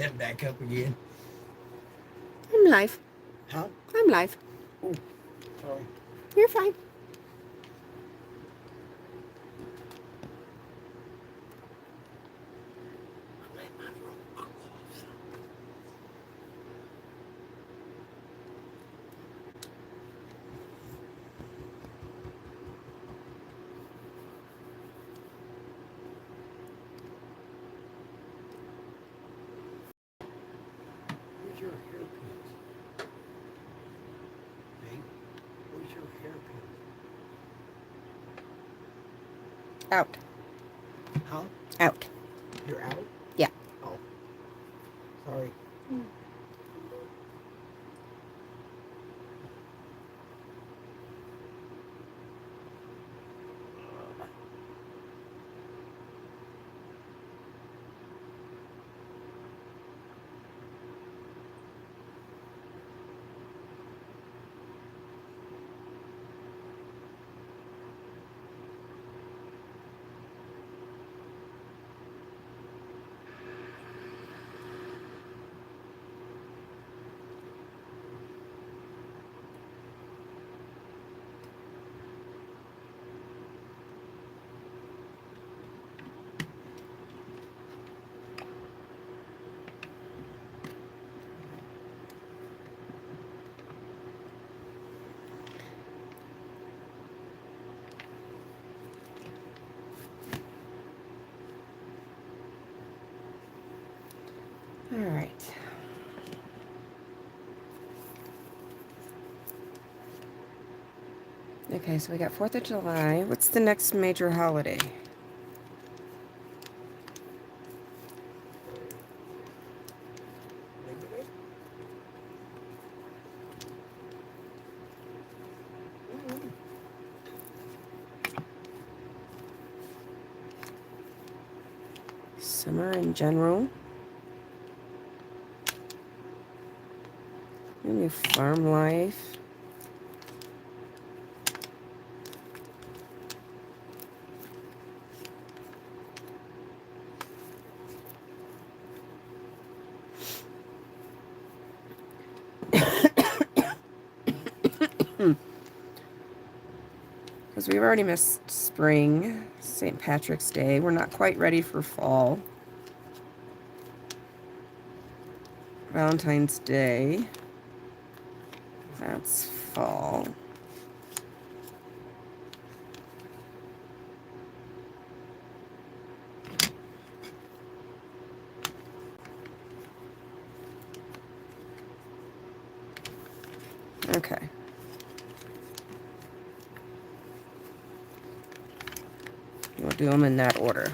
that back up again. I'm live. Huh? I'm live. Oh, sorry. You're fine. Where's your hairpins? Babe, where's your hairpins? Out. Huh? Out. You're out? Yeah. Oh, sorry. All right. Okay, so we got 4th of July. What's the next major holiday? Labor Day? Mm-hmm. Summer in general. Maybe farm life. Because we've already missed spring, St. Patrick's Day. We're not quite ready for fall. Valentine's Day. That's fall. Okay. We'll do them in that order.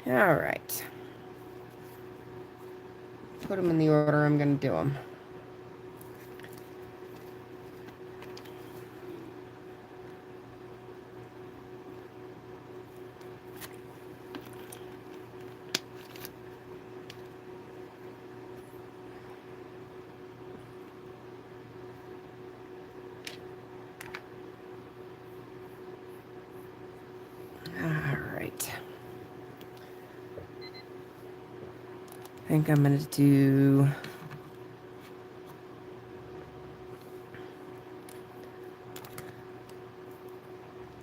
All right. Put them in the order I'm going to do them. All right. I think I'm going to do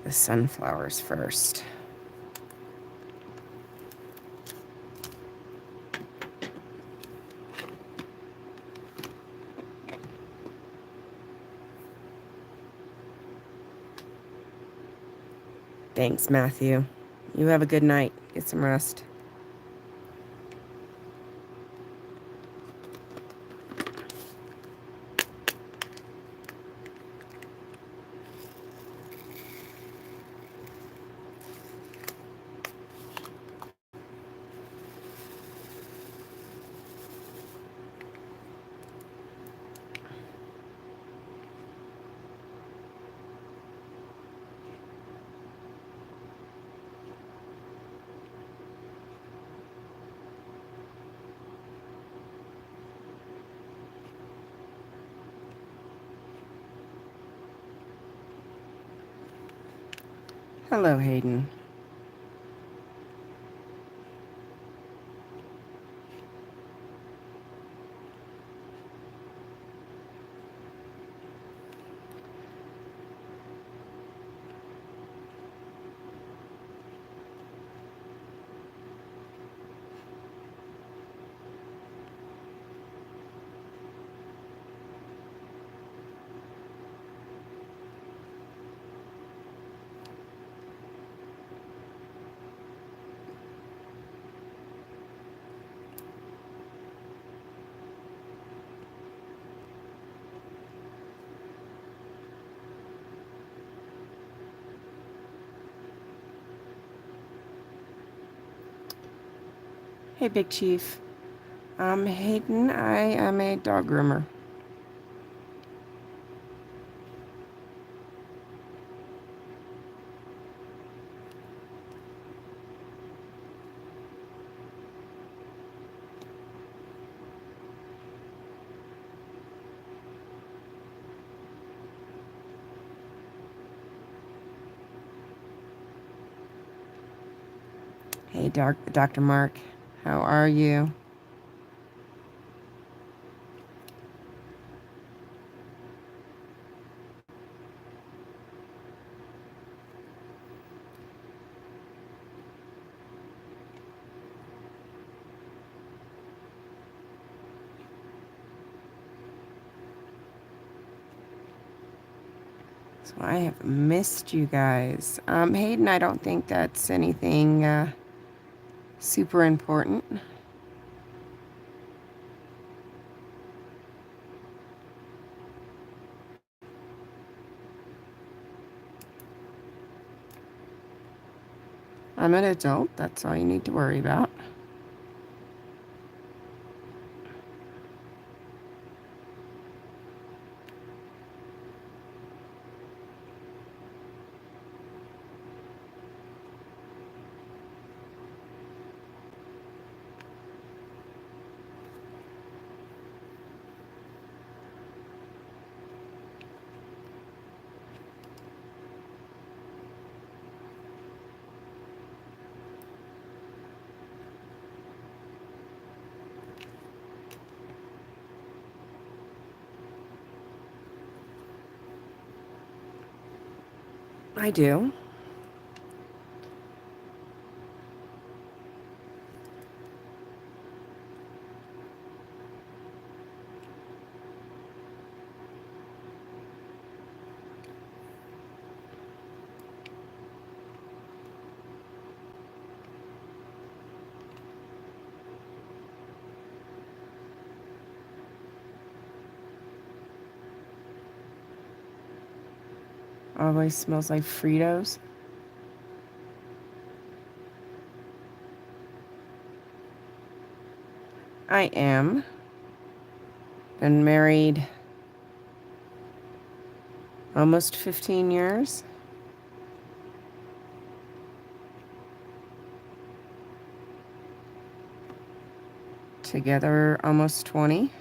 the sunflowers first. Thanks, Matthew. You have a good night. Get some rest. Hello, Hayden. Hey, Big Chief. I'm Hayden. I am a dog groomer. Hey, Dr. Mark. How are you? So I have missed you guys. Hayden, I don't think that's anything super important. I'm an adult. That's all you need to worry about. I do. Always smells like Fritos. I am. Been married almost 15 years. Together almost 20.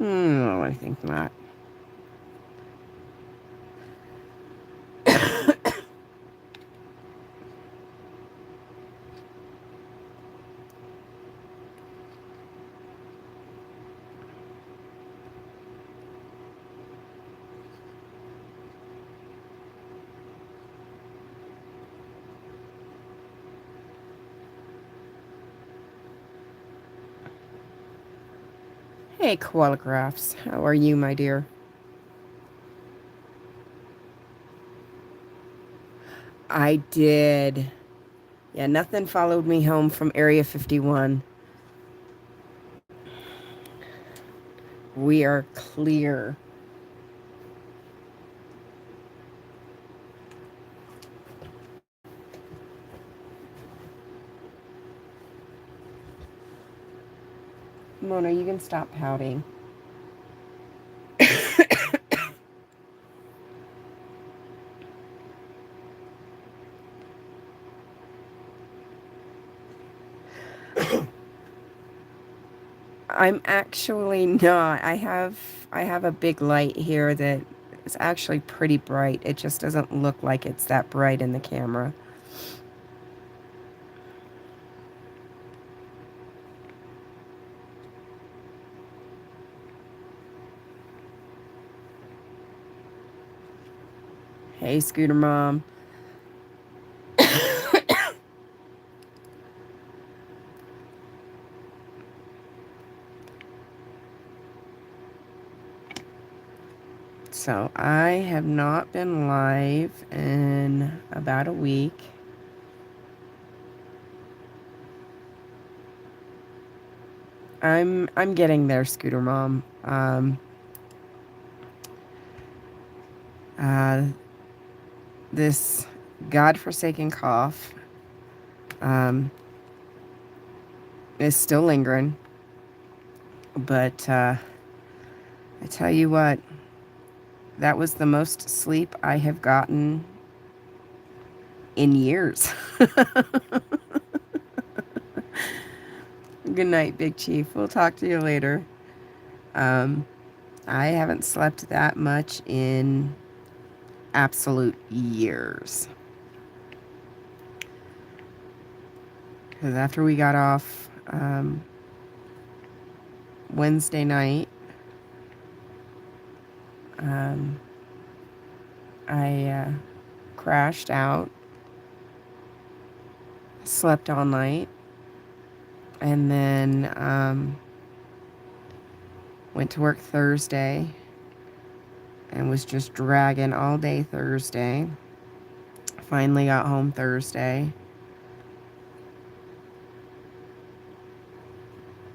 No, I think not. Hey, Koalagraphs. How are you, my dear? I did. Yeah, nothing followed me home from Area 51. We are clear. Mona, you can stop pouting. I'm actually not. I have a big light here that is actually pretty bright. It just doesn't look like it's that bright in the camera. Hey, Scooter Mom. So I have not been live in about a week. I'm getting there, Scooter Mom. This godforsaken cough is still lingering, but I tell you what, that was the most sleep I have gotten in years. Good night, Big Chief. We'll talk to you later. I haven't slept that much in absolute years. Because after we got off Wednesday night, I crashed out, slept all night, and then went to work Thursday and was just dragging all day Thursday. Finally got home Thursday.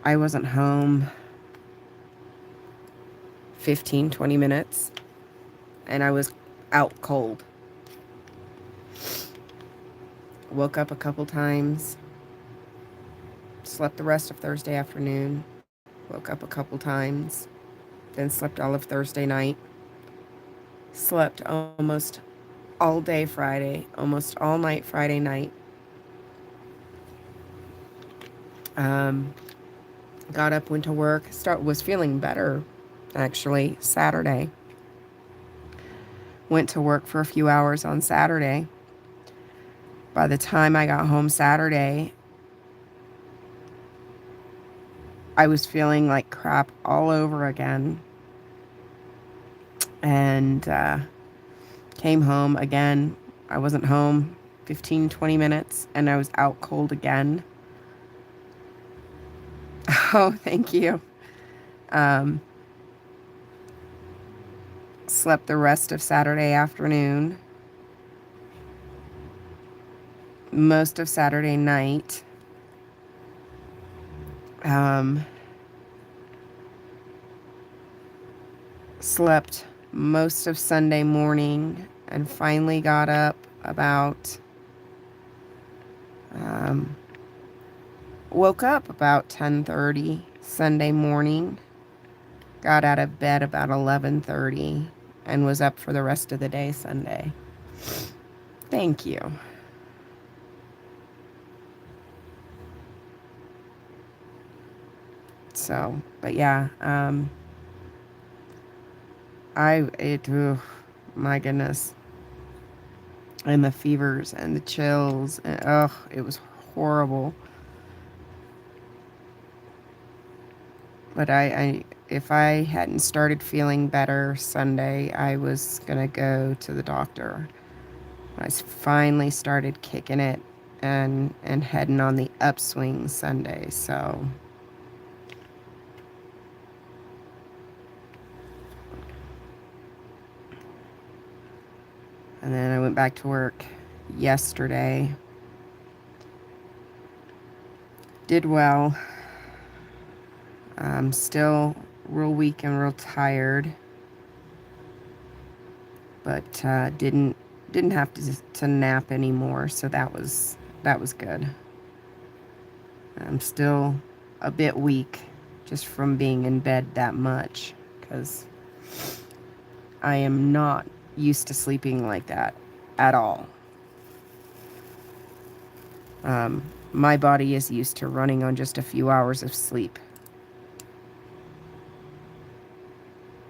I wasn't home 15, 20 minutes, and I was out cold. Woke up a couple times, slept the rest of Thursday afternoon, woke up a couple times, then slept all of Thursday night, slept almost all day Friday, almost all night Friday night. Got up, went to work, was feeling better actually Saturday. Went to work for a few hours on Saturday. By the time I got home Saturday, I was feeling like crap all over again. And came home again. I wasn't home 15, 20 minutes, and I was out cold again. Oh, thank you. Slept the rest of Saturday afternoon. Most of Saturday night. Slept most of Sunday morning and finally got up about woke up about 10:30 Sunday morning. Got out of bed about 11:30 and was up for the rest of the day Sunday. Thank you. So, but yeah, my goodness. And the fevers and the chills, and it was horrible. But if I hadn't started feeling better Sunday, I was gonna go to the doctor. I finally started kicking it and heading on the upswing Sunday, so. And then I went back to work yesterday. Did well. I'm still real weak and real tired, but didn't have to nap anymore, so that was good. I'm still a bit weak just from being in bed that much, because I am not used to sleeping like that at all. My body is used to running on just a few hours of sleep.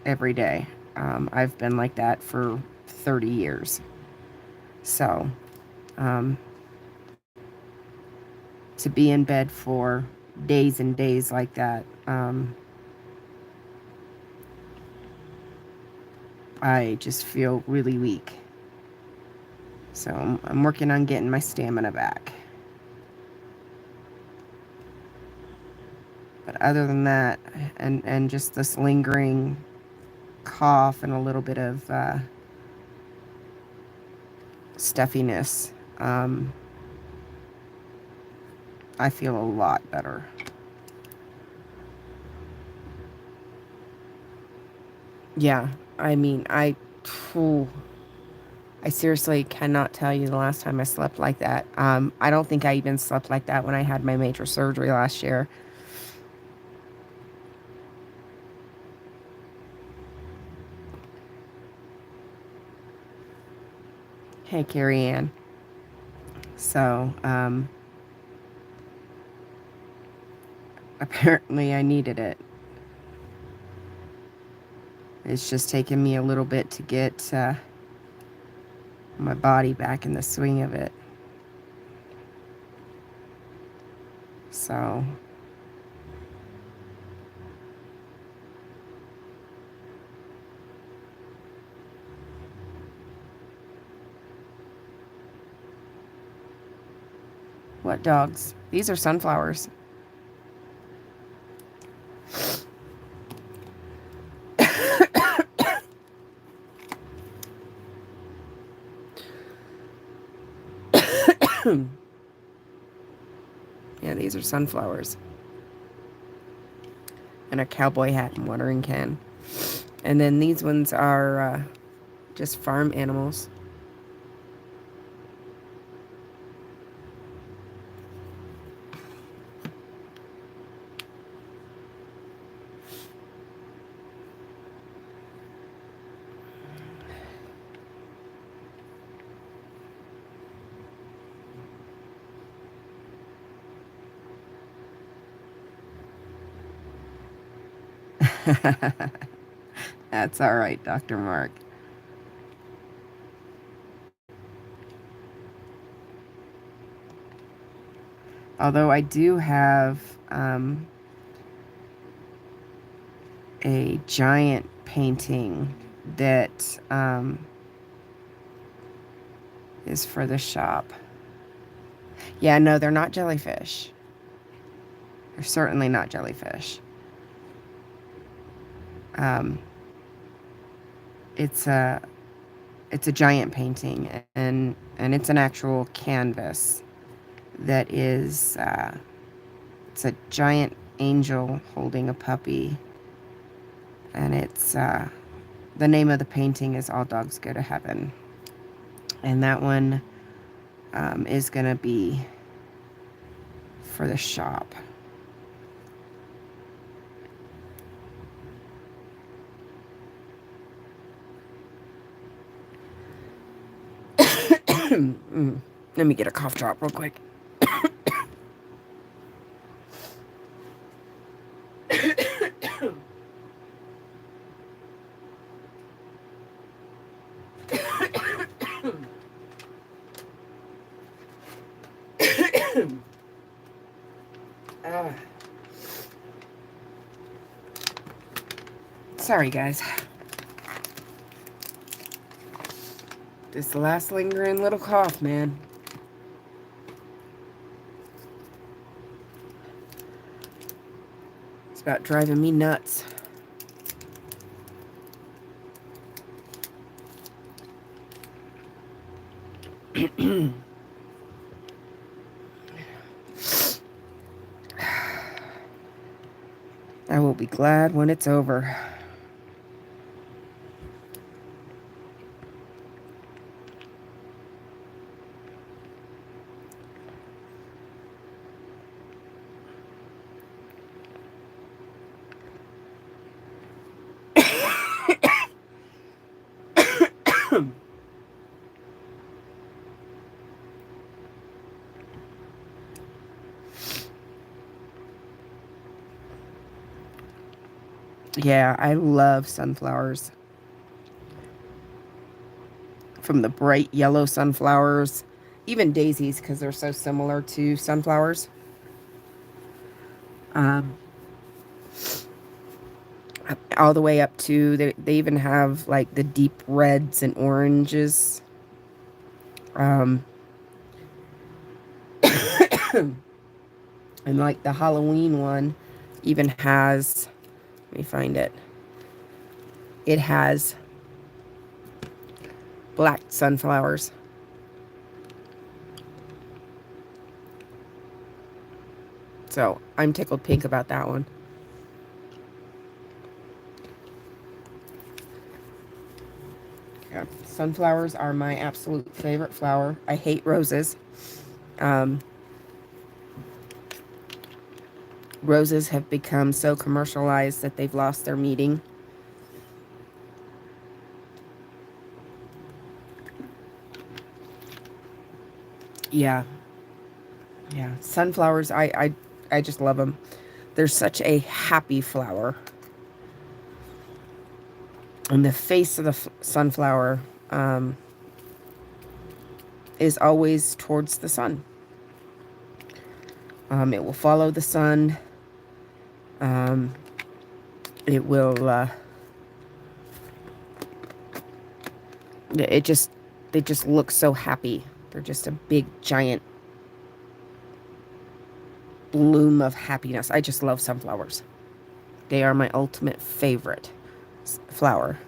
every day. I've been like that for 30 years. So, um, to be in bed for days and days like that, I just feel really weak. So I'm working on getting my stamina back. But other than that, and just this lingering cough and a little bit of stuffiness, I feel a lot better. Yeah, I mean, phew, I seriously cannot tell you the last time I slept like that. I don't think I even slept like that when I had my major surgery last year. Hey, Carrie Ann. So, apparently I needed it. It's just taken me a little bit to get my body back in the swing of it. So, what dogs? These are sunflowers. Yeah, these are sunflowers. And a cowboy hat and watering can. And then these ones are just farm animals. That's all right, Dr. Mark. Although I do have a giant painting that is for the shop. Yeah, no, they're not jellyfish. They're certainly not jellyfish. It's a giant painting, and it's an actual canvas that is it's a giant angel holding a puppy, and it's the name of the painting is All Dogs Go to Heaven, and that one is gonna be for the shop. Let me get a cough drop real quick. Sorry, guys. This last lingering little cough, man. It's about driving me nuts. I will be glad when it's over. Yeah, I love sunflowers. From the bright yellow sunflowers, even daisies, because they're so similar to sunflowers. Um, all the way up to, they even have like the deep reds and oranges. Um, and like the Halloween one even has, let me find it. It has black sunflowers. So I'm tickled pink about that one. Yeah, sunflowers are my absolute favorite flower. I hate roses. Um, Roses have become so commercialized that they've lost their meaning. Yeah, yeah. Sunflowers, I just love them. They're such a happy flower. And the face of the sunflower is always towards the sun. It will follow the sun. Um, it will, it just, they just look so happy. They're just a big, giant bloom of happiness. I just love sunflowers. They are my ultimate favorite flower.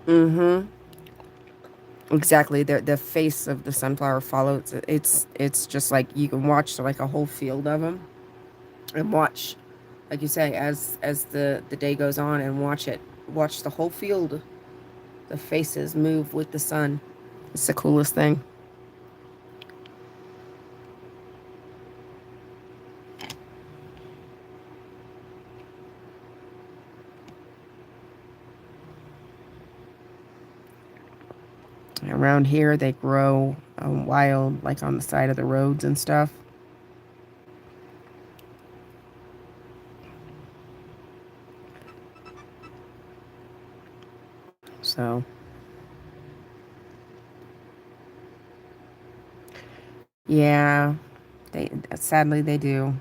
Mm-hmm. Exactly. The face of the sunflower follows. It's just like you can watch like a whole field of them, and watch, like you say, as the day goes on, and watch the whole field, the faces move with the sun. It's the coolest thing. Around here, they grow wild, like on the side of the roads and stuff. So, yeah, they sadly they do.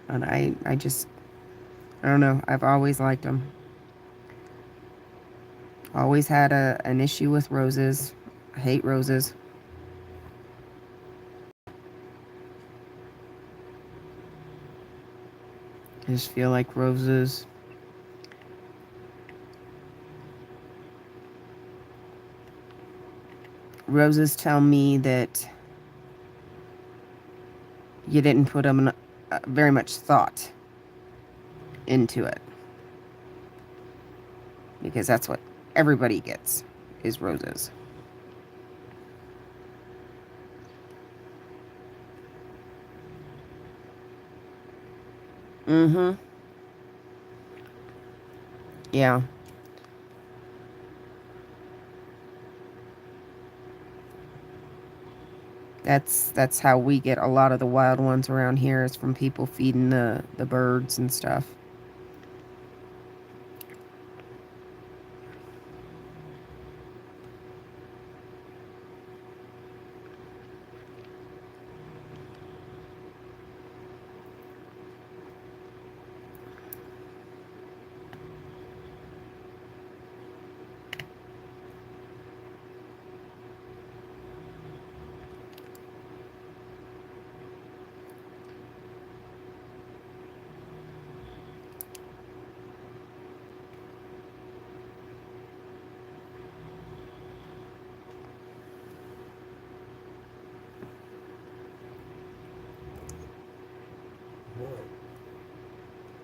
And I just, I don't know. I've always liked them. Always had an issue with roses. I hate roses. I just feel like roses tell me that you didn't put them very much thought into it, because that's what everybody gets is roses. Mm-hmm. Yeah. That's how we get a lot of the wild ones around here, is from people feeding the birds and stuff.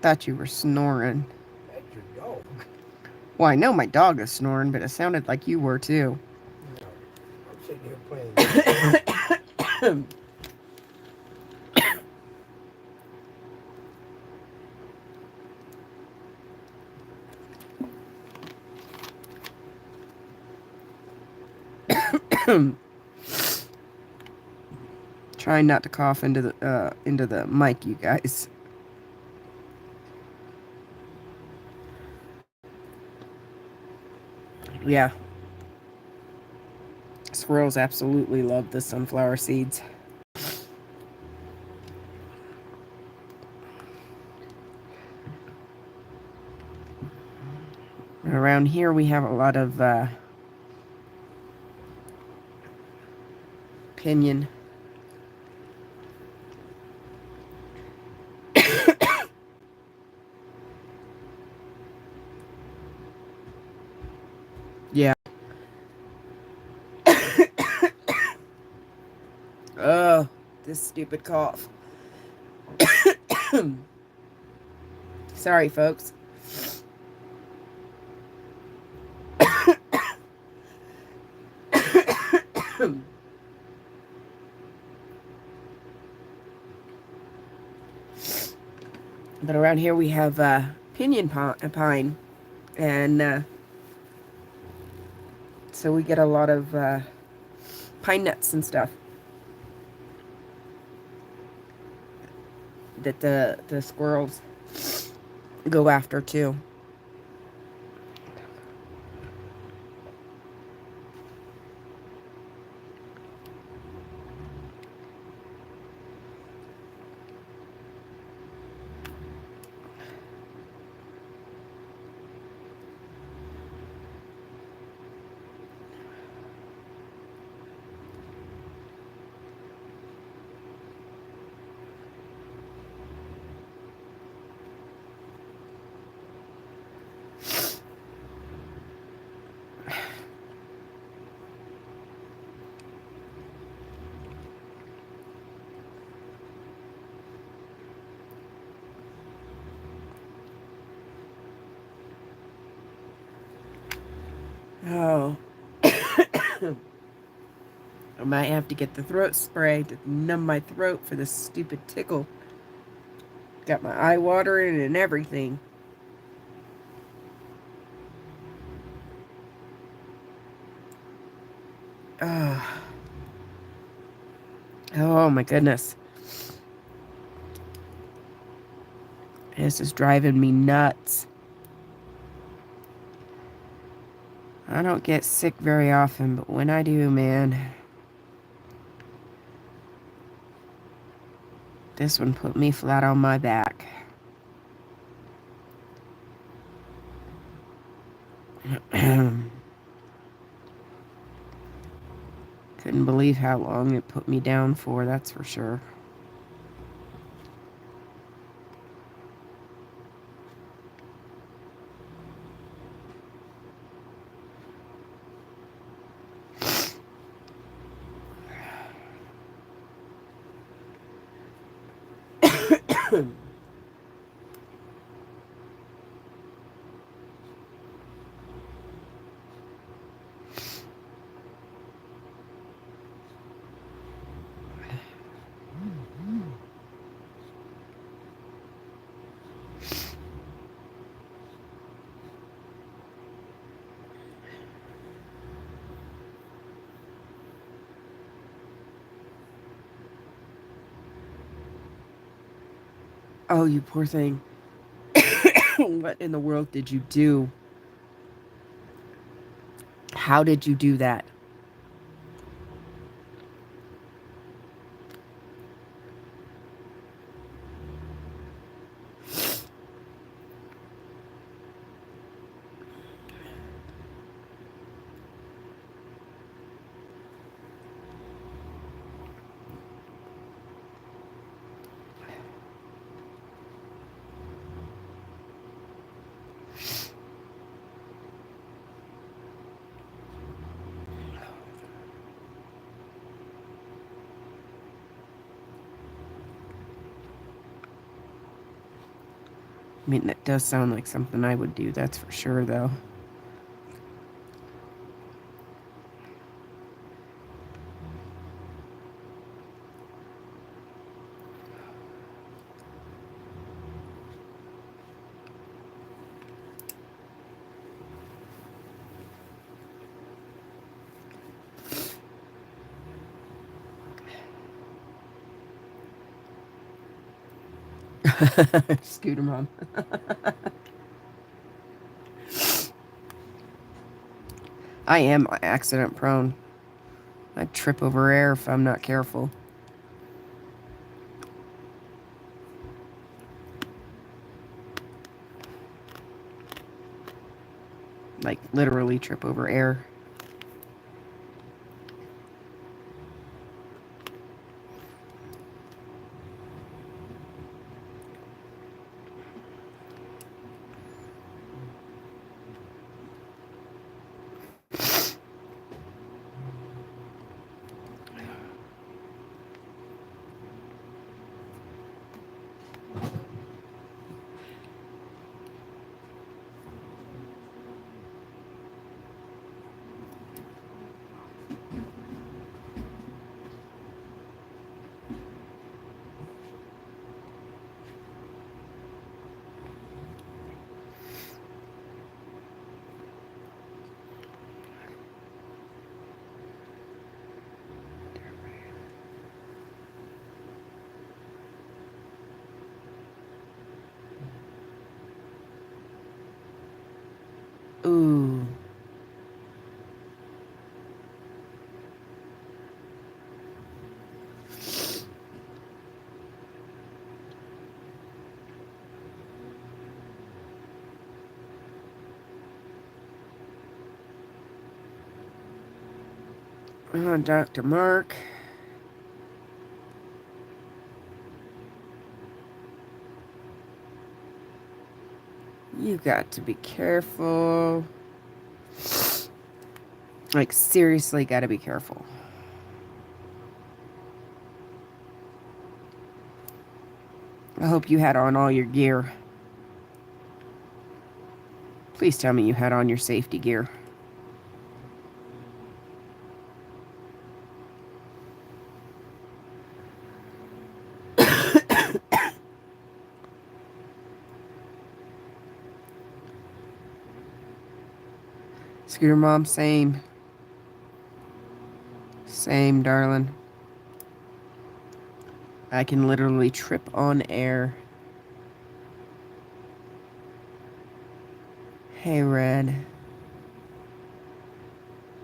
thought you were snoring. That's your dog. Well, I know my dog is snoring, but it sounded like you were too. No, I'm sitting here playing. Trying not to cough into the mic, you guys. Yeah. Squirrels absolutely love the sunflower seeds. Around here we have a lot of pinyon. Yeah. Oh, this stupid cough. Sorry, folks. But around here we have pinyon pine, and so we get a lot of pine nuts and stuff that the squirrels go after too. Oh. I might have to get the throat spray to numb my throat for this stupid tickle. Got my eye watering and everything. Oh my goodness. This is driving me nuts. I don't get sick very often, but when I do, man, this one put me flat on my back. Couldn't believe how long it put me down for, that's for sure. Oh, you poor thing. What in the world did you do? How did you do that? I mean, that does sound like something I would do, that's for sure, though. Scooter mom. I am accident prone. I trip over air if I'm not careful. Like, literally trip over air. Ooh. Dr. Mark. You got to be careful. Like, seriously, got to be careful. I hope you had on all your gear. Please tell me you had on your safety gear. Scooter mom, same. Same, darling. I can literally trip on air. Hey, Red.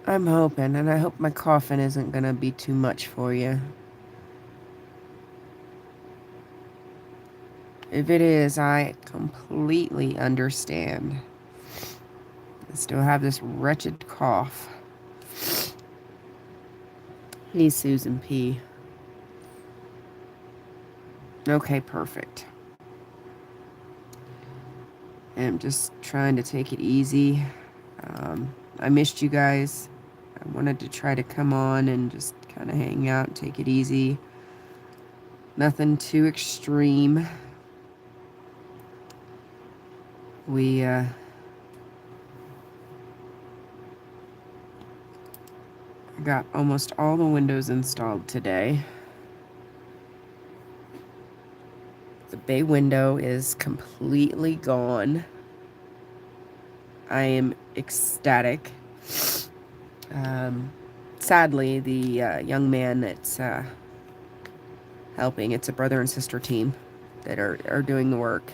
I'm hoping, and I hope my coughing isn't gonna be too much for you. If it is, I completely understand. I still have this wretched cough. Hey, Susan P. Okay, perfect. I'm just trying to take it easy. I missed you guys. I wanted to try to come on and just kind of hang out and take it easy. Nothing too extreme. We got almost all the windows installed today. The bay window is completely gone. I am ecstatic. Sadly, the young man that's helping, it's a brother and sister team that are doing the work.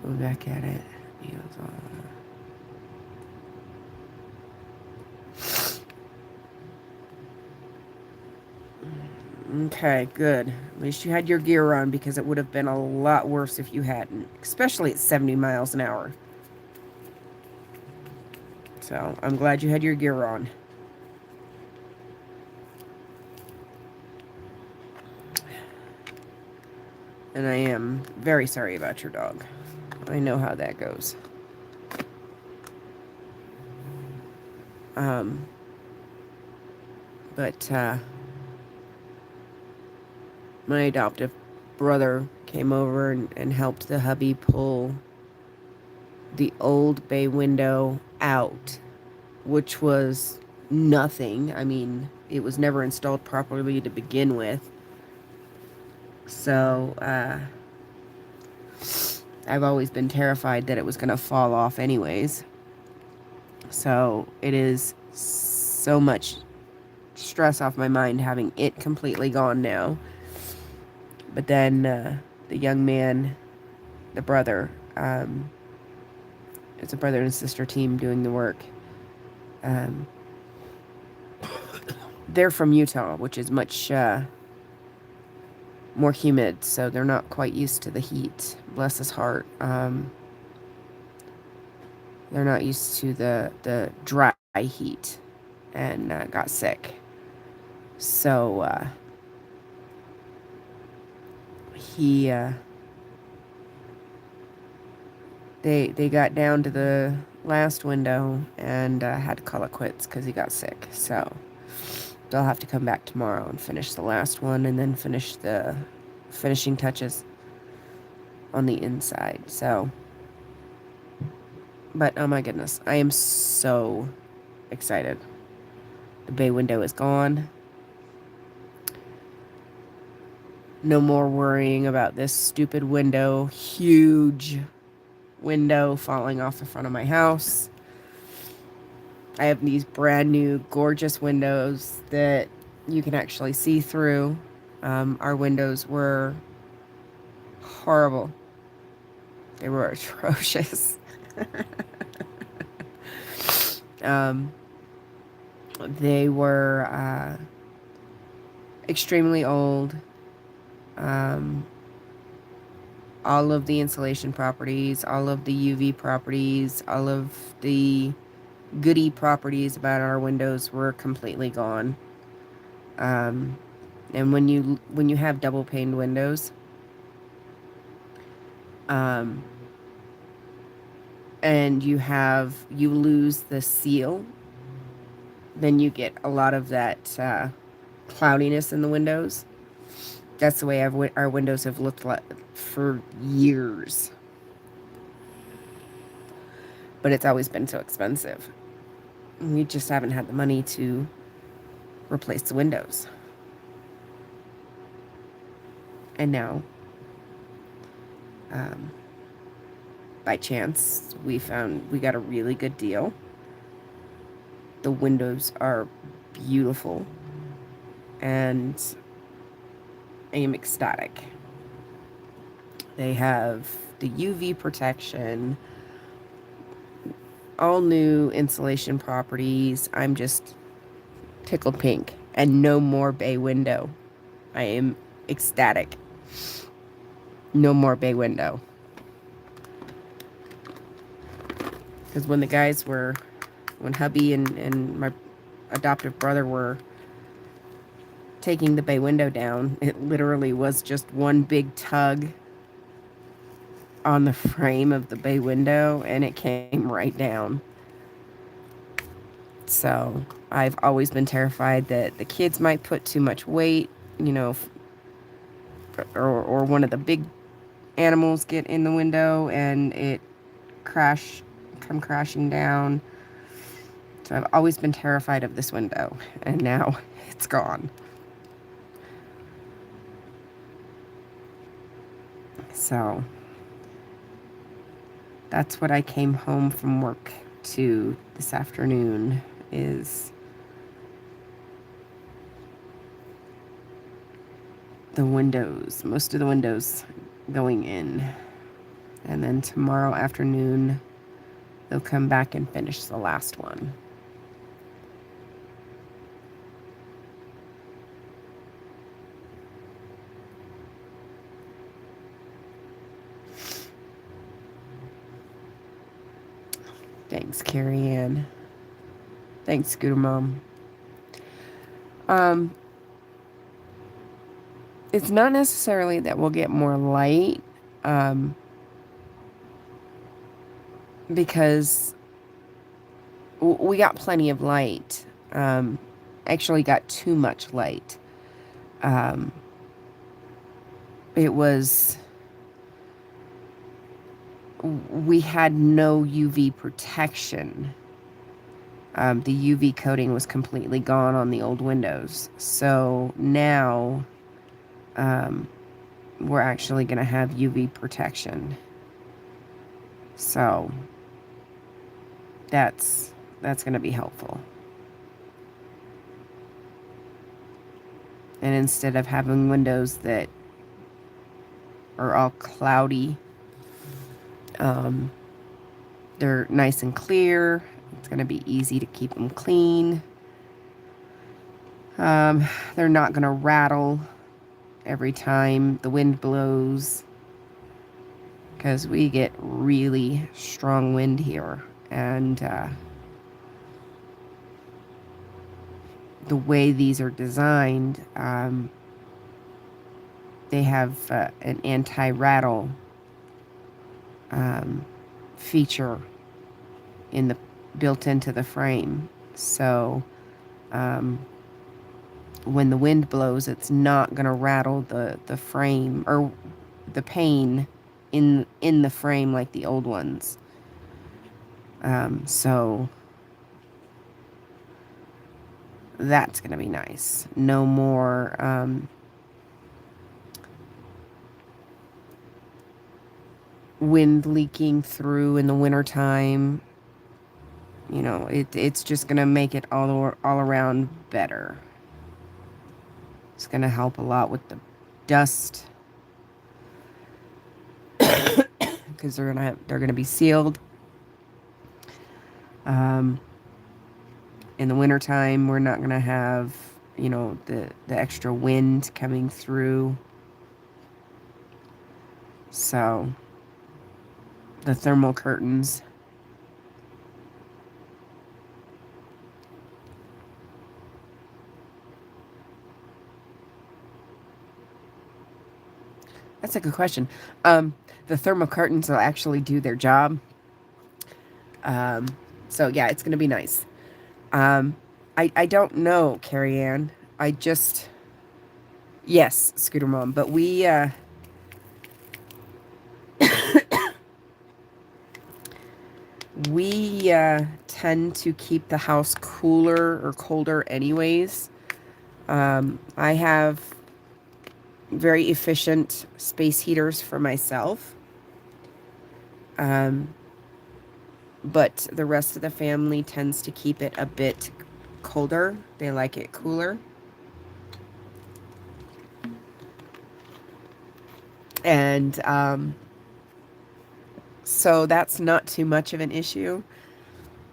Go back at it. Okay, good. At least you had your gear on, because it would have been a lot worse if you hadn't, especially at 70 miles an hour. So I'm glad you had your gear on. And I am very sorry about your dog. I know how that goes. But my adoptive brother came over and helped the hubby pull the old bay window out, which was nothing. I mean, it was never installed properly to begin with. So, I've always been terrified that it was going to fall off anyways. So, it is so much stress off my mind having it completely gone now. But then, the young man, the brother, it's a brother and sister team doing the work. They're from Utah, which is much more humid, so they're not quite used to the heat. Bless his heart. They're not used to the dry heat, and got sick. So they got down to the last window and had to call it quits because he got sick. So they'll have to come back tomorrow and finish the last one, and then finish the finishing touches on the inside. So, but oh my goodness, I am so excited. The bay window is gone. No more worrying about this stupid window, huge window falling off the front of my house. I have these brand new gorgeous windows that you can actually see through. Our windows were horrible. They were atrocious. They were extremely old. All of the insulation properties, all of the UV properties, all of the goody properties about our windows were completely gone. And when you have double paned windows, and you lose the seal, then you get a lot of that cloudiness in the windows. That's the way our windows have looked like for years. But it's always been so expensive. We just haven't had the money to replace the windows. And now, by chance, we got a really good deal. The windows are beautiful, and I am ecstatic. They have the UV protection, all new insulation properties. I'm just tickled pink, and no more bay window. I am ecstatic. No more bay window. Because when hubby and my adoptive brother were taking the bay window down, it literally was just one big tug on the frame of the bay window, and it came right down. So I've always been terrified that the kids might put too much weight, or one of the big animals get in the window and it come crashing down. So I've always been terrified of this window, and now it's gone. So that's what I came home from work to this afternoon, is the windows, most of the windows going in. And then tomorrow afternoon, they'll come back and finish the last one. Thanks, Carrie Ann. Thanks, Scooter Mom. It's not necessarily that we'll get more light, because we got plenty of light. Actually got too much light. it was, we had no UV protection. The UV coating was completely gone on the old windows. So now we're actually going to have UV protection. So that's going to be helpful. And instead of having windows that are all cloudy, they're nice and clear. It's going to be easy to keep them clean. They're not going to rattle every time the wind blows, because we get really strong wind here. And the way these are designed, they have an anti-rattle feature built into the frame. So when the wind blows, it's not going to rattle the frame or the pane in the frame like the old ones. So that's going to be nice. No more wind leaking through in the wintertime. You know, it's just going to make it all around better. It's going to help a lot with the dust, because they're going to be sealed. In the wintertime, we're not going to have, you know, the extra wind coming through. So the thermal curtains. That's a good question. The thermal curtains will actually do their job. So yeah, it's going to be nice. I don't know, Carrie Ann. Yes, Scooter Mom, but we, we tend to keep the house cooler or colder anyways. I have very efficient space heaters for myself. But the rest of the family tends to keep it a bit colder. They like it cooler. And so that's not too much of an issue.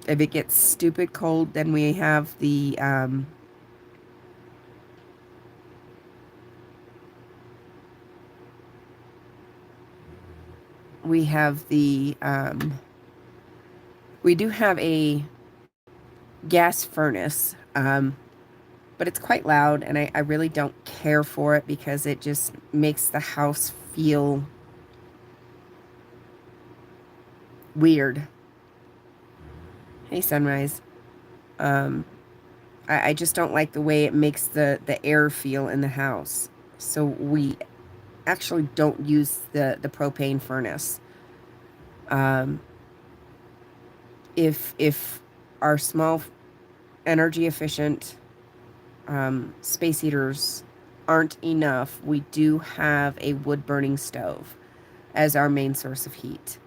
If it gets stupid cold, then we have the we do have a gas furnace, but it's quite loud, and I really don't care for it because it just makes the house feel weird. Hey, Sunrise. I just don't like the way it makes the air feel in the house. So we actually don't use the propane furnace. If our small energy efficient space heaters aren't enough, we do have a wood burning stove as our main source of heat.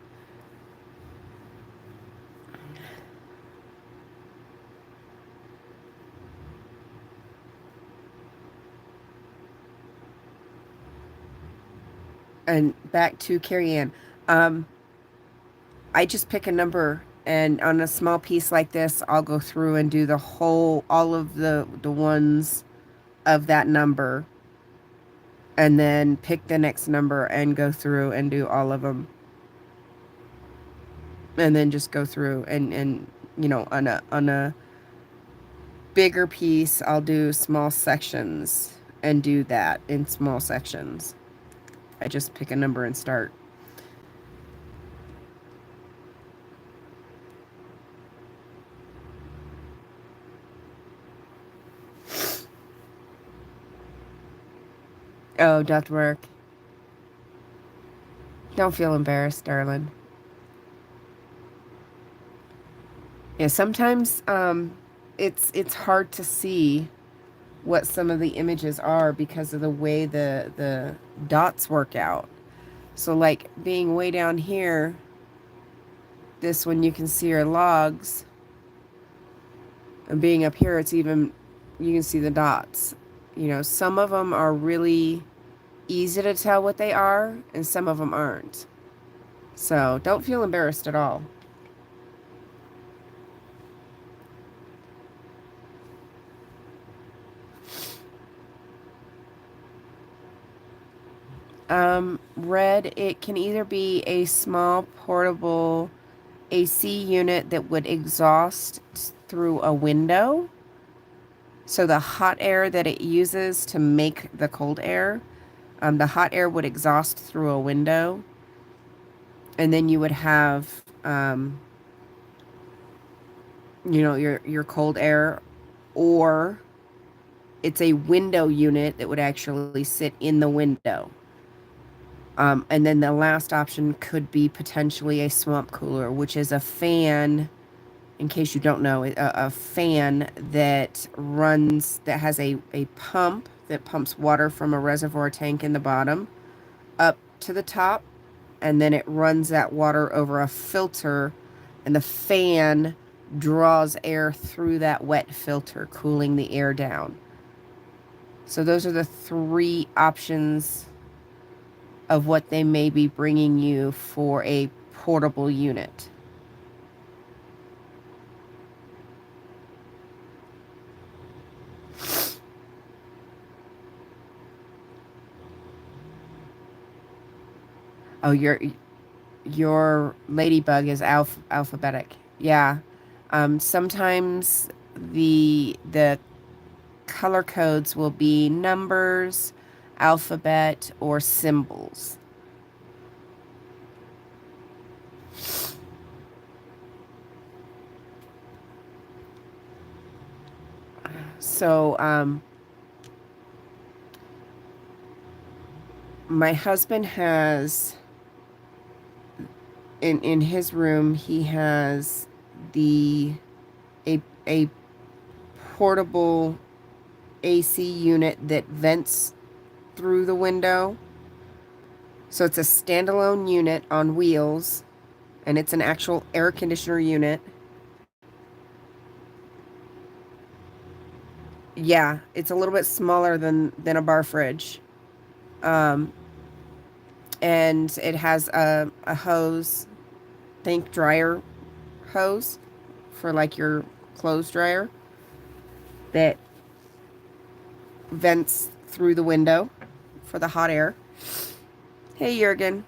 And back to Carrie Ann. I just pick a number, and on a small piece like this, I'll go through and do all of the ones of that number, and then pick the next number and go through and do all of them. And then just go through and you know, on a bigger piece, I'll do small sections and do that in small sections. I just pick a number and start. Oh, ductwork. Don't feel embarrassed, darling. Yeah, sometimes it's hard to see what some of the images are because of the way the dots work out. So like being way down here, this one you can see your logs, and being up here it's even, you can see the dots. You know, some of them are really easy to tell what they are and some of them aren't. So don't feel embarrassed at all. Red, it can either be a small portable AC unit that would exhaust through a window. So the hot air that it uses to make the cold air, the hot air would exhaust through a window. And then you would have, you know, your cold air, or it's a window unit that would actually sit in the window. And then the last option could be potentially a swamp cooler, which is a fan, in case you don't know, a fan that runs, that has a pump that pumps water from a reservoir tank in the bottom up to the top, and then it runs that water over a filter, and the fan draws air through that wet filter, cooling the air down. So those are the three options of what they may be bringing you for a portable unit. Oh, your ladybug is alphabetic. Yeah. Sometimes the color codes will be numbers, alphabet, or symbols. So, my husband has, in his room, he has a portable AC unit that vents through the window. So it's a standalone unit on wheels, and it's an actual air conditioner unit. Yeah, it's a little bit smaller than a bar fridge. And it has a hose, think dryer hose for like your clothes dryer, that vents through the window for the hot air. Hey, Jurgen.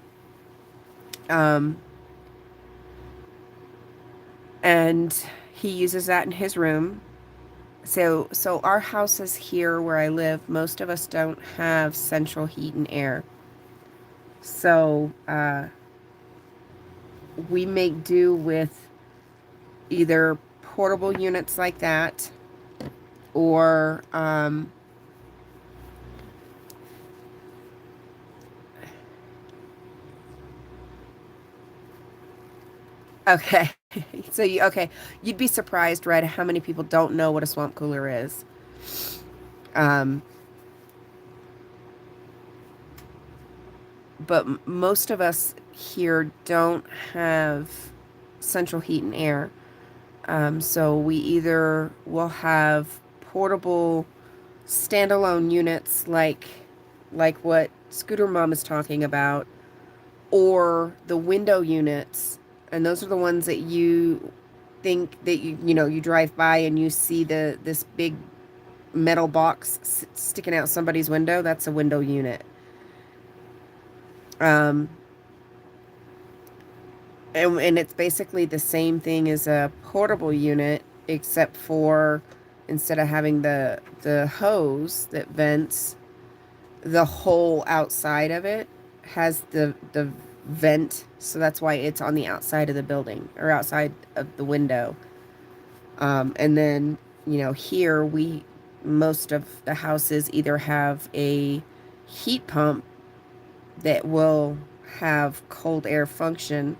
And he uses that in his room. So our houses here where I live, most of us don't have central heat and air. So we make do with either portable units like that, or okay. So you'd be surprised, right, how many people don't know what a swamp cooler is. But most of us here don't have central heat and air. So we either will have portable standalone units like what Scooter Mom is talking about, or the window units, and those are the ones that you think that you drive by and you see this big metal box sticking out somebody's window. That's a window unit. And it's basically the same thing as a portable unit, except for instead of having the hose that vents, the hole outside of it has the vent, so that's why it's on the outside of the building or outside of the window. And then here most of the houses either have a heat pump that will have cold air function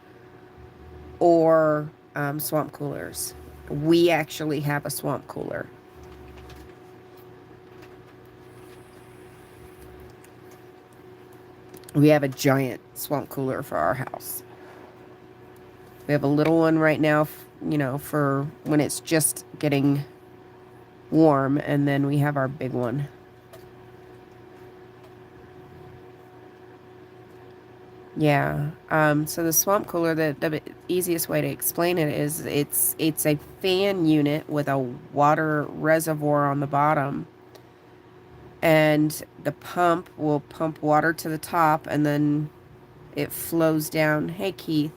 or swamp coolers. We actually have a swamp cooler. We have a giant swamp cooler for our house. We have a little one right now, for when it's just getting warm, and then we have our big one. Yeah. So the swamp cooler, the easiest way to explain it is it's a fan unit with a water reservoir on the bottom, and the pump will pump water to the top, and then it flows down. Hey, Keith,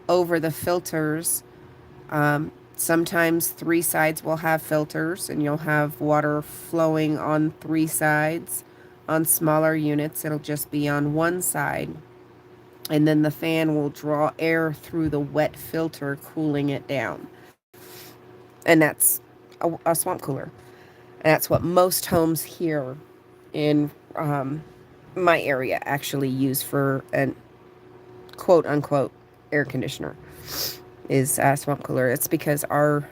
over the filters. Sometimes 3 sides will have filters, and you'll have water flowing on 3 sides. On smaller units, it'll just be on 1 side. And then the fan will draw air through the wet filter, cooling it down. And that's a swamp cooler. And that's what most homes here in my area actually use for an quote unquote air conditioner, is a swamp cooler. It's because our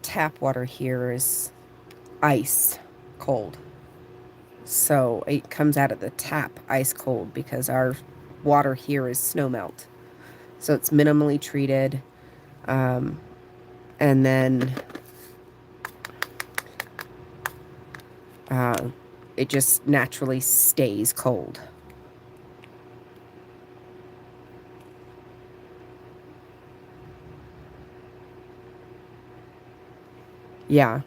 tap water here is ice cold. So it comes out of the tap ice cold because our water here is snow melt. So it's minimally treated. And then it just naturally stays cold. Yeah.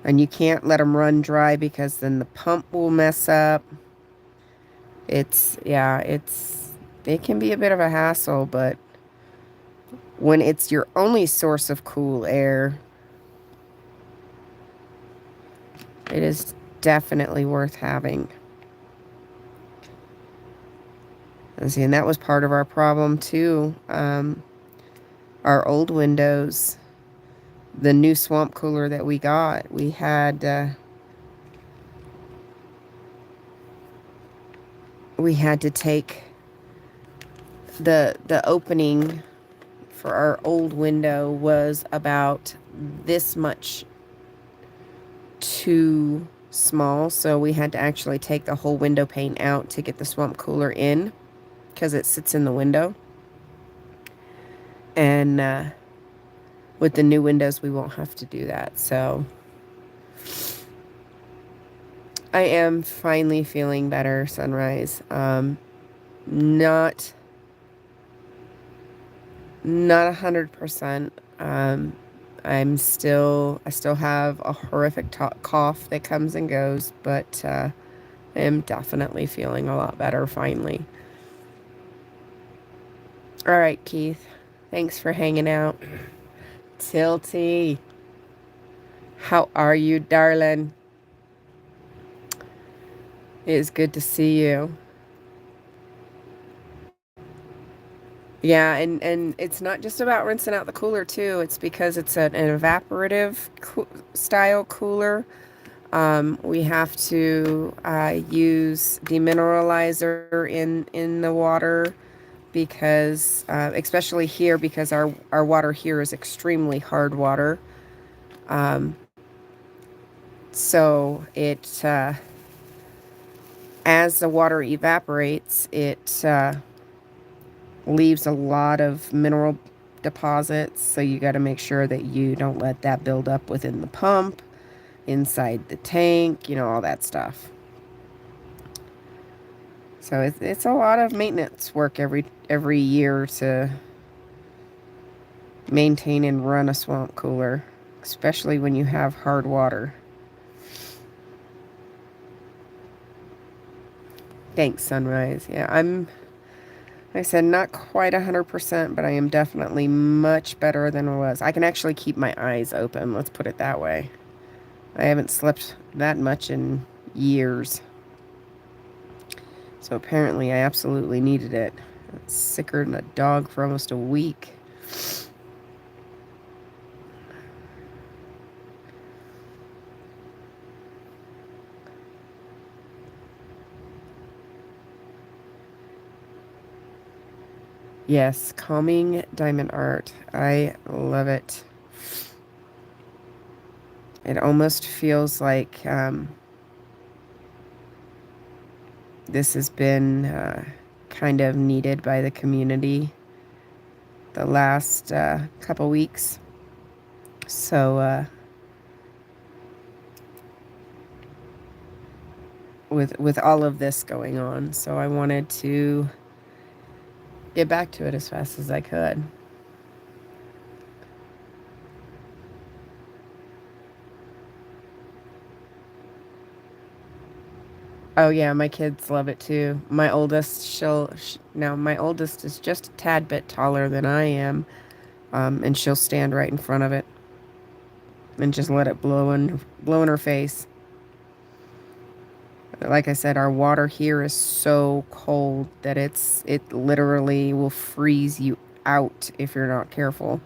And you can't let them run dry because then the pump will mess up. It can be a bit of a hassle, but when it's your only source of cool air, it is definitely worth having. And that was part of our problem too. Our old windows, the new swamp cooler that we got, we had to take the opening for our old window was about this much too small, so we had to actually take the whole window pane out to get the swamp cooler in, because it sits in the window. And with the new windows, we won't have to do that. So I am finally feeling better, Sunrise. Not 100%. I still have a horrific cough that comes and goes, but I am definitely feeling a lot better finally. All right, Keith. Thanks for hanging out. Tilty, how are you, darling? It is good to see you. Yeah, and it's not just about rinsing out the cooler too. It's because it's an evaporative style cooler. We have to use demineralizer in the water, because especially here, because our water here is extremely hard water. So it as the water evaporates, it leaves a lot of mineral deposits, so you got to make sure that you don't let that build up within the pump, inside the tank, all that stuff. So it's a lot of maintenance work every year to maintain and run a swamp cooler, especially when you have hard water. Thanks, Sunrise. Yeah, like I said, not quite 100%, but I am definitely much better than I was. I can actually keep my eyes open, let's put it that way. I haven't slept that much in years. So apparently I absolutely needed it. I was sicker than a dog for almost a week. Yes, calming diamond art. I love it. It almost feels like this has been kind of needed by the community the last couple weeks. So with all of this going on, so I wanted to get back to it as fast as I could. Oh yeah, my kids love it too. My oldest, now my oldest is just a tad bit taller than I am, and she'll stand right in front of it and just let it blow in her face. Like I said, our water here is so cold that it literally will freeze you out if you're not careful.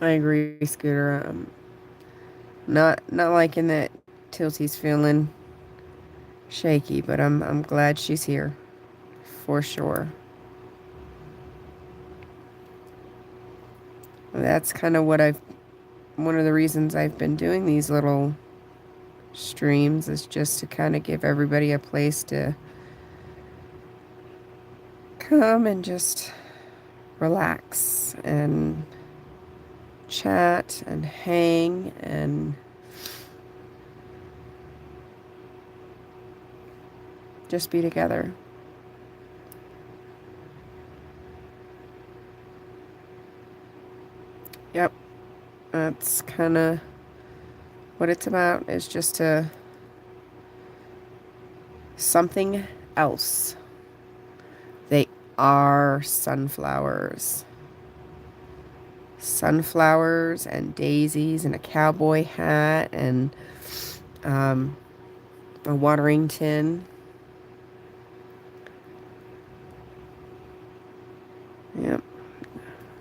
I agree, Scooter. Not liking that Tilty's feeling shaky, but I'm glad she's here for sure. That's kind of one of the reasons I've been doing these little streams is just to kind of give everybody a place to come and just relax and chat and hang and just be together. Yep, that's kind of what it's about, is just something else. They are sunflowers. Sunflowers and daisies and a cowboy hat and a watering tin. Yep.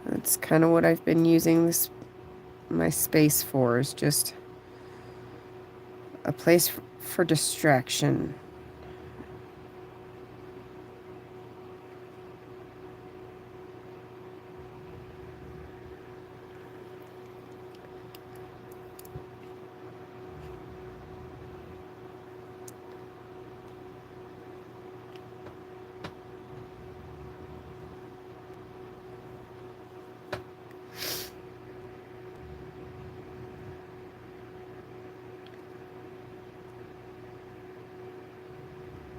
That's kind of what I've been using my space for, is just a place for distraction.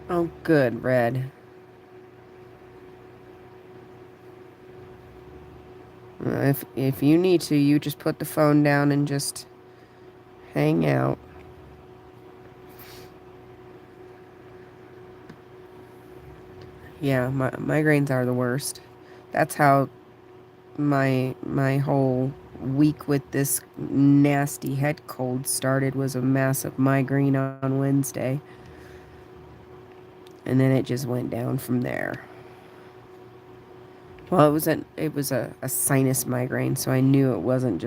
Oh, good, Red. If you need to, you just put the phone down and just hang out. Yeah, migraines are the worst. That's how my whole week with this nasty head cold started, was a massive migraine on Wednesday. And then it just went down from there. Well, it was a sinus migraine, so I knew it wasn't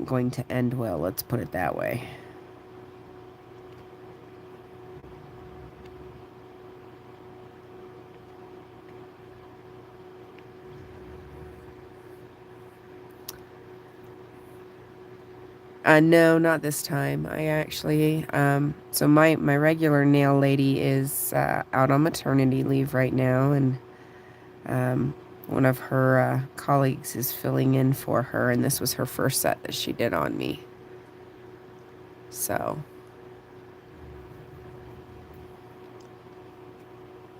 going to end well, let's put it that way. No, not this time. I actually, so my regular nail lady is out on maternity leave right now, and one of her colleagues is filling in for her, and this was her first set that she did on me. So,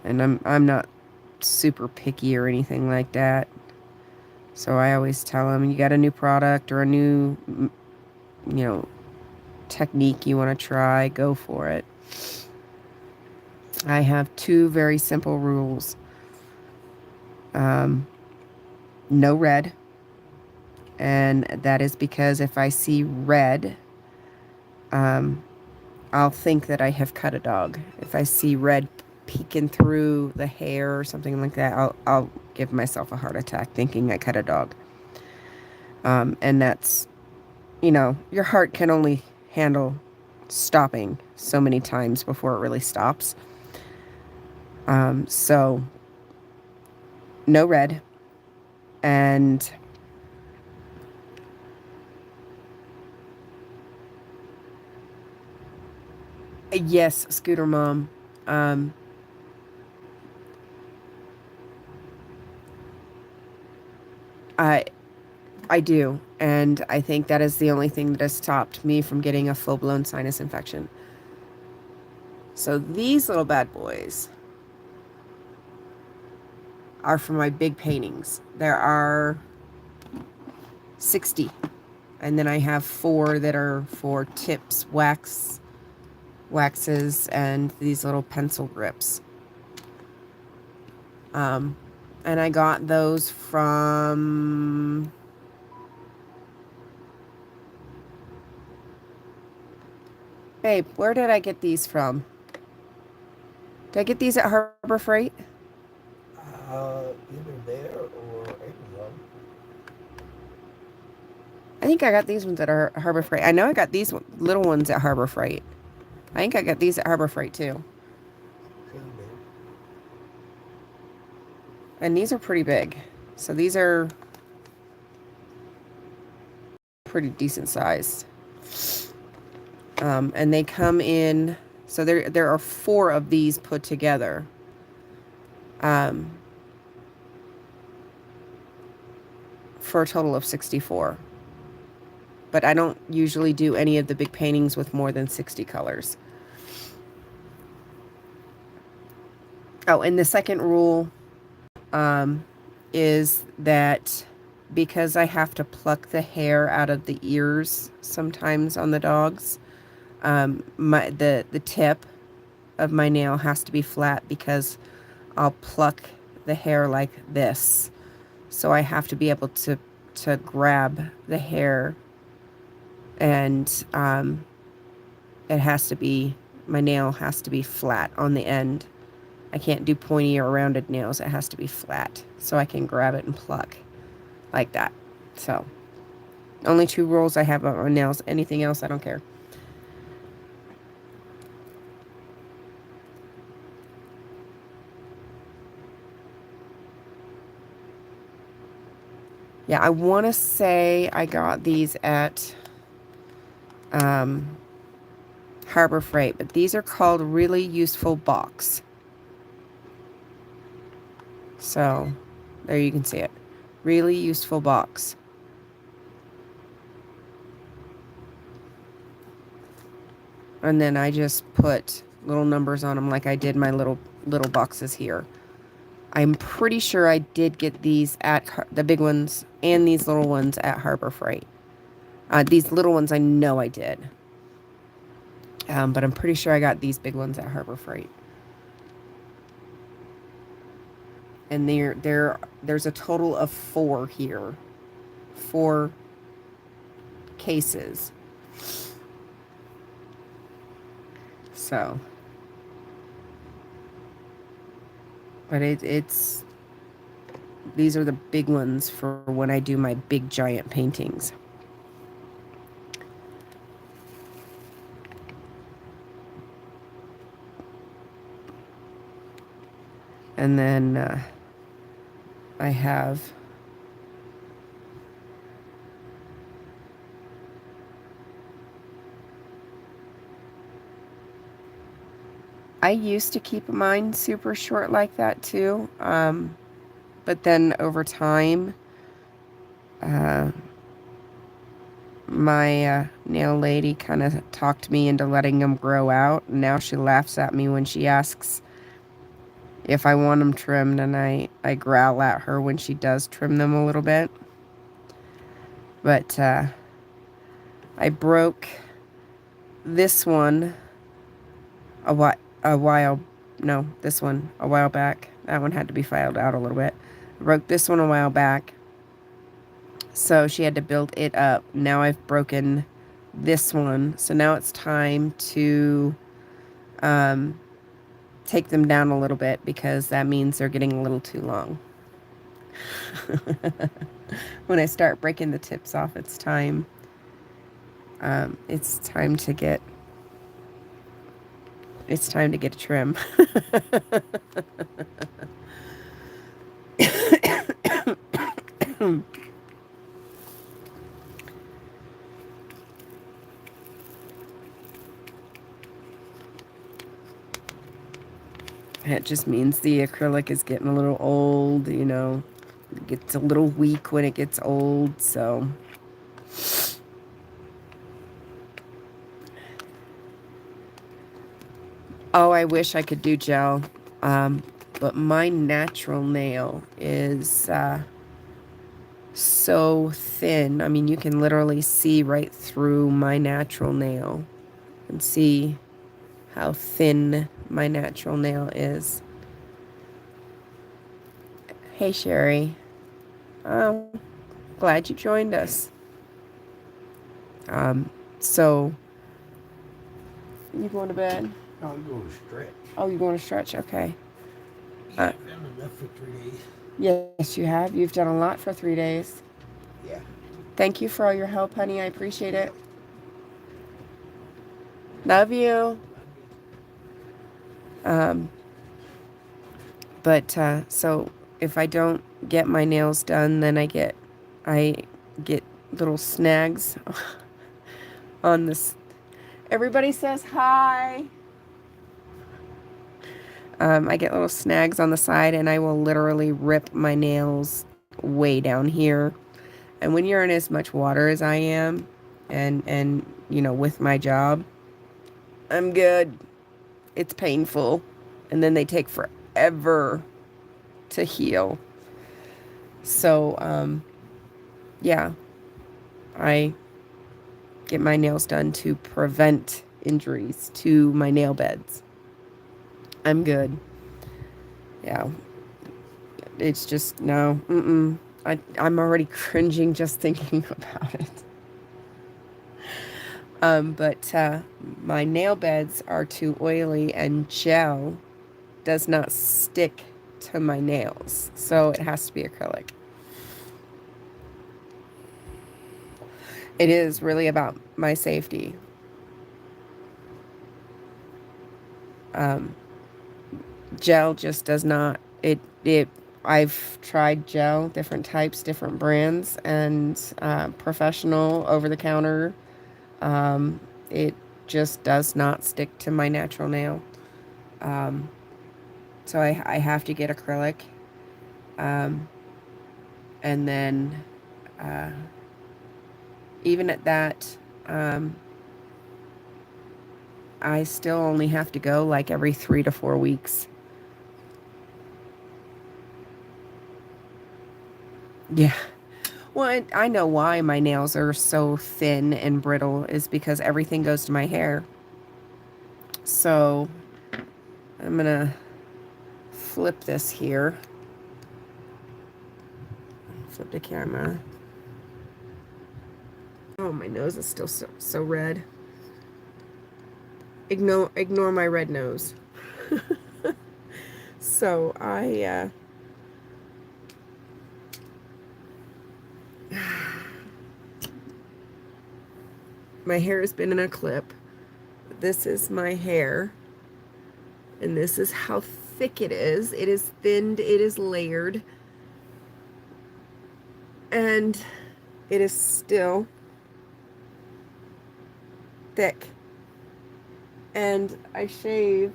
and I'm not super picky or anything like that. So I always tell them, you got a new product or a new, technique you want to try, go for it. I have two very simple rules. No red. And that is because if I see red, I'll think that I have cut a dog. If I see red peeking through the hair or something like that, I'll give myself a heart attack thinking I cut a dog. And that's, your heart can only handle stopping so many times before it really stops. So no red. And yes, Scooter Mom. I do, and I think that is the only thing that has stopped me from getting a full-blown sinus infection. So these little bad boys are for my big paintings. There are 60, and then I have 4 that are for tips, waxes, and these little pencil grips. And I got those from... Babe, where did I get these from? Did I get these at Harbor Freight? Either there or Amazon. I think I got these ones at Harbor Freight. I know I got these little ones at Harbor Freight. I think I got these at Harbor Freight too. And these are pretty big. So these are pretty decent sized. And they come in, so there are 4 of these put together. For a total of 64. But I don't usually do any of the big paintings with more than 60 colors. Oh, and the second rule is that because I have to pluck the hair out of the ears sometimes on the dogs, the tip of my nail has to be flat because I'll pluck the hair like this. So I have to be able to grab the hair, and it has to be, my nail has to be flat on the end. I can't do pointy or rounded nails. It has to be flat so I can grab it and pluck like that. So only 2 rules I have on nails. Anything else, I don't care. Yeah, I want to say I got these at Harbor Freight, but these are called Really Useful Box. So there you can see it. Really Useful Box. And then I just put little numbers on them like I did my little boxes here. I'm pretty sure I did get these at the big ones and these little ones at Harbor Freight. These little ones I know I did. But I'm pretty sure I got these big ones at Harbor Freight. And there's a total of 4 here. 4 cases. So, but it's these are the big ones for when I do my big giant paintings. And then I have I used to keep mine super short like that too. But then over time, my nail lady kind of talked me into letting them grow out. And now she laughs at me when she asks if I want them trimmed, and I growl at her when she does trim them a little bit. But I broke this one a while back. That one had to be filed out a little bit. I broke this one a while back, so she had to build it up. Now I've broken this one. So now it's time to take them down a little bit because that means they're getting a little too long. When I start breaking the tips off, it's time. It's time to get a trim. It just means the acrylic is getting a little old, you know. It gets a little weak when it gets old, so. Oh, I wish I could do gel. But my natural nail is so thin. I mean, you can literally see right through my natural nail and see how thin my natural nail is. Hey, Sherry. Oh, glad you joined us. So, you going to bed? No, I'm going to stretch. Oh, you're going to stretch? Okay. Yeah, I've done enough for 3 days. Yes, you have. You've done a lot for 3 days. Yeah. Thank you for all your help, honey. I appreciate it. Love you. So if I don't get my nails done, then I get little snags on this. Everybody says hi. I get little snags on the side, and I will literally rip my nails way down here. And when you're in as much water as I am, and you know, with my job, I'm good. It's painful, and then they take forever to heal. So, yeah, I get my nails done to prevent injuries to my nail beds. I'm good. Yeah. It's just, no. I'm already cringing just thinking about it. But my nail beds are too oily, and gel does not stick to my nails. So it has to be acrylic. It is really about my safety. Gel just does not, I've tried gel, different types, different brands, and professional, over the counter. It just does not stick to my natural nail. So I have to get acrylic. And then even at that, I still only have to go like every 3 to 4 weeks. Yeah. Well, I know why my nails are so thin and brittle is because everything goes to my hair. So I'm going to flip this here. Flip the camera. Oh, my nose is still so red. Ignore my red nose. So my hair has been in a clip. This is my hair. And this is how thick it is. It is thinned. It is layered. And it is still thick. And I shave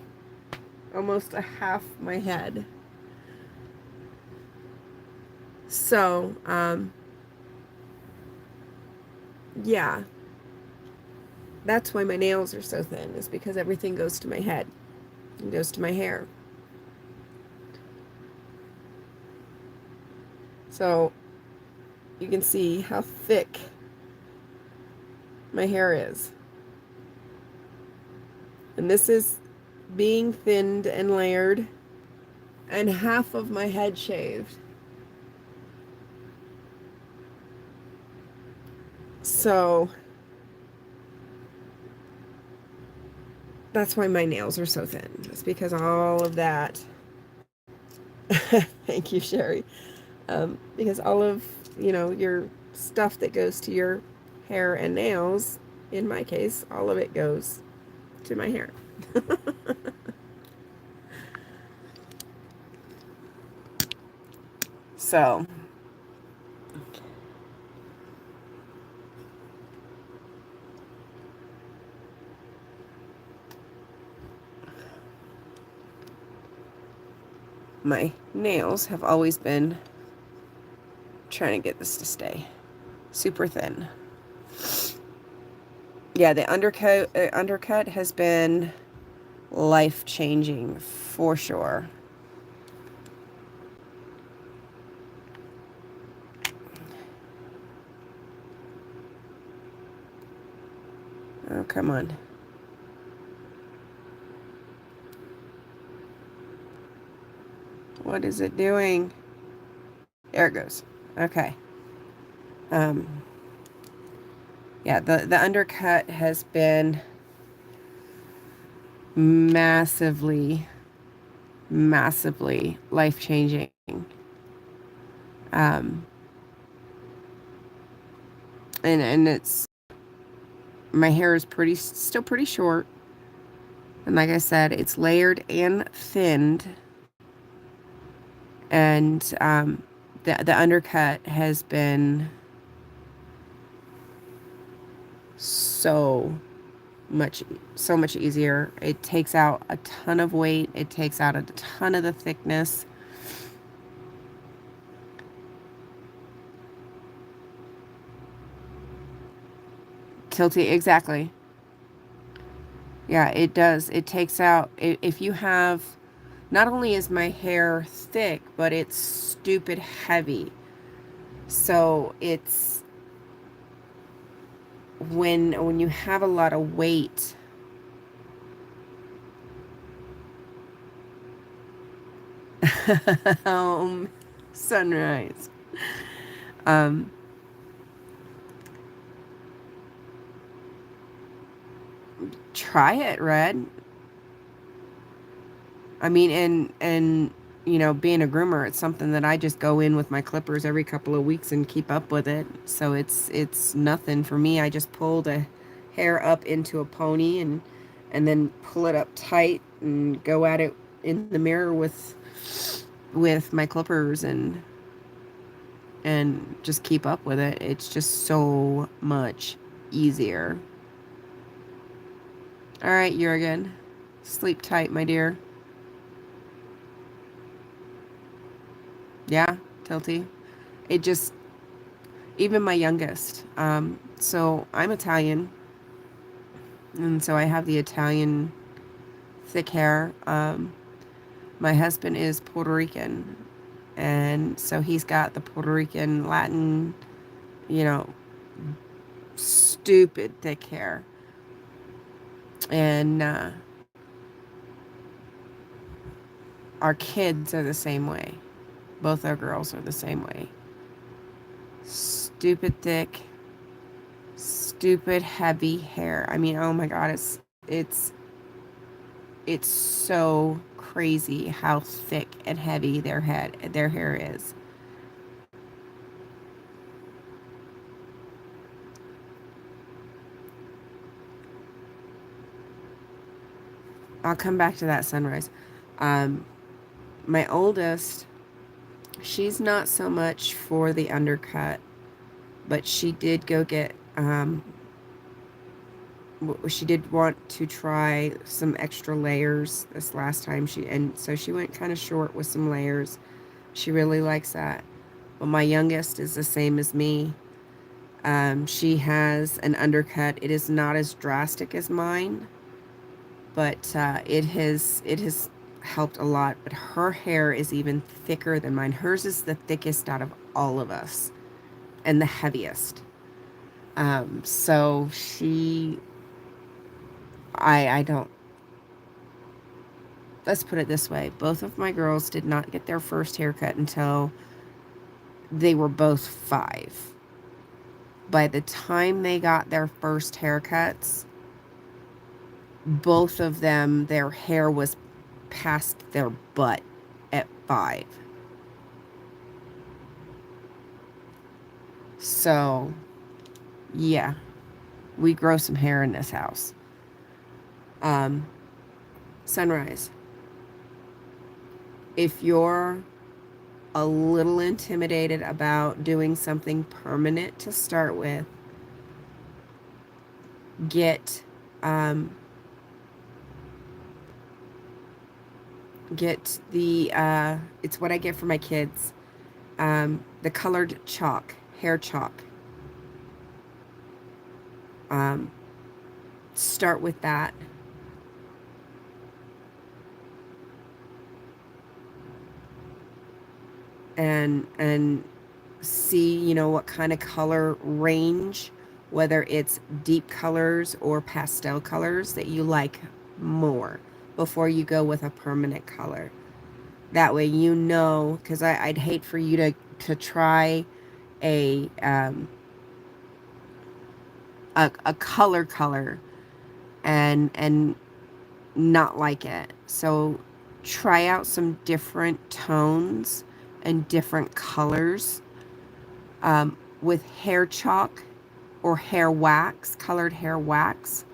almost a half my head. So, yeah. That's why my nails are so thin, is because everything goes to my head. It goes to my hair. So, you can see how thick my hair is. And this is being thinned and layered, and half of my head shaved. So That's why my nails are so thin. It's because all of that. Thank you, Sherry. Because all of, your stuff that goes to your hair and nails, in my case, all of it goes to my hair. So, my nails have always been trying to get this to stay super thin. Yeah, the undercut has been life-changing for sure. Oh, come on. What is it doing? There it goes. Okay. Yeah, the undercut has been massively life-changing. And it's, my hair is still pretty short. And like I said, it's layered and thinned. And the undercut has been so much easier. It takes out a ton of weight. It takes out a ton of the thickness. Tilty, exactly. Yeah, it does. It takes out, if you have, not only is my hair thick, but it's stupid heavy. So it's, when you have a lot of weight, sunrise. Try it, Red. I mean, and being a groomer, it's something that I just go in with my clippers every couple of weeks and keep up with it. So it's nothing for me. I just pull the hair up into a pony and then pull it up tight and go at it in the mirror with my clippers and just keep up with it. It's just so much easier. All right, Jurgen. Sleep tight, my dear. Yeah, Tilty. It just, even my youngest. So I'm Italian. And so I have the Italian thick hair. My husband is Puerto Rican. And so he's got the Puerto Rican, Latin, stupid thick hair. And our kids are the same way. Both our girls are the same way. Stupid thick, stupid heavy hair. I mean, oh my God, it's so crazy how thick and heavy their hair is. I'll come back to that, Sunrise. My oldest, she's not so much for the undercut, but she did go get, she did want to try some extra layers this last time. So she went kind of short with some layers. She really likes that. But my youngest is the same as me. She has an undercut. It is not as drastic as mine, but it has helped a lot. But her hair is even thicker than mine. Hers is the thickest out of all of us and the heaviest. So I don't, let's put it this way. Both of my girls did not get their first haircut until they were both 5. By the time they got their first haircuts, both of them, their hair was past their butt at 5. So, yeah, we grow some hair in this house. Sunrise. If you're a little intimidated about doing something permanent to start with, get the it's what I get for my kids, the colored chalk, hair chalk. Start with that. And see, you know, what kind of color range, whether it's deep colors or pastel colors that you like more before you go with a permanent color. That way, you know, because I'd hate for you to try a color and not like it. So try out some different tones and different colors with hair chalk or hair wax, colored hair wax,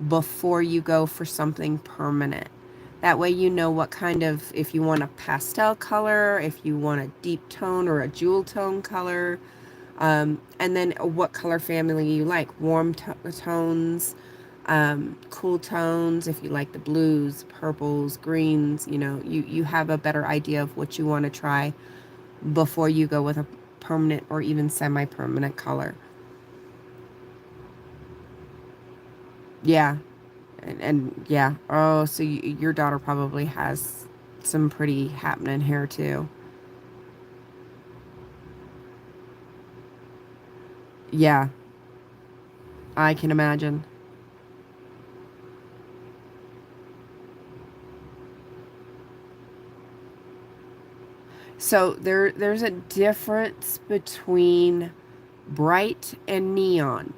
before you go for something permanent. That way you know what kind of, if you want a pastel color, if you want a deep tone or a jewel tone color, and then what color family you like. Warm tones, cool tones, if you like the blues, purples, greens, you know, you have a better idea of what you want to try before you go with a permanent or even semi-permanent color. Yeah. And yeah. Oh, so your daughter probably has some pretty happening hair too. Yeah, I can imagine. So there's a difference between bright and neon.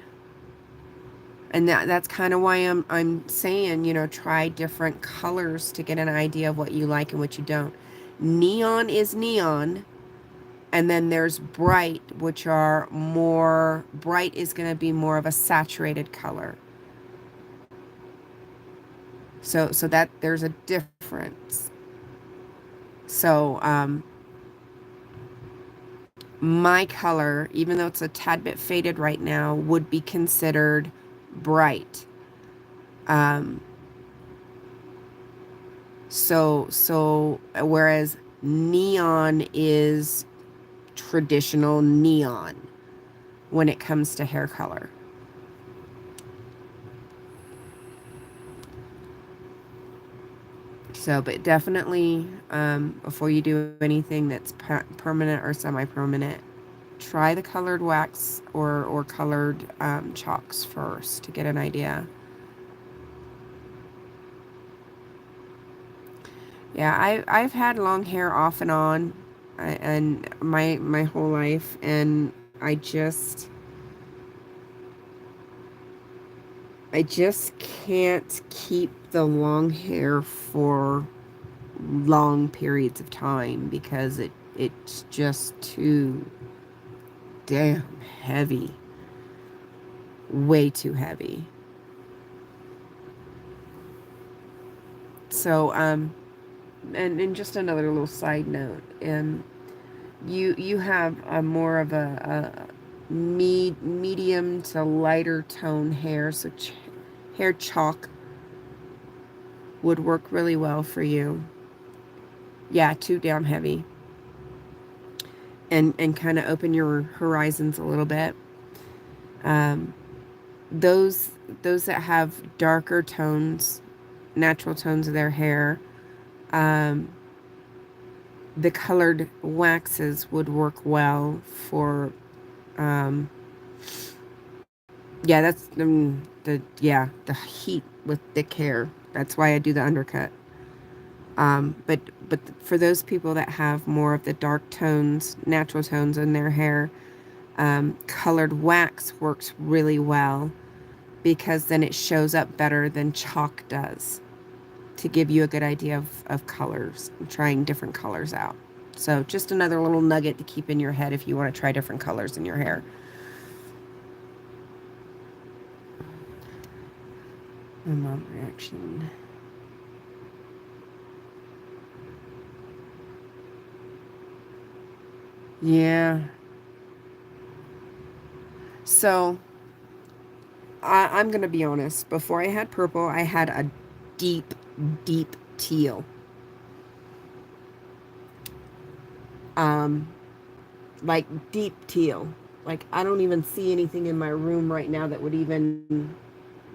And that's kind of why I'm saying, you know, try different colors to get an idea of what you like and what you don't. Neon is neon, and then there's bright, which are more, bright is going to be more of a saturated color. So that there's a difference. So my color, even though it's a tad bit faded right now, would be considered bright. So whereas neon is traditional neon when it comes to hair color. So, but definitely, before you do anything that's permanent or semi-permanent, try the colored wax or colored chalks first to get an idea. Yeah, I've had long hair off and on, and my whole life, and I just can't keep the long hair for long periods of time because it's just too damn heavy. Way too heavy. So and just another little side note, you have a more of a medium to lighter tone hair, so hair chalk would work really well for you. Yeah, too damn heavy. And kind of open your horizons a little bit. Those that have darker tones, natural tones of their hair, the colored waxes would work well for, yeah, that's the heat with thick hair. That's why I do the undercut. But for those people that have more of the dark tones, natural tones in their hair, colored wax works really well. because then it shows up better than chalk does, to give you a good idea of colors, trying different colors out. So just another little nugget to keep in your head if you want to try different colors in your hair. My mom reaction. Yeah. So I'm going to be honest. Before I had purple, I had a deep, deep teal. Like deep teal. Like I don't even see anything in my room right now that would even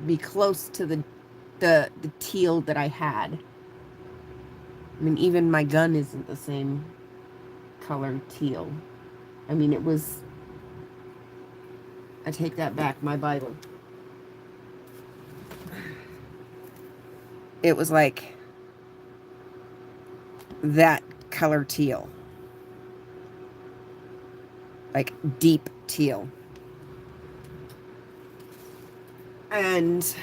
be close to the teal that I had. I mean, even my gun isn't the same color teal. I mean, it was, I take that back, my Bible. It was like that color teal. Like deep teal. And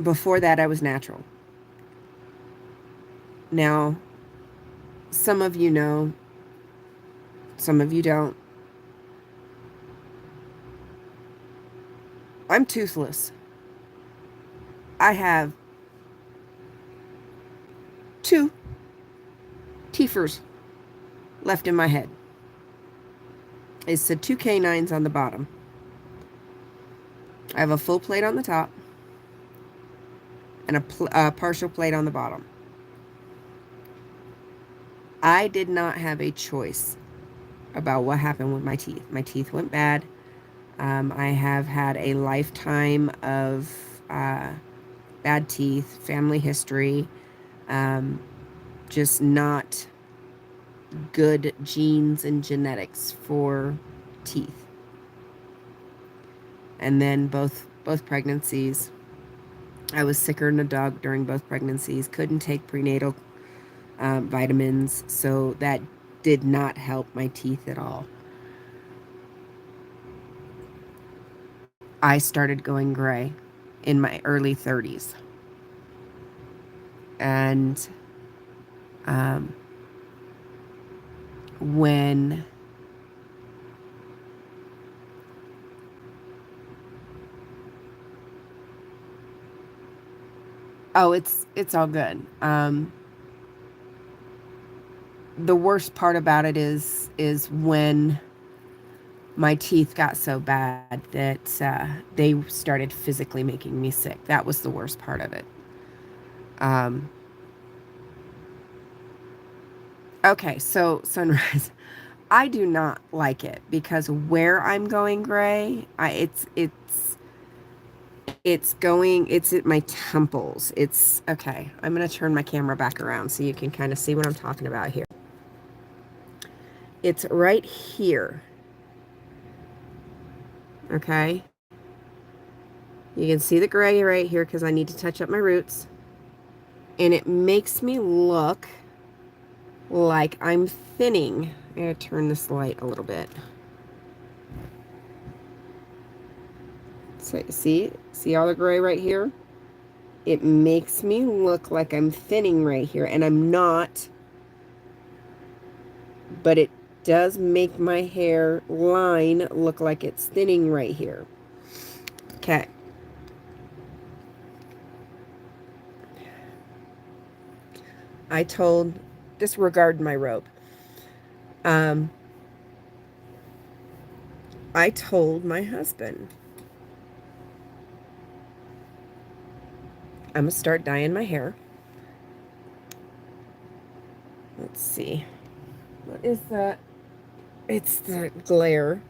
before that I was natural. Now, some of you know, some of you don't. I'm toothless. I have 2 teethers left in my head. It said 2 canines on the bottom. I have a full plate on the top and a partial plate on the bottom. I did not have a choice about what happened with my teeth. My teeth went bad. I have had a lifetime of bad teeth, family history, just not good genes and genetics for teeth. And then both pregnancies, I was sicker than a dog during both pregnancies, couldn't take prenatal vitamins, so that did not help my teeth at all. I started going gray in my early 30s. And when it's all good. The worst part about it is when my teeth got so bad that they started physically making me sick. That was the worst part of it. Okay, so sunrise. I do not like it because where I'm going gray, it's at my temples. It's okay. I'm going to turn my camera back around so you can kind of see what I'm talking about here. It's right here. Okay. You can see the gray right here because I need to touch up my roots. And it makes me look like I'm thinning. I'm going to turn this light a little bit. So see all the gray right here? It makes me look like I'm thinning right here, and I'm not. But it does make my hair line look like it's thinning right here. Okay. I told, disregard my rope. I told my husband, I'm going to start dyeing my hair. Let's see. What is that? It's the glare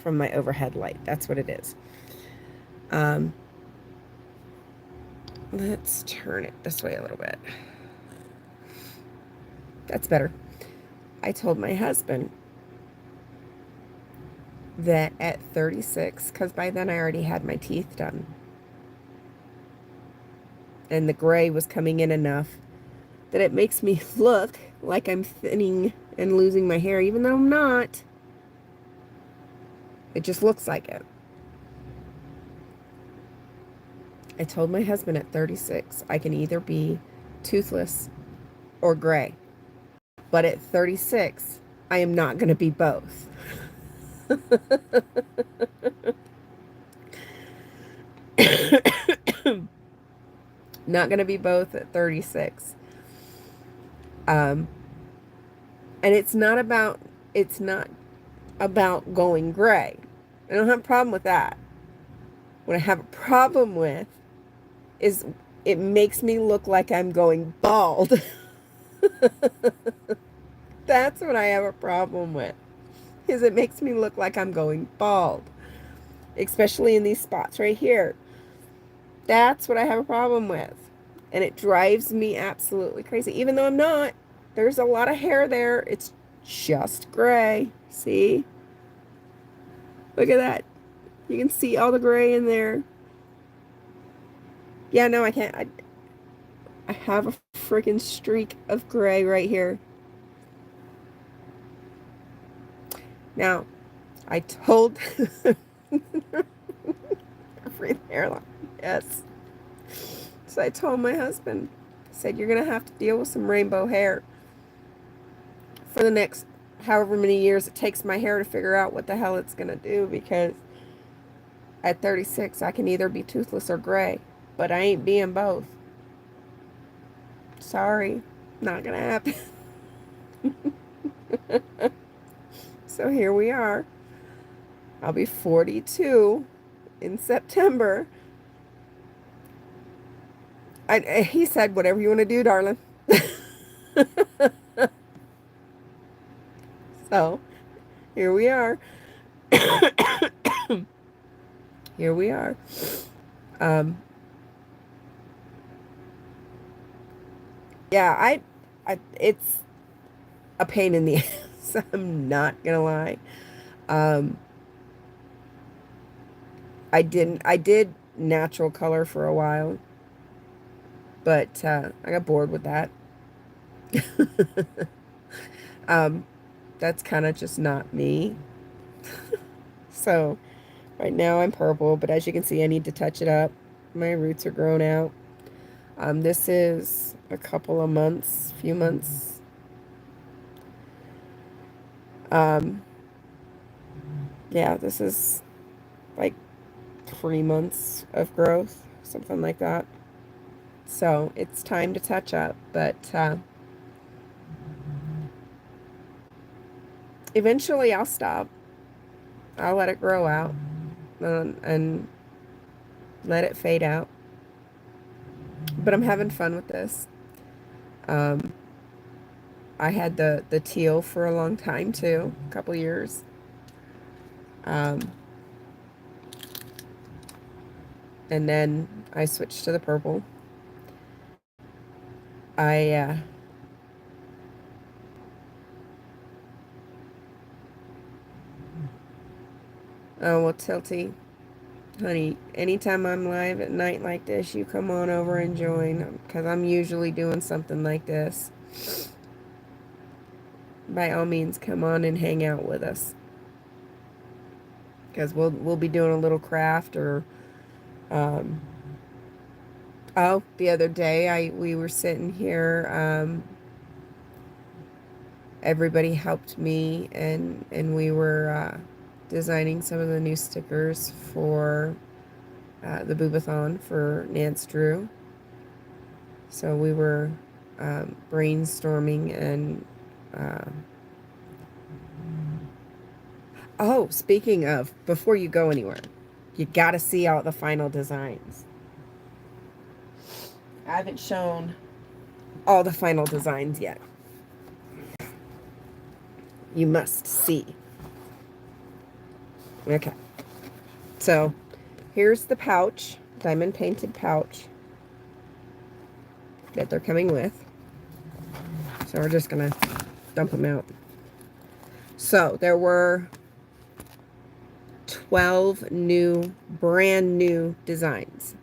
from my overhead light. That's what it is. Let's turn it this way a little bit. That's better. I told my husband that at 36, because by then I already had my teeth done, and the gray was coming in enough that it makes me look like I'm thinning and losing my hair, even though I'm not. It just looks like it. I told my husband at 36 I can either be toothless or gray. But at 36, I am not going to be both. Not going to be both at 36. And it's not about going gray. I don't have a problem with that. What I have a problem with is it makes me look like I'm going bald. That's what I have a problem with. Is it makes me look like I'm going bald. Especially in these spots right here. That's what I have a problem with. And it drives me absolutely crazy. Even though I'm not. There's a lot of hair there. It's just gray. See? Look at that. You can see all the gray in there. Yeah, no, I can't. I have a freaking streak of gray right here. Now, I told every hairline. Yes. So I told my husband, I said, you're going to have to deal with some rainbow hair for the next however many years it takes my hair to figure out what the hell it's going to do, because at 36, I can either be toothless or gray, but I ain't being both. Sorry, not going to happen. So here we are. I'll be 42 in September. He said, whatever you want to do, darling. So, here we are. Here we are. Yeah, it's a pain in the ass. I'm not gonna lie. I did natural color for a while, but I got bored with that. That's kind of just not me. So right now I'm purple, but as you can see, I need to touch it up. My roots are grown out. This is a couple of months, few months. Yeah, this is like 3 months of growth, something like that. So it's time to touch up, but eventually I'll stop. I'll let it grow out and let it fade out. But I'm having fun with this. I had the teal for a long time too, a couple years. And then I switched to the purple. Oh, well, Tilty, honey, anytime I'm live at night like this, you come on over and join, because I'm usually doing something like this. By all means, come on and hang out with us, because we'll be doing a little craft or oh, the other day we were sitting here, everybody helped me, and we were designing some of the new stickers for the Boobathon for Nance Drew. So we were brainstorming and oh, speaking of, before you go anywhere, you gotta see all the final designs. I haven't shown all the final designs yet. You must see. Okay. So, here's the pouch, diamond painted pouch that they're coming with. So we're just gonna dump them out. So, there were 12 brand new designs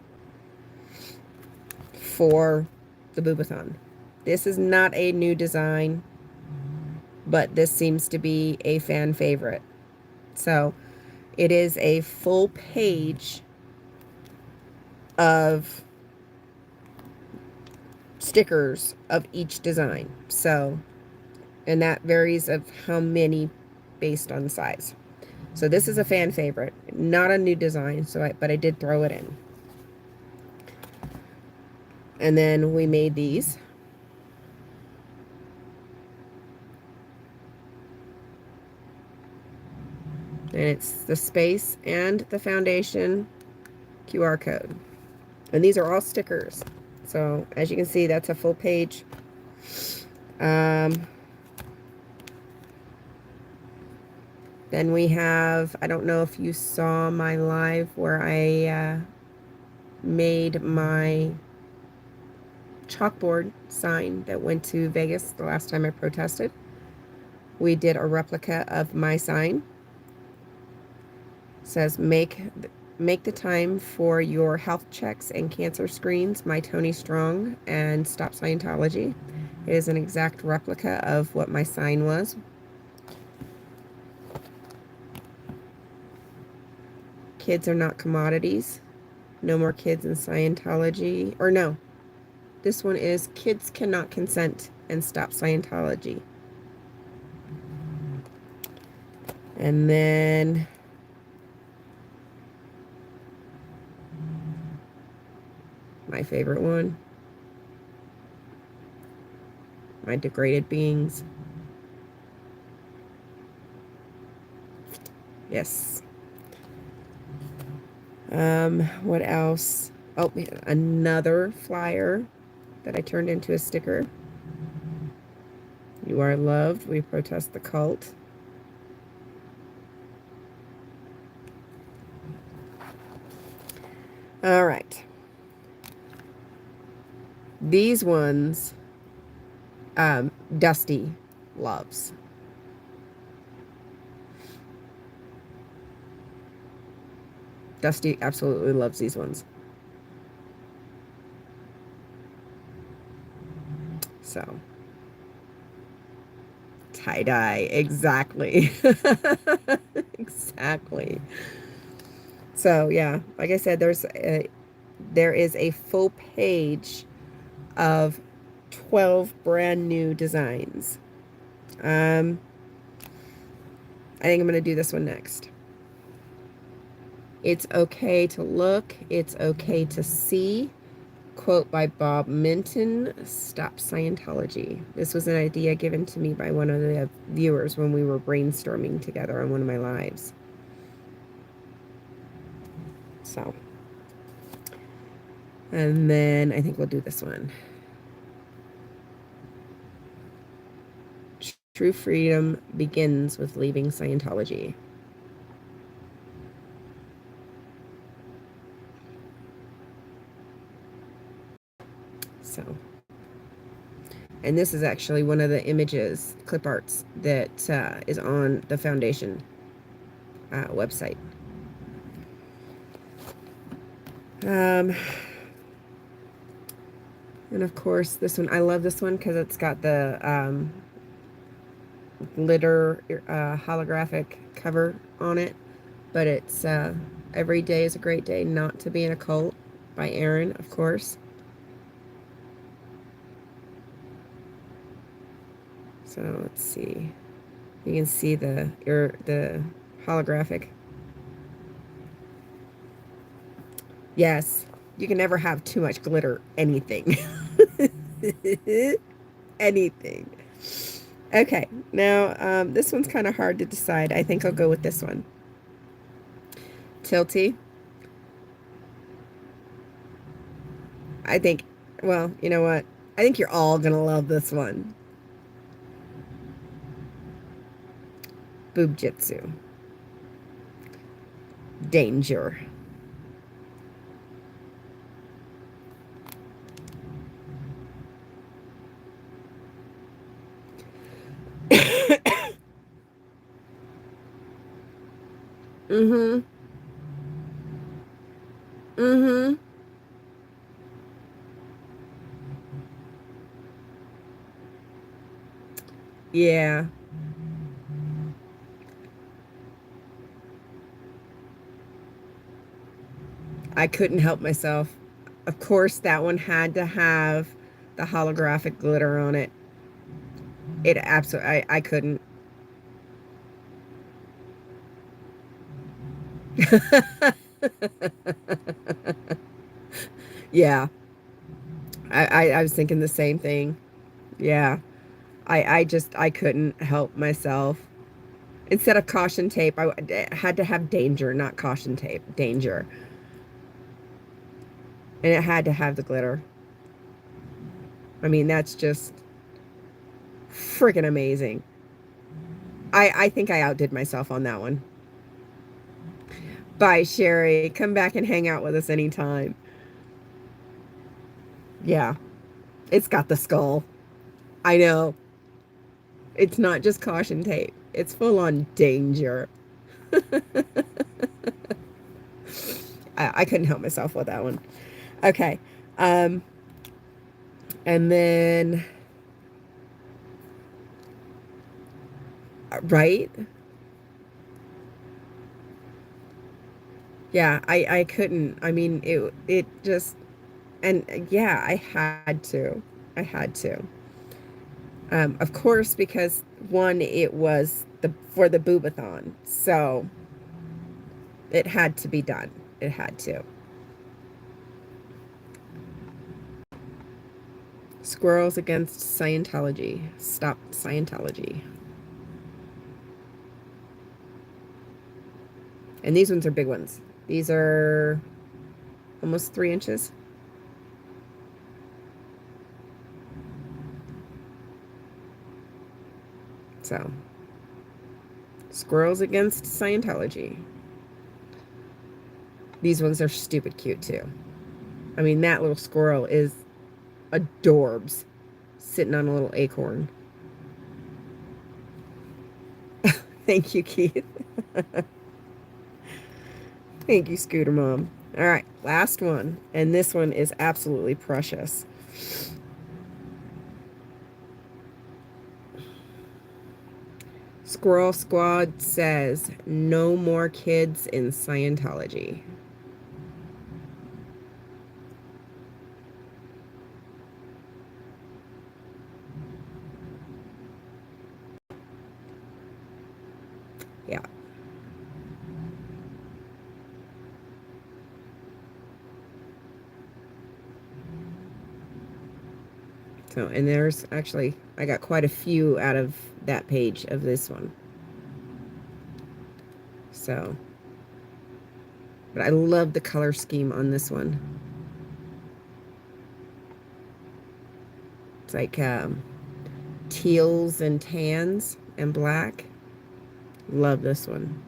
for the Boobathon. This is not a new design. but this seems to be a fan favorite. So it is a full page of stickers of each design. So, and that varies of how many based on size. So this is a fan favorite, not a new design, but I did throw it in. And then we made these. And it's the space and the foundation QR code. And these are all stickers. So as you can see, that's a full page. Then we have, I don't know if you saw my live where I made my chalkboard sign that went to Vegas the last time I protested. We did a replica of my sign. It says, make the time for your health checks and cancer screens, my Tony Strong, and stop Scientology. It is an exact replica of what my sign was. Kids are not commodities. No more kids in Scientology. Or no, this one is kids cannot consent and stop Scientology. And then my favorite one, my degraded beings. Yes. What else? Oh, another flyer that I turned into a sticker. You are loved. We protest the cult. All right. These ones, Dusty loves. Dusty absolutely loves these ones. So, tie-dye, exactly. Exactly. So, yeah, like I said, there is a full page of 12 brand new designs. I think I'm going to do this one next. It's okay to look. It's okay to see. Quote by Bob Minton, Stop Scientology. This was an idea given to me by one of the viewers when we were brainstorming together on one of my lives. So, and then I think we'll do this one. True freedom begins with leaving Scientology. So, and this is actually one of the images, clip arts, that is on the foundation website. And of course, this one, I love this one because it's got the glitter holographic cover on it. But it's Every Day is a Great Day Not to Be in a Cult by Aaron, of course. So let's see. You can see the holographic. Yes, you can never have too much glitter. Anything. Anything. Okay, now this one's kind of hard to decide. I think I'll go with this one. Tilty. I think, well, you know what? I think you're all going to love this one. Boob Jitsu. Danger. Mm-hmm. Mm-hmm. Yeah. I couldn't help myself. Of course, that one had to have the holographic glitter on it. It absolutely, I couldn't. Yeah, I was thinking the same thing. Yeah, I couldn't help myself. Instead of caution tape, I had to have danger, not caution tape. Danger. And it had to have the glitter. I mean, that's just freaking amazing. I think I outdid myself on that one. Bye, Sherry. Come back and hang out with us anytime. Yeah, it's got the skull. I know. It's not just caution tape. It's full on danger. I couldn't help myself with that one. Okay. Um, and then, right? Yeah, I couldn't. I mean, it just, and yeah, I had to. I had to. Of course, because one, it was for the boobathon, so it had to be done. It had to. Squirrels against Scientology. Stop Scientology. And these ones are big ones. These are almost 3 inches. So, squirrels against Scientology. These ones are stupid cute too. I mean, that little squirrel is adorbs, sitting on a little acorn. Thank you, Keith. Thank you, Scooter Mom. All right, last one. And this one is absolutely precious. Squirrel Squad says, no more kids in Scientology. Yeah. So, and there's actually, I got quite a few out of that page of this one. So, but I love the color scheme on this one. It's like teals and tans and black. Love this one.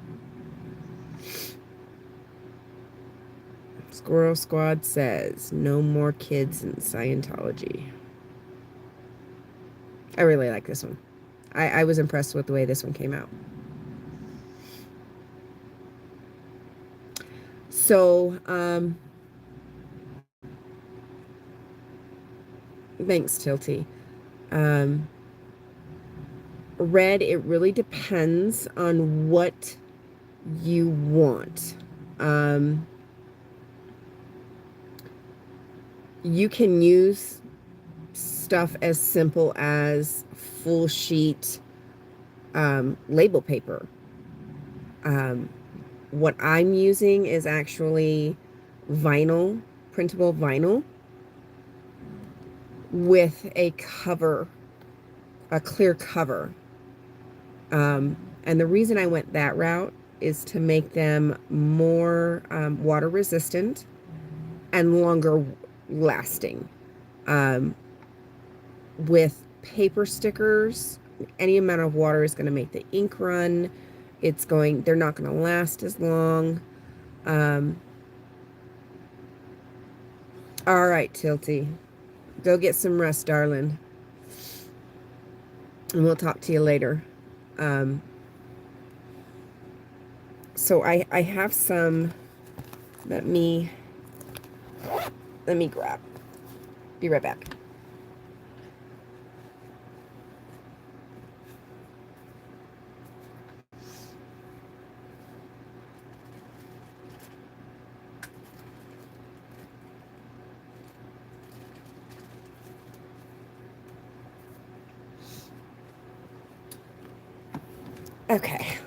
Squirrel Squad says, no more kids in Scientology. I really like this one. I was impressed with the way this one came out. So, thanks, Tilty. Red, it really depends on what you want. You can use stuff as simple as full sheet label paper. What I'm using is actually vinyl, printable vinyl with a cover, a clear cover. And the reason I went that route is to make them more water resistant and longer lasting. With paper stickers, any amount of water is going to make the ink run. They're not going to last as long. All right, Tilty, go get some rest, darling. And we'll talk to you later. So I have some, let me grab. Be right back. Okay.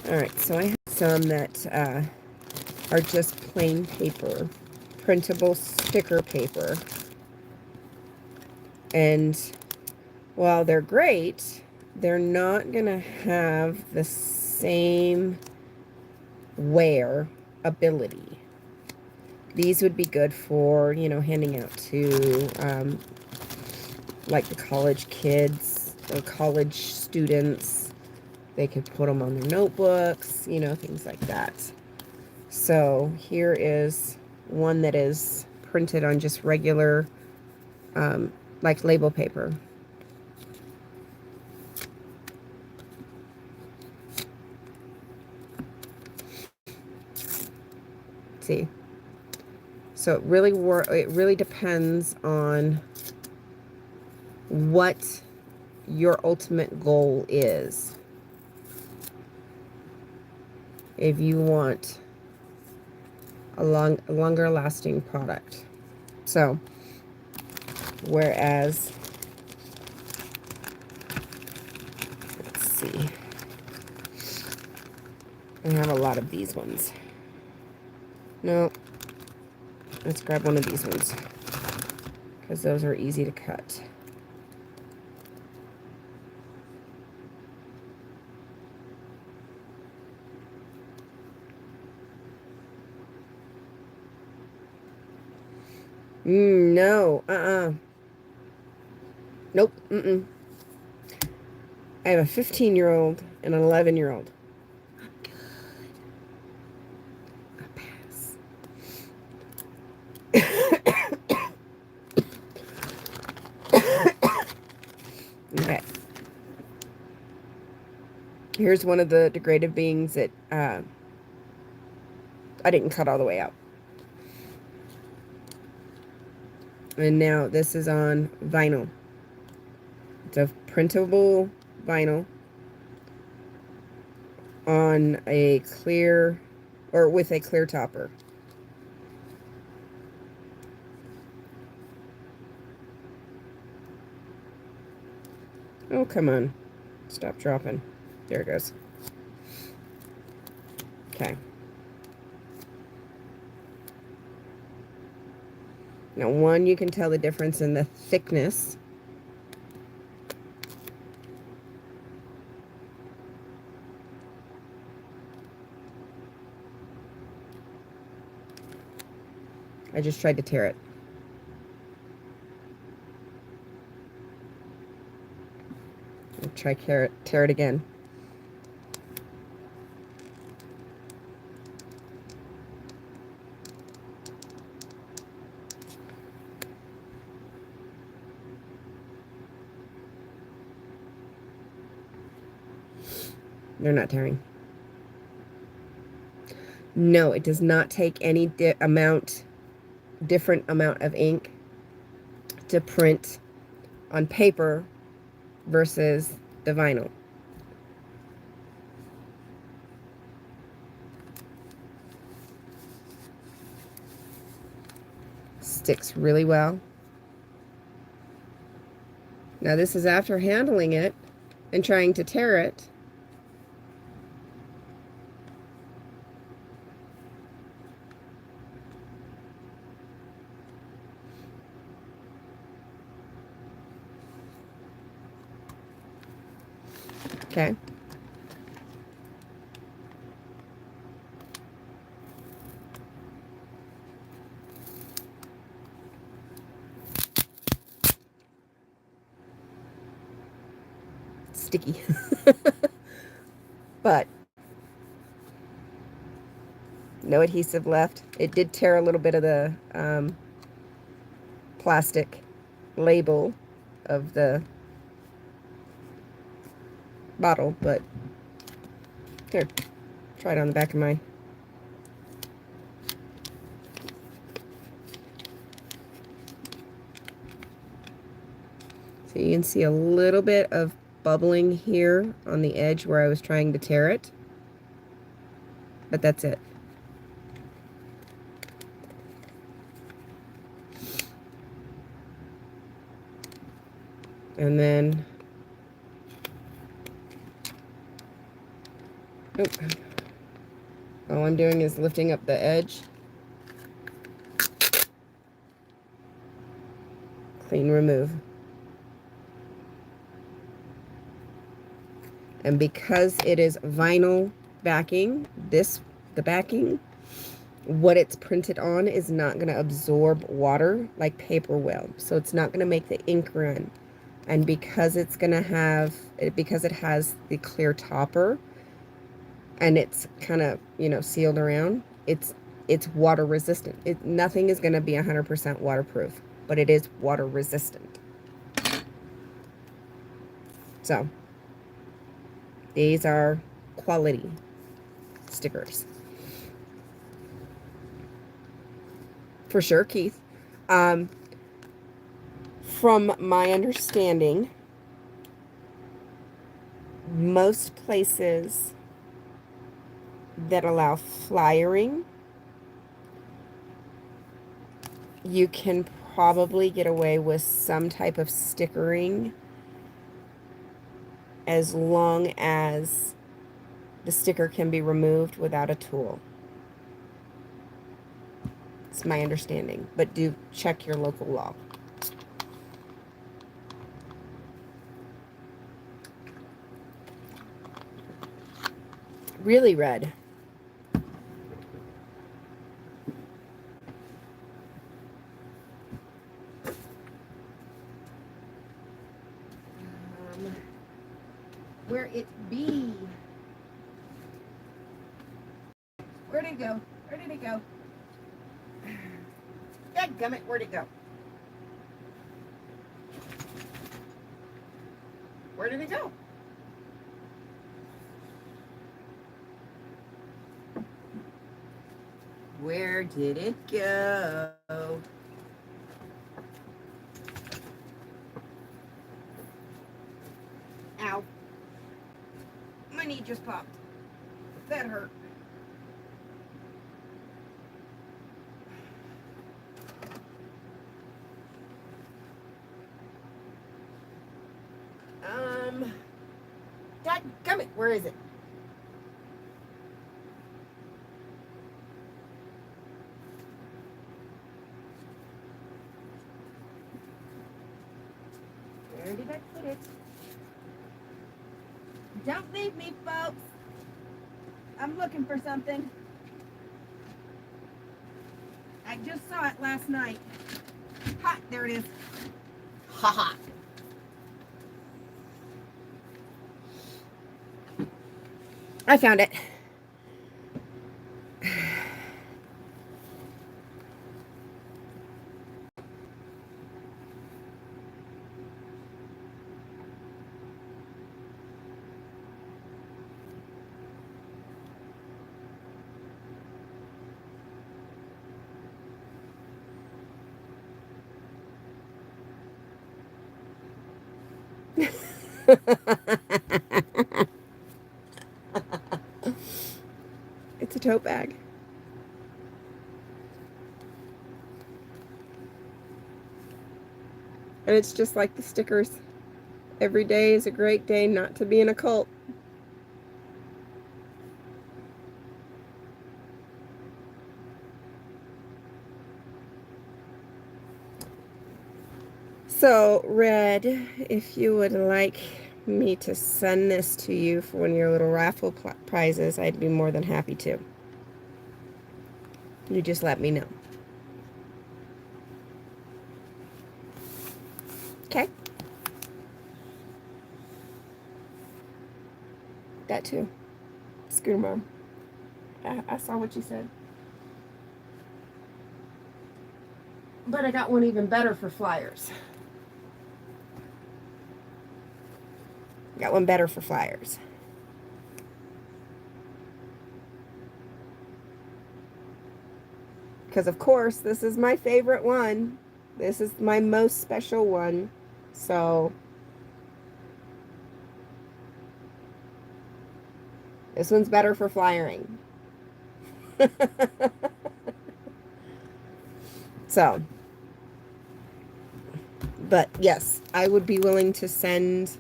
All right, so I have some that are just plain paper, printable sticker paper. And while they're great, they're not going to have the same wear ability. These would be good for, you know, handing out to like the college kids or college students. They could put them on their notebooks, you know, things like that. So here is one that is printed on just regular, like label paper. See? So it really depends on what your ultimate goal is. If you want a longer lasting product. So, whereas, let's see, I have a lot of these ones. No, let's grab one of these ones because those are easy to cut. No, nope, I have a 15-year-old and an 11-year-old. I'm good. I pass. Okay. Here's one of the degraded beings that I didn't cut all the way out. And now this is on vinyl. It's a printable vinyl on a clear, or with a clear topper. Oh, come on. Stop dropping. There it goes. Okay. Now, one, you can tell the difference in the thickness. I just tried to tear it. I'll try tear it again. They're not tearing. No, it does not take any different amount of ink to print on paper versus the vinyl. Sticks really well. Now this is after handling it and trying to tear it. Okay. It's sticky. But no adhesive left. It did tear a little bit of the plastic label of the bottle, but here, try it on the back of mine. So you can see a little bit of bubbling here on the edge where I was trying to tear it, but that's it. And then Nope. All I'm doing is lifting up the edge. Clean, remove. And because it is vinyl backing, the backing, what it's printed on is not going to absorb water like paper will. So it's not going to make the ink run. And because it's going to have, because it has the clear topper and it's kind of, you know, sealed around, it's water resistant. Nothing is going to be 100% waterproof, but it is water resistant. So these are quality stickers. For sure, Keith. From my understanding, most places that allow flyering, you can probably get away with some type of stickering as long as the sticker can be removed without a tool. It's my understanding, but do check your local law. Really red. Where it be? Where'd it go? Where did it go? Dadgummit, where'd it go? Where did it go? Where did it go? Ow. My knee just popped. That hurt. Dadgummit, where is it? Where did I put it? Don't leave me, folks. I'm looking for something. I just saw it last night. Ha, there it is. Ha ha. I found it. It's a tote bag. And it's just like the stickers. Every day is a great day not to be in a cult. So, Red, if you would like me to send this to you for one of your little raffle prizes, I'd be more than happy to. You just let me know. Okay? That too. Scooter Mom. I saw what you said. But I got one even better for flyers. Got one better for flyers. Because, of course, this is my favorite one. This is my most special one. So, this one's better for flyering. So, but yes, I would be willing to send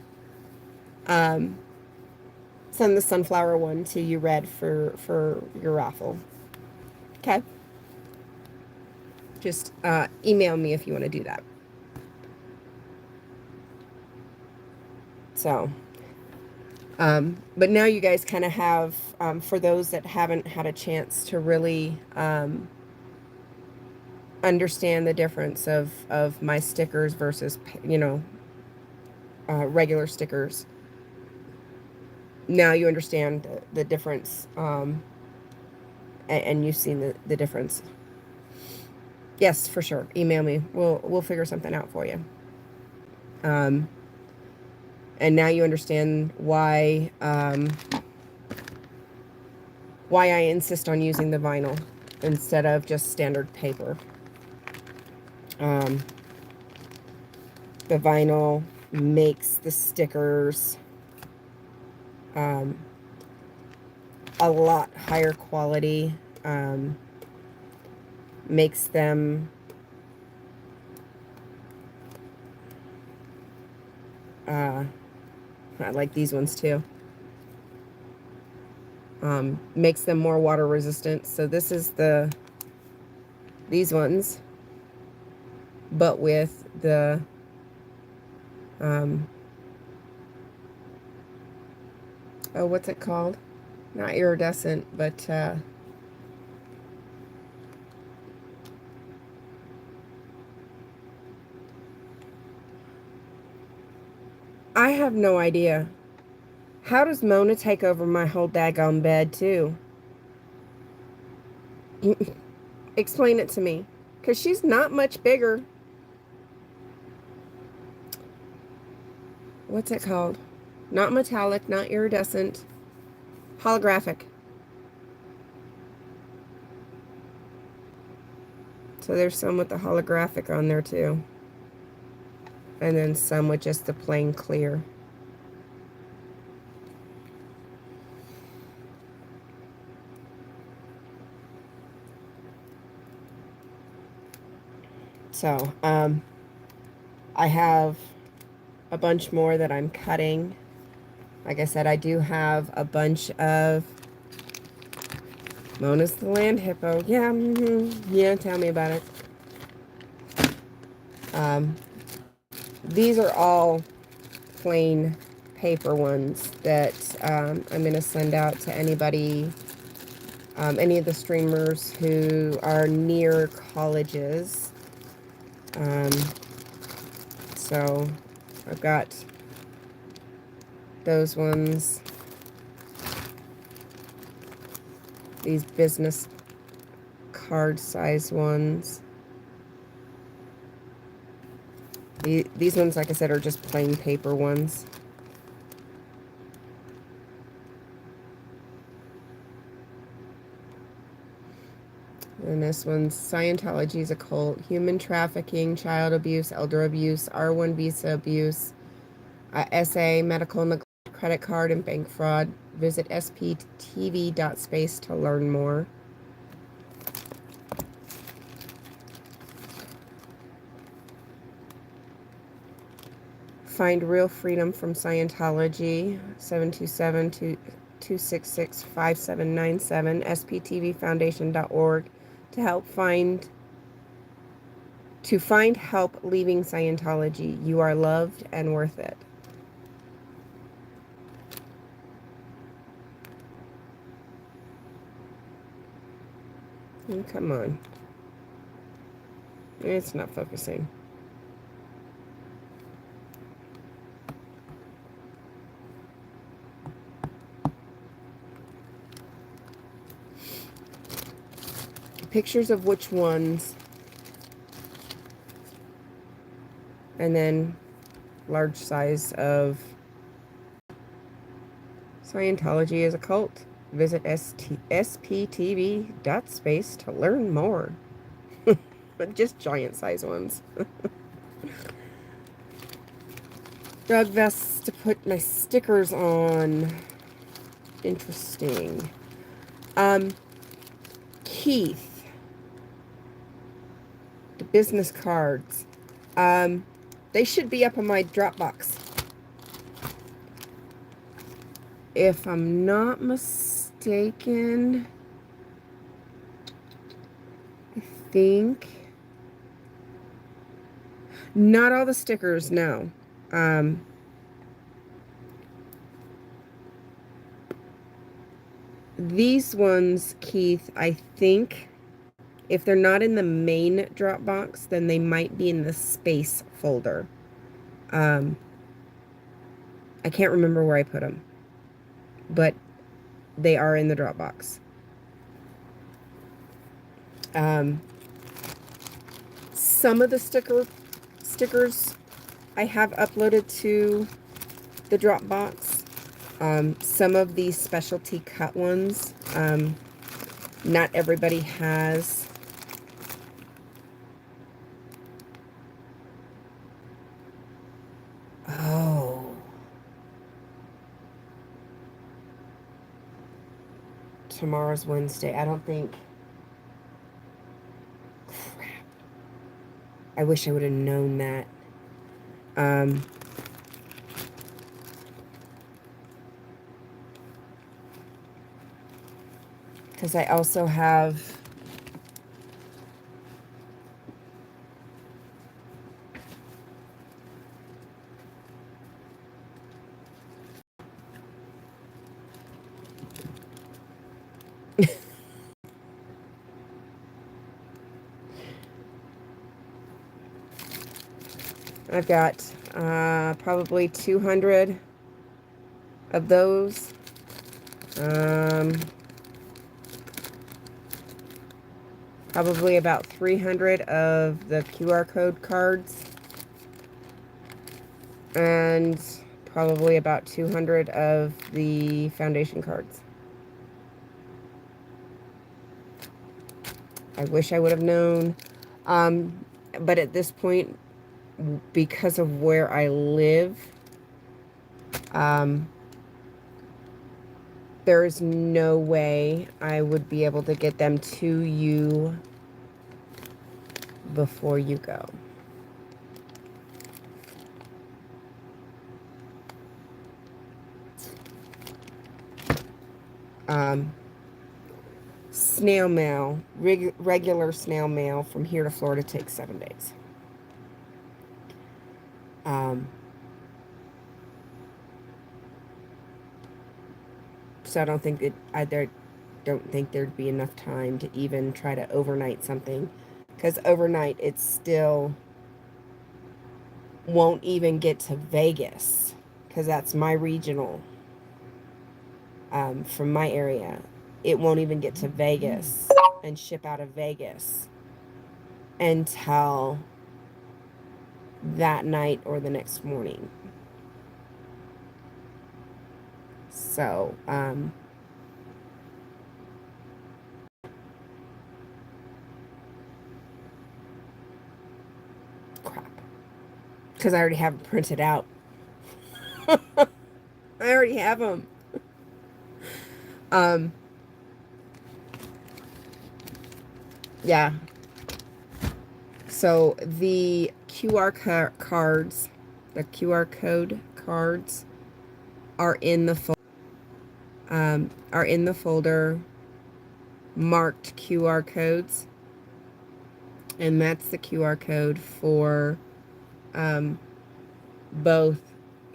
send the sunflower one to you, Red, for your raffle. Okay? Just email me if you want to do that. So, but now you guys kind of have, for those that haven't had a chance to really understand the difference of my stickers versus, regular stickers. Now you understand the difference, and you've seen the difference. Yes, for sure. Email me. We'll figure something out for you. And now you understand why I insist on using the vinyl instead of just standard paper. The vinyl makes the stickers a lot higher quality, makes them I like these ones too. Makes them more water resistant. So this is these ones, but with the oh, what's it called? Not iridescent, but I have no idea. How does Mona take over my whole daggone bed, too? Explain it to me. Because she's not much bigger. What's it called? Not metallic, not iridescent. Holographic. So there's some with the holographic on there, too. And then some with just the plain clear. So, I have a bunch more that I'm cutting. Like I said, I do have a bunch of Mona's the Land Hippo. Yeah, yeah, tell me about it. These are all plain paper ones that I'm going to send out to anybody, any of the streamers who are near colleges. So I've got those ones, these business card size ones. These ones, like I said, are just plain paper ones. And this one's Scientology is a cult, human trafficking, child abuse, elder abuse, R1 visa abuse, SA, medical neglect, credit card, and bank fraud. Visit sptv.space to learn more. Find real freedom from Scientology, 727-266-5797, sptvfoundation.org to find help leaving Scientology. You are loved and worth it. Oh, come on. It's not focusing. Pictures of which ones, and then large size of Scientology is a cult. Visit sptv.space to learn more. But just giant size ones. Drug vests to put my stickers on. Interesting. Keith. The business cards. They should be up on my Dropbox. if I'm not mistaken, I think not all the stickers, no. These ones, Keith, I think if they're not in the main Dropbox, then they might be in the space folder. I can't remember where I put them, but they are in the Dropbox. Some of the stickers I have uploaded to the Dropbox. Some of these specialty cut ones, not everybody has. Oh. Tomorrow's Wednesday. I don't think. Crap. I wish I would have known that. Because I also have I've got probably 200 of those. Probably about 300 of the QR code cards. And probably about 200 of the foundation cards. I wish I would have known. But at this point, because of where I live, there is no way I would be able to get them to you before you go. Snail mail, regular snail mail from here to Florida takes 7 days. So I don't think don't think there'd be enough time to even try to overnight something, because overnight it still won't even get to Vegas, because that's my regional. From my area, it won't even get to Vegas and ship out of Vegas until that night or the next morning. So, crap. Because I already have them printed out. I already have them. Yeah. So the QR cards, the QR code cards are in the folder marked QR codes, and that's the QR code for both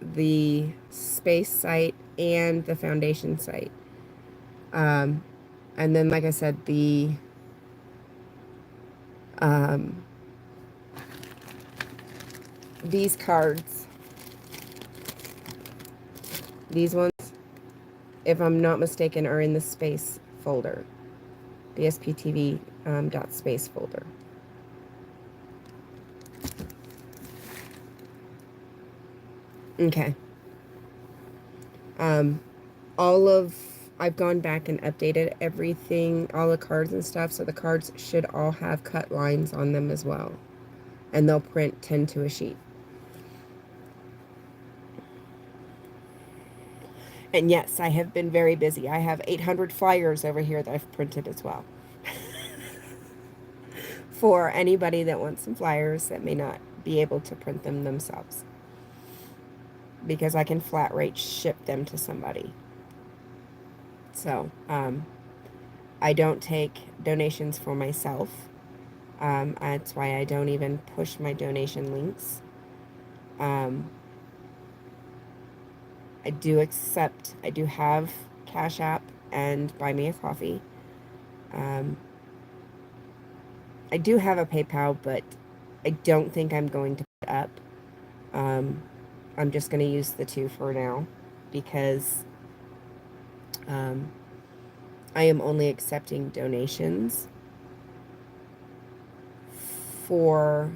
the space site and the foundation site. And then, like I said, these cards, these ones, if I'm not mistaken, are in the space folder, the SPTV .space folder. Okay. I've gone back and updated everything, all the cards and stuff, so the cards should all have cut lines on them as well. And they'll print 10 to a sheet. And yes, I have been very busy. I have 800 flyers over here that I've printed as well. For anybody that wants some flyers that may not be able to print them themselves. Because I can flat rate ship them to somebody. So, I don't take donations for myself. That's why I don't even push my donation links. I do have Cash App and Buy Me a Coffee. I do have a PayPal, but I don't think I'm going to put it up. I'm just going to use the two for now because I am only accepting donations for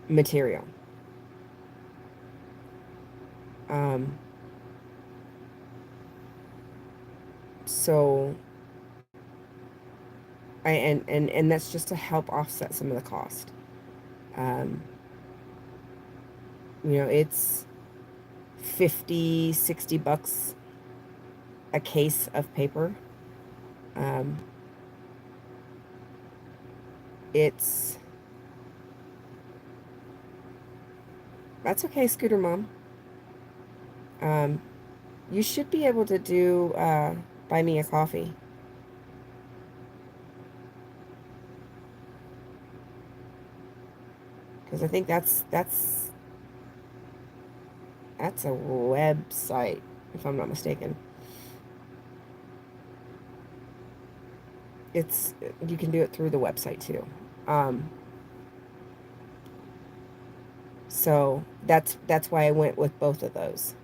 material. So and that's just to help offset some of the cost. It's 50-60 bucks a case of paper. That's okay, Scooter Mom. You should be able to do Buy Me a Coffee. Because I think that's a website, if I'm not mistaken. You can do it through the website too. So that's why I went with both of those.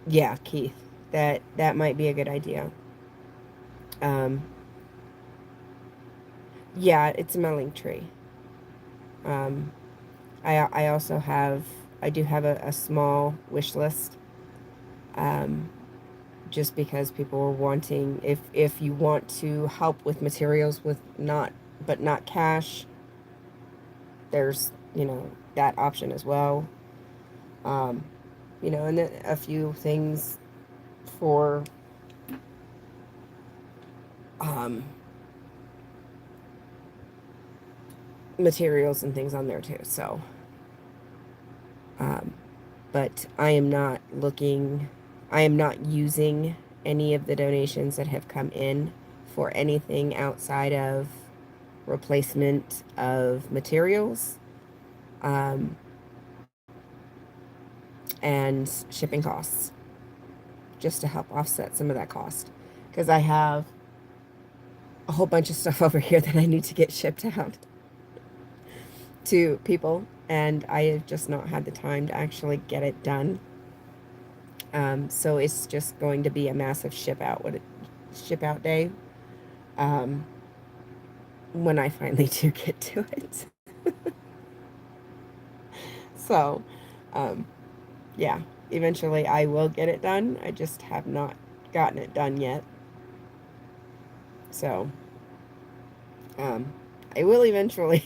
Yeah, Keith, that might be a good idea. Yeah, it's in my link tree. I also do have a small wish list. Just because people were wanting, if you want to help with materials with not cash, there's that option as well. And then a few things for materials and things on there too. So, but I am not using any of the donations that have come in for anything outside of replacement of materials, and shipping costs, just to help offset some of that cost. Because I have a whole bunch of stuff over here that I need to get shipped out to people, and I have just not had the time to actually get it done. So it's just going to be a massive ship out day when I finally do get to it. So, yeah, eventually I will get it done. I just have not gotten it done yet. So, I will eventually.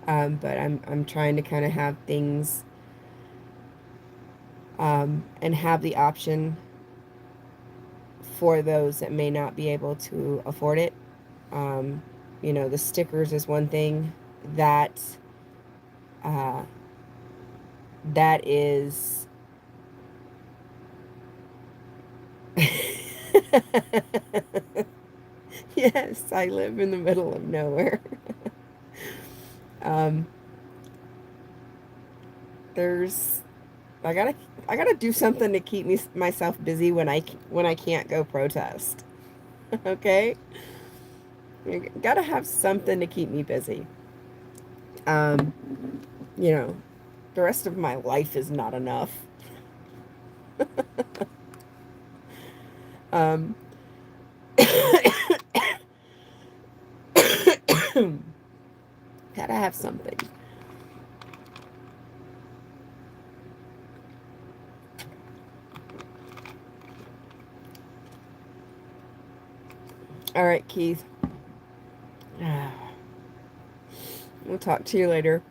But I'm trying to kind of have things, and have the option for those that may not be able to afford it. The stickers is one thing that is yes, I live in the middle of nowhere. There's I gotta do something to keep myself busy when I can't go protest. Okay, you gotta have something to keep me busy. The rest of my life is not enough. Gotta have something. All right, Keith. We'll talk to you later.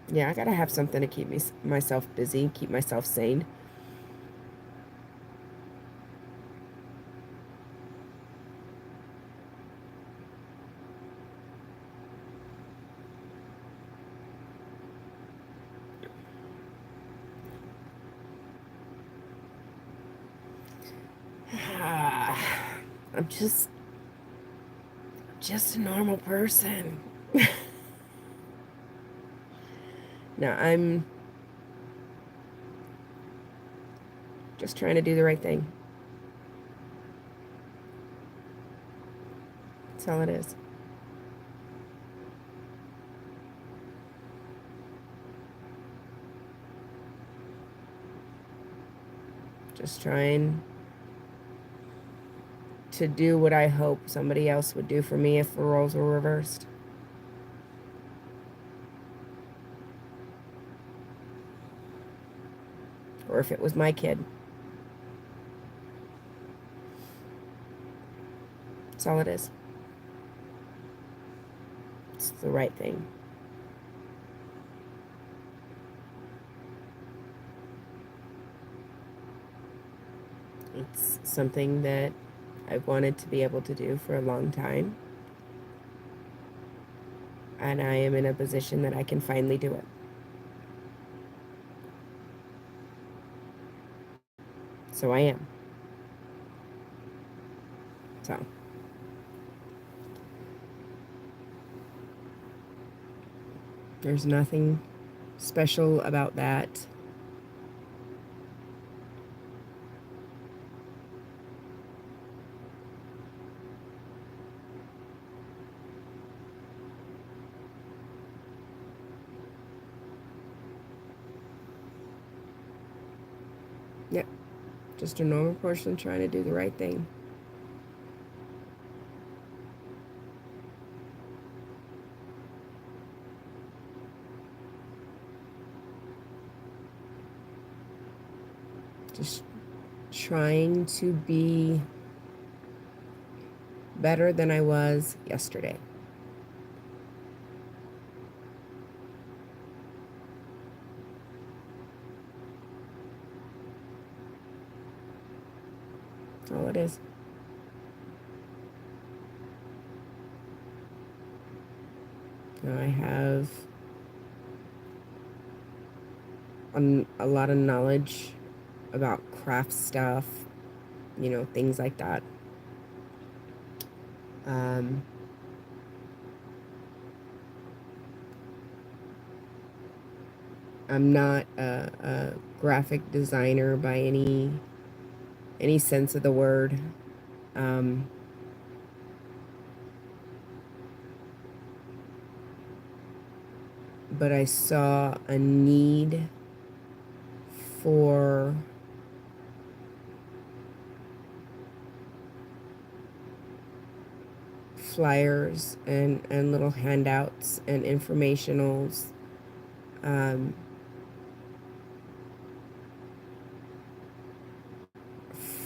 Yeah, I gotta have something to keep myself busy, keep myself sane. I'm just a normal person. No, I'm just trying to do the right thing. That's all it is. Just trying to do what I hope somebody else would do for me if the roles were reversed. Or if it was my kid. That's all it is. It's the right thing. It's something that I've wanted to be able to do for a long time. And I am in a position that I can finally do it. So I am. So. There's nothing special about that. Yep. Just a normal person trying to do the right thing. Just trying to be better than I was yesterday. That's all it is. Now I have a lot of knowledge about craft stuff, you know, things like that. I'm not a graphic designer by any sense of the word. But I saw a need for flyers and little handouts and informationals,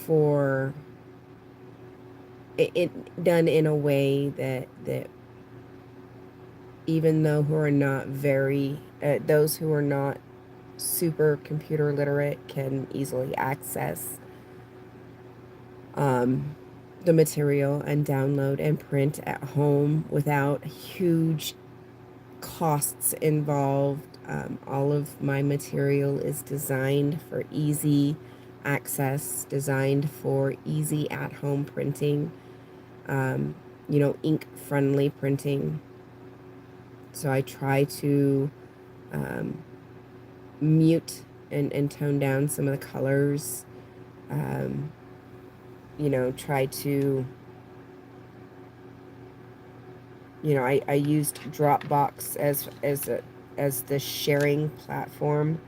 for it done in a way that even though who are not very those who are not super computer literate can easily access the material and download and print at home without huge costs involved. All of my material is designed for easy access, designed for easy at-home printing, you know, ink-friendly printing. So I try to mute and tone down some of the colors, you know, try to, you know, I used Dropbox as the sharing platform,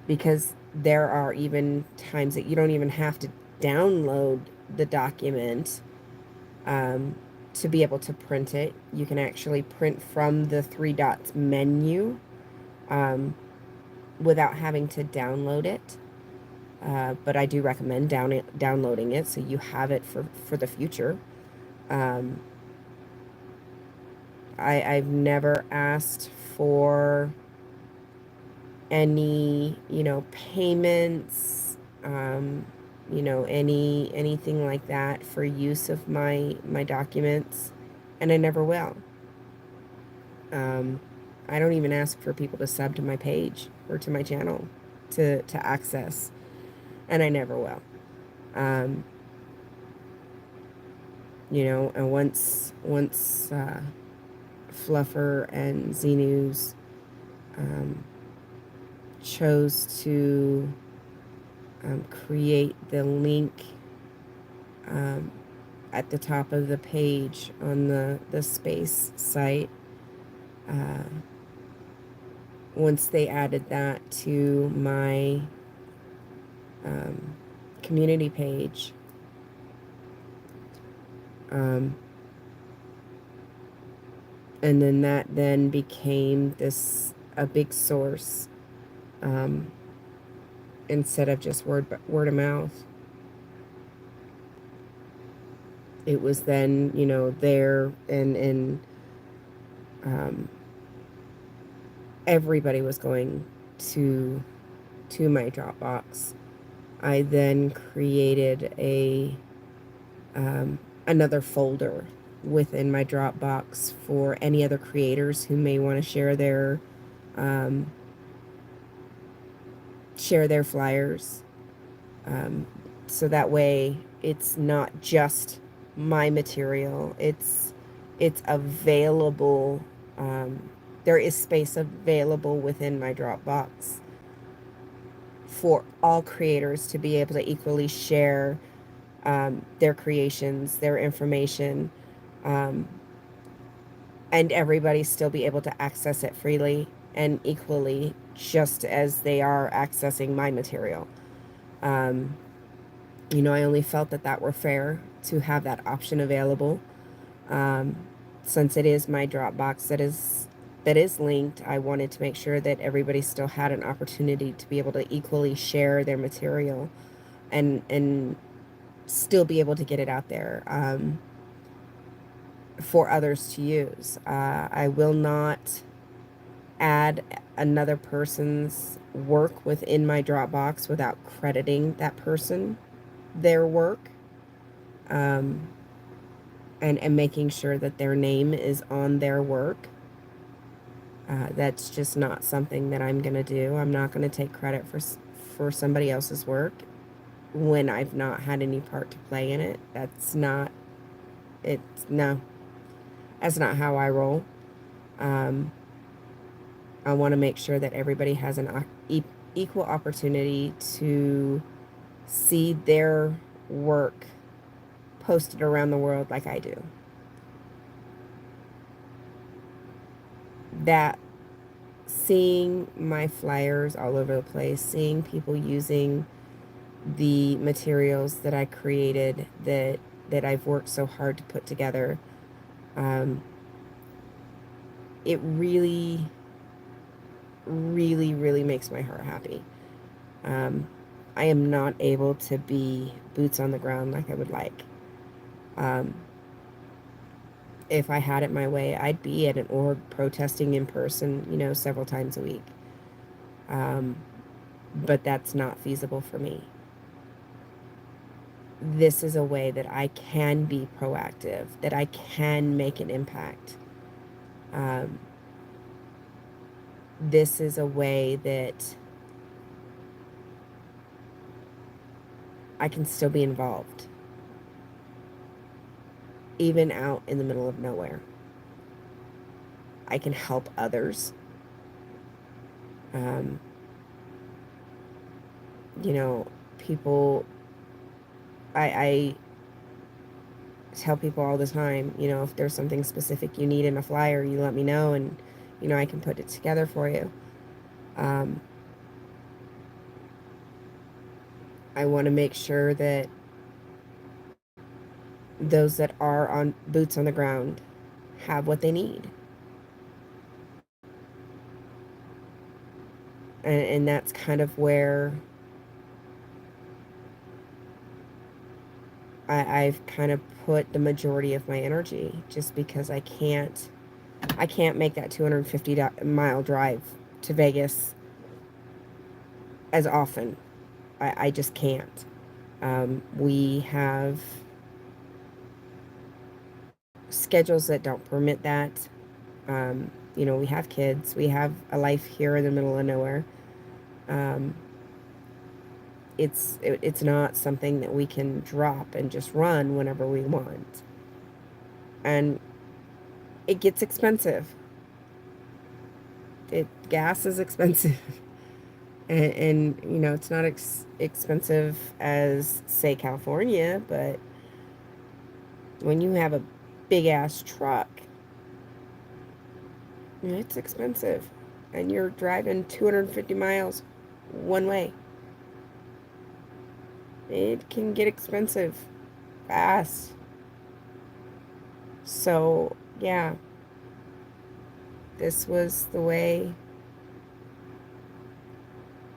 because there are even times that you don't even have to download the document to be able to print it. You can actually print from the 3 dots menu without having to download it. But I do recommend downloading it so you have it for the future. I've never asked for any, you know, payments, you know, anything like that for use of my documents, and I never will. I don't even ask for people to sub to my page or to my channel to access, and I never will. And once Fluffer and Xenews chose to create the link um, at the top of the page on the space site. Once they added that to my community page, and then that then became a big source, instead of just word of mouth. It was then, there, and everybody was going to my Dropbox. I then created another folder within my Dropbox for any other creators who may want to share their flyers. So that way it's not just my material. It's available. There is space available within my Dropbox for all creators to be able to equally share their creations, their information, and everybody still be able to access it freely and equally, just as they are accessing my material. I only felt that were fair to have that option available. Since it is my Dropbox that is linked, I wanted to make sure that everybody still had an opportunity to be able to equally share their material and still be able to get it out there for others to use. I will not add another person's work within my Dropbox without crediting that person their work, and making sure that their name is on their work. That's just not something that I'm going to do. I'm not going to take credit for somebody else's work when I've not had any part to play in it. No, that's not how I roll. I want to make sure that everybody has an equal opportunity to see their work posted around the world like I do. That seeing my flyers all over the place, seeing people using the materials that I created, that I've worked so hard to put together, it really, really, really makes my heart happy. I am not able to be boots on the ground like I would like. If I had it my way, I'd be at an org protesting in person, several times a week. But that's not feasible for me. This is a way that I can be proactive, that I can make an impact. This is a way that I can still be involved, even out in the middle of nowhere. I can help others. People, I tell people all the time, if there's something specific you need in a flyer, you let me know, and, I can put it together for you. I want to make sure that those that are on boots on the ground have what they need. And that's kind of where I've kind of put the majority of my energy, just because I can't make that 250-mile drive to Vegas as often. I just can't. We have schedules that don't permit that. We have kids. We have a life here in the middle of nowhere. It's not something that we can drop and just run whenever we want. and it gets expensive. Gas is expensive. And you know, it's not expensive as, say, California, but when you have a big ass truck, it's expensive. And you're driving 250 miles one way. It can get expensive fast. So, yeah, this was the way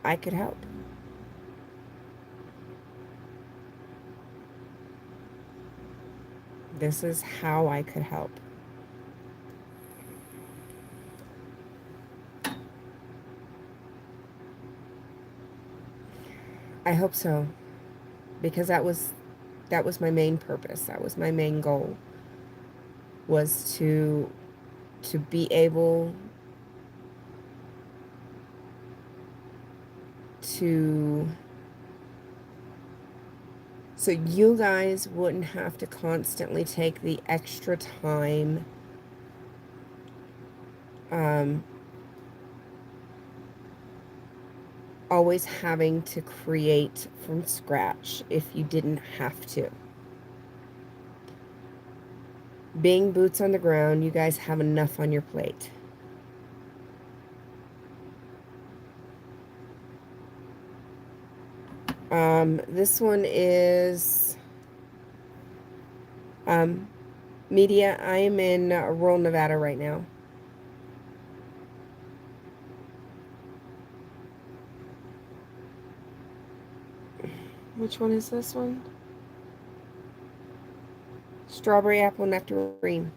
I could help. This is how I could help. I hope so, because that was my main purpose. That was my main goal, was to be able to, so you guys wouldn't have to constantly take the extra time always having to create from scratch if you didn't have to. Being boots on the ground, you guys have enough on your plate. This one is media. I am in rural Nevada right now. Which one is this one? Strawberry apple nectarine.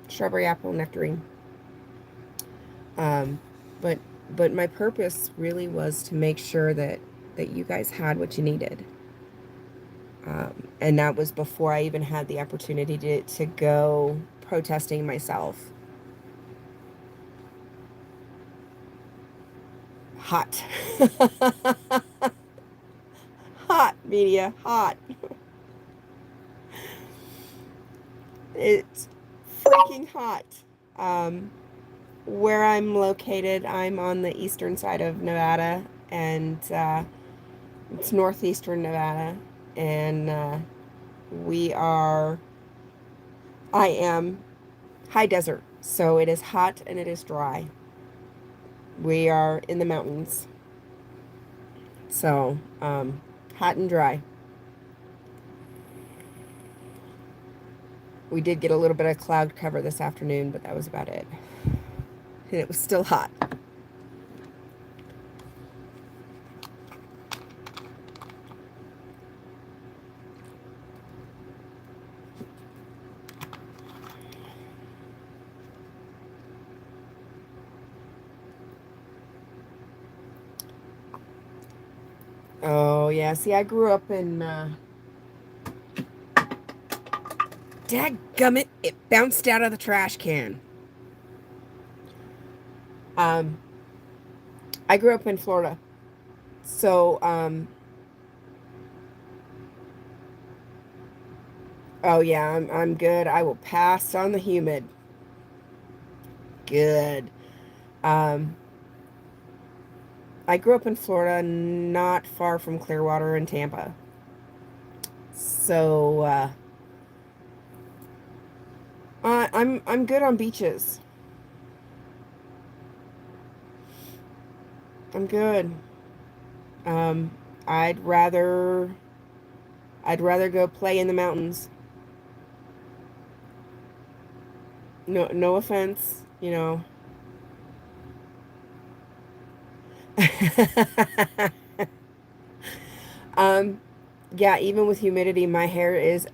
Strawberry apple nectarine. But my purpose really was to make sure that you guys had what you needed. And that was before I even had the opportunity to go protesting myself. Hot. Hot, media. Hot. It's freaking hot. Where I'm located, I'm on the eastern side of Nevada, and it's northeastern Nevada, and I am high desert, so it is hot and it is dry. We are in the mountains, so hot and dry. We did get a little bit of cloud cover this afternoon, but that was about it. And it was still hot. Oh, yeah. See, I grew up in... Dadgummit, it bounced out of the trash can. I grew up in Florida. So, oh yeah, I'm good. I will pass on the humid. Good. Um, I grew up in Florida, not far from Clearwater and Tampa. So, I'm good on beaches. I'm good. Um, I'd rather go play in the mountains. No offense, you know. Yeah, even with humidity, my hair is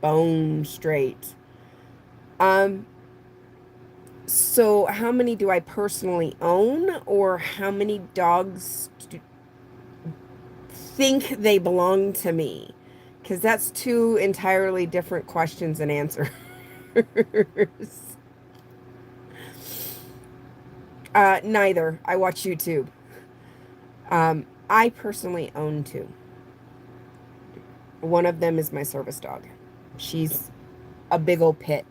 bone straight. So how many do I personally own, or how many dogs think they belong to me? Because that's two entirely different questions and answers. Neither. I watch YouTube. I personally own two. One of them is my service dog. She's a big old pit.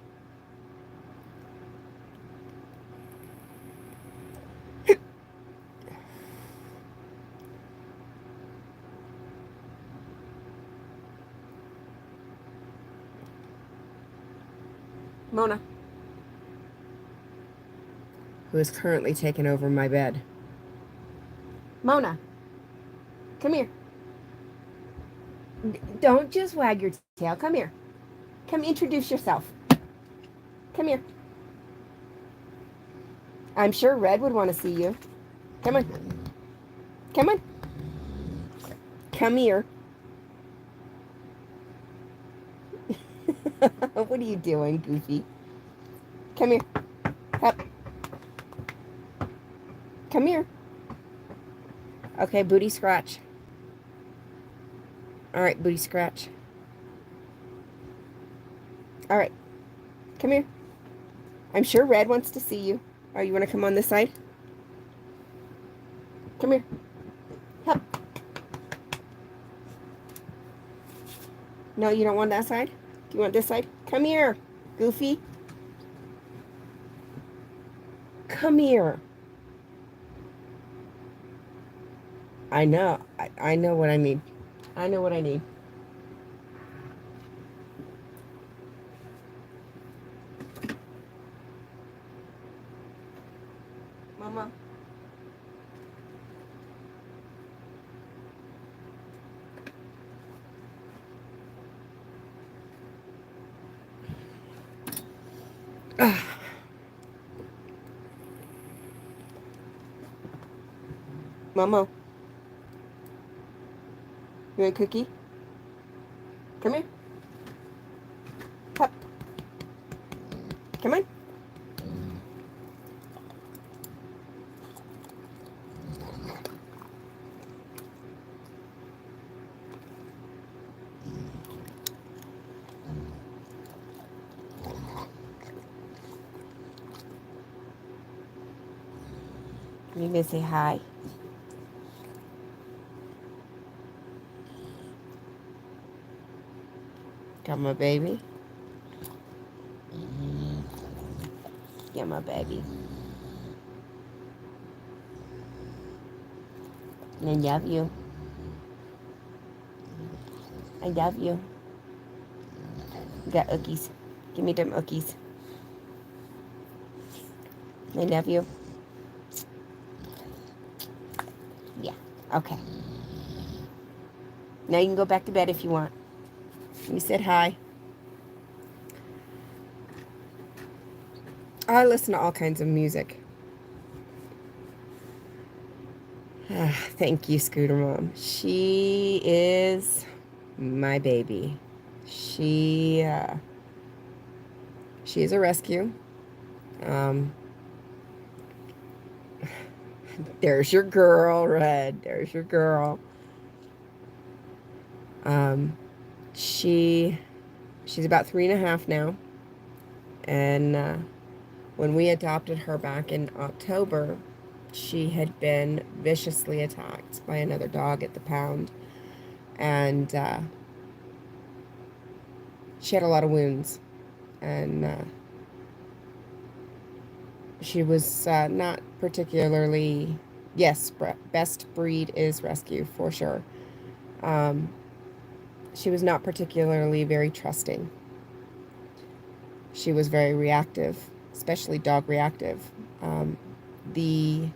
Mona, who is currently taking over my bed. Mona, come here. Don't just wag your tail. Come here. Come introduce yourself. Come here. I'm sure Red would want to see you. Come on. Come on. Come here. What are you doing, Goofy? Come here. Up. Come here. Okay, booty scratch. All right, booty scratch. All right. Come here. I'm sure Red wants to see you. Oh, you want to come on this side? Come here. Help. No, you don't want that side? Do you want this side? Come here, Goofy. Come here. I know. I know what I need. I know what I need. Mama. Mama. You want a cookie? Come here. Pup. Come on. You gonna say hi? Come on, baby. Yeah, my baby. I love you. I love you. You got ookies. Give me them ookies. I love you. Yeah, okay. Now you can go back to bed if you want. You said hi. I listen to all kinds of music. Thank you, Scooter Mom. She is my baby. She is a rescue. There's your girl, Red. There's your girl. She's about 3.5 now. And when we adopted her back in October, she had been viciously attacked by another dog at the pound. And she had a lot of wounds. And she was not particularly, yes, best breed is rescue for sure. She was not particularly very trusting. She was very reactive, especially dog reactive. The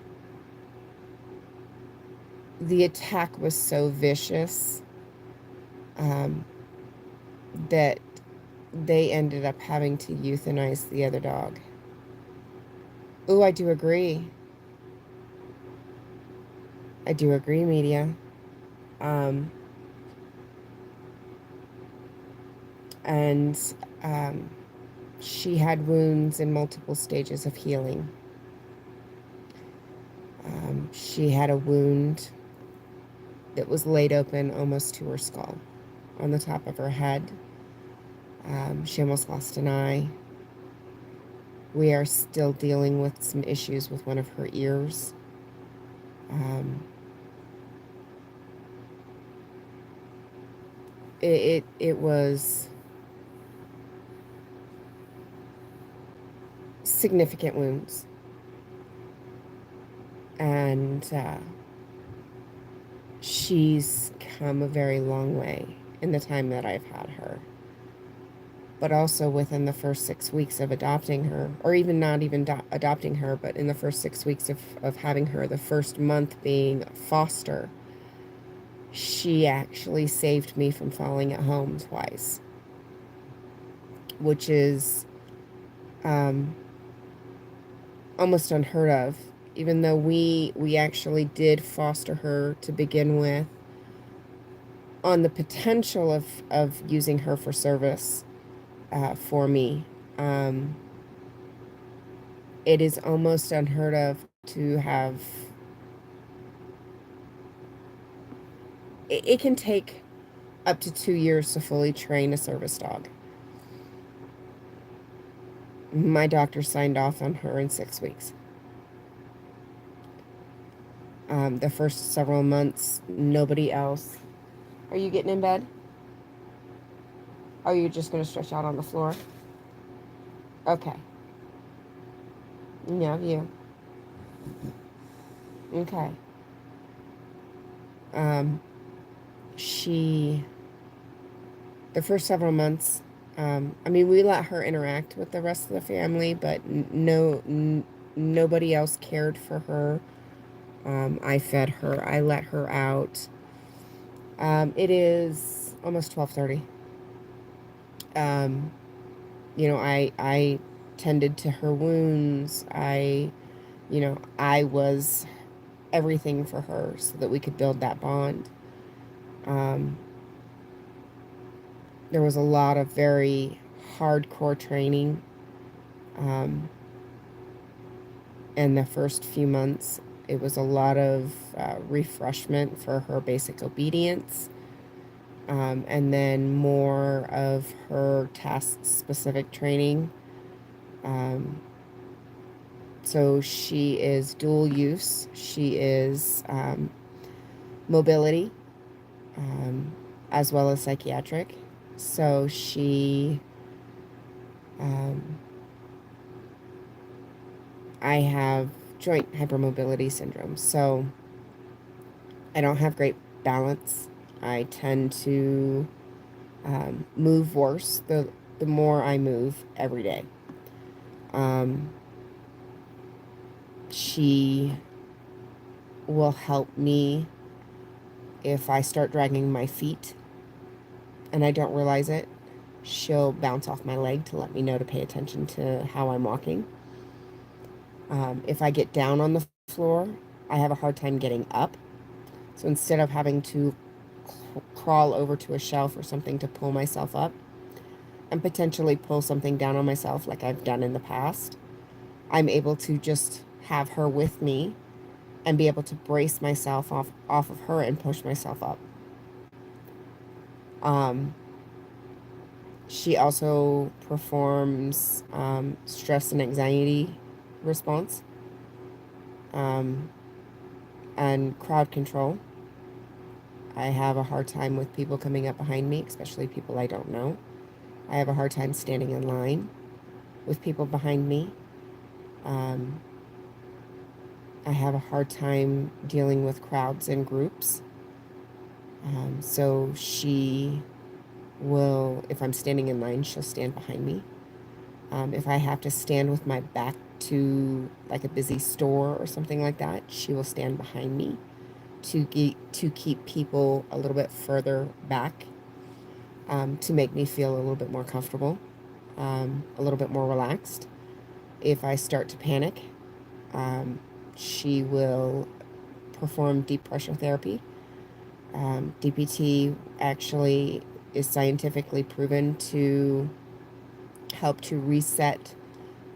attack was so vicious that they ended up having to euthanize the other dog. Ooh, I do agree. I do agree, media. And she had wounds in multiple stages of healing. She had a wound that was laid open almost to her skull on the top of her head. She almost lost an eye. We are still dealing with some issues with one of her ears. it was significant wounds, and she's come a very long way in the time that I've had her. But also within the first 6 weeks of adopting her, or even not even adopting her, but in the first 6 weeks of having her, the first month being foster, she actually saved me from falling at home twice, which is almost unheard of. Even though we actually did foster her to begin with on the potential of using her for service for me. It is almost unheard of to have. It can take up to 2 years to fully train a service dog. My doctor signed off on her in 6 weeks. The first several months, nobody else. Are you getting in bed? Are you just going to stretch out on the floor? Okay. No, you. Okay. The first several months, I mean, we let her interact with the rest of the family, but nobody else cared for her. I fed her. I let her out. It is almost 12:30. I tended to her wounds. I was everything for her so that we could build that bond. There was a lot of very hardcore training in the first few months. It was a lot of refreshment for her basic obedience, and then more of her task-specific training. So she is dual use. She is mobility, as well as psychiatric. So I have joint hypermobility syndrome. So I don't have great balance. I tend to move worse the more I move every day. She will help me if I start dragging my feet and I don't realize it. She'll bounce off my leg to let me know to pay attention to how I'm walking. If I get down on the floor, I have a hard time getting up. So instead of having to crawl over to a shelf or something to pull myself up and potentially pull something down on myself like I've done in the past, I'm able to just have her with me and be able to brace myself off of her and push myself up. She also performs stress and anxiety response and crowd control. I have a hard time with people coming up behind me, especially people I don't know. I have a hard time standing in line with people behind me. I have a hard time dealing with crowds and groups. So she will, if I'm standing in line, she'll stand behind me. If I have to stand with my back to like a busy store or something like that, she will stand behind me to keep people a little bit further back, to make me feel a little bit more comfortable, a little bit more relaxed. If I start to panic, she will perform deep pressure therapy. DPT actually is scientifically proven to help to reset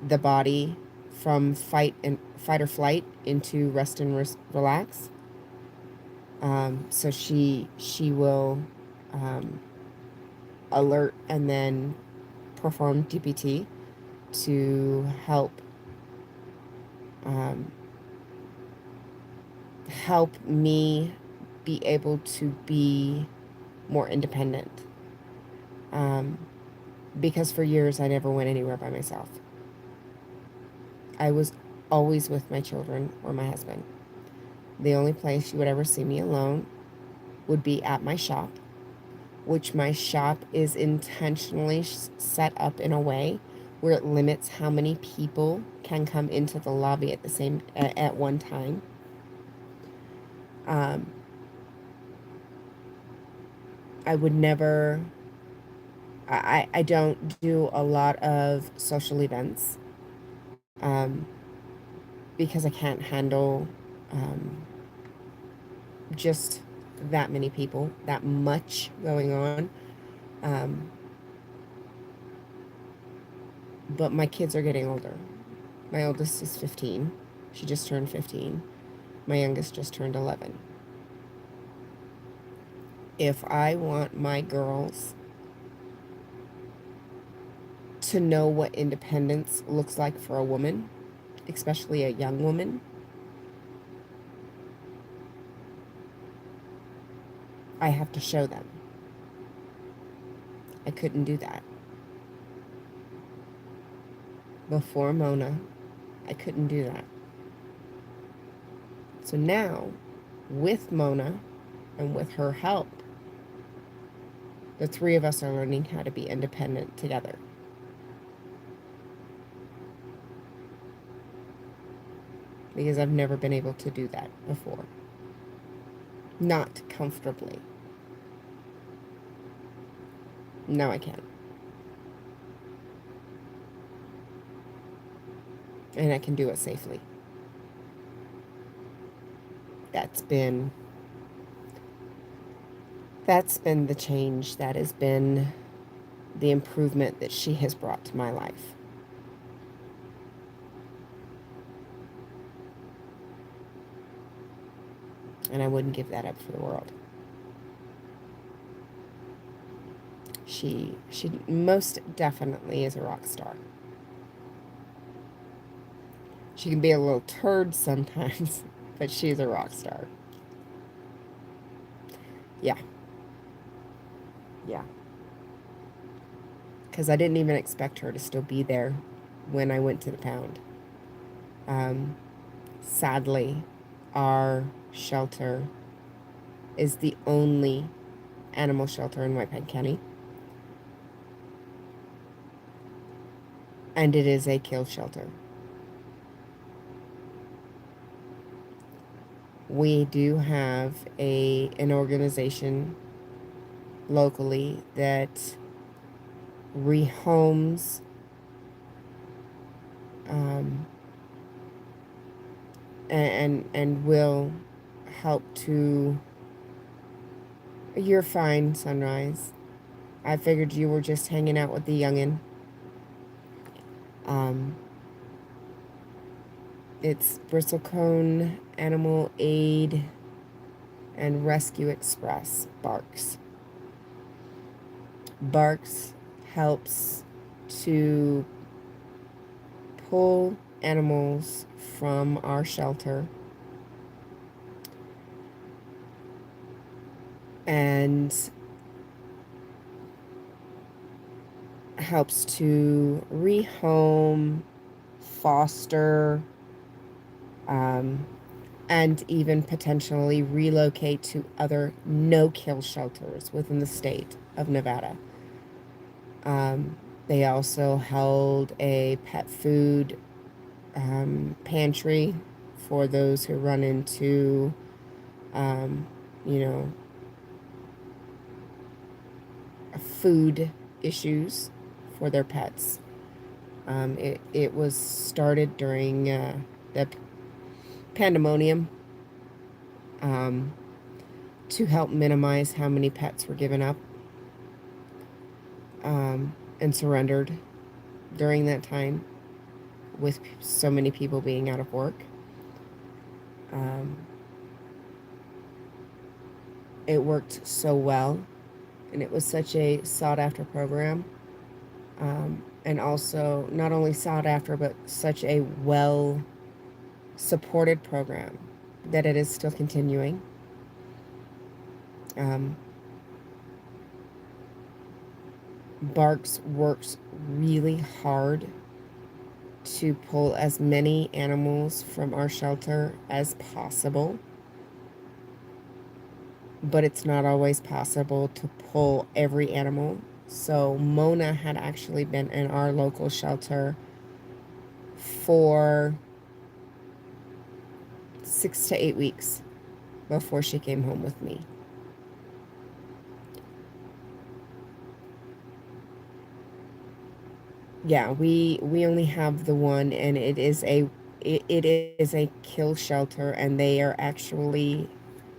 the body from fight or flight into rest and relax. So she will alert and then perform DPT to help me be able to be more independent. Because for years I never went anywhere by myself. I was always with my children or my husband. The only place you would ever see me alone would be at my shop, which my shop is intentionally set up in a way where it limits how many people can come into the lobby at one time. I would never. I don't do a lot of social events um, because I can't handle just that many people, that much going on. But my kids are getting older. My oldest is 15. She just turned 15. My youngest just turned 11. If I want my girls to know what independence looks like for a woman, especially a young woman, I have to show them. I couldn't do that. Before Mona, I couldn't do that. So now, with Mona and with her help, the three of us are learning how to be independent together. Because I've never been able to do that before. Not comfortably. Now I can. And I can do it safely. That's been the change. That has been the improvement that she has brought to my life. And I wouldn't give that up for the world. She most definitely is a rock star. She can be a little turd sometimes, but she's a rock star. Yeah. Yeah. Because I didn't even expect her to still be there when I went to the pound. Sadly, our shelter is the only animal shelter in White Pine County. And it is a kill shelter. We do have an organization locally that rehomes and will help to. You're fine, Sunrise. I figured you were just hanging out with the youngin'. It's Bristlecone Animal Aid and Rescue Express, Barks. Barks helps to pull animals from our shelter and helps to rehome, foster, and even potentially relocate to other no-kill shelters within the state of Nevada. They also held a pet food pantry for those who run into, food issues for their pets. It was started during the pandemonium to help minimize how many pets were given up and surrendered during that time, with so many people being out of work. It worked so well, and it was such a sought-after program, and also not only sought after, but such a well-supported program that it is still continuing. Barks works really hard to pull as many animals from our shelter as possible, but it's not always possible to pull every animal. So Mona had actually been in our local shelter for 6 to 8 weeks before she came home with me. Yeah, we only have the one, and it is a kill shelter, and they are actually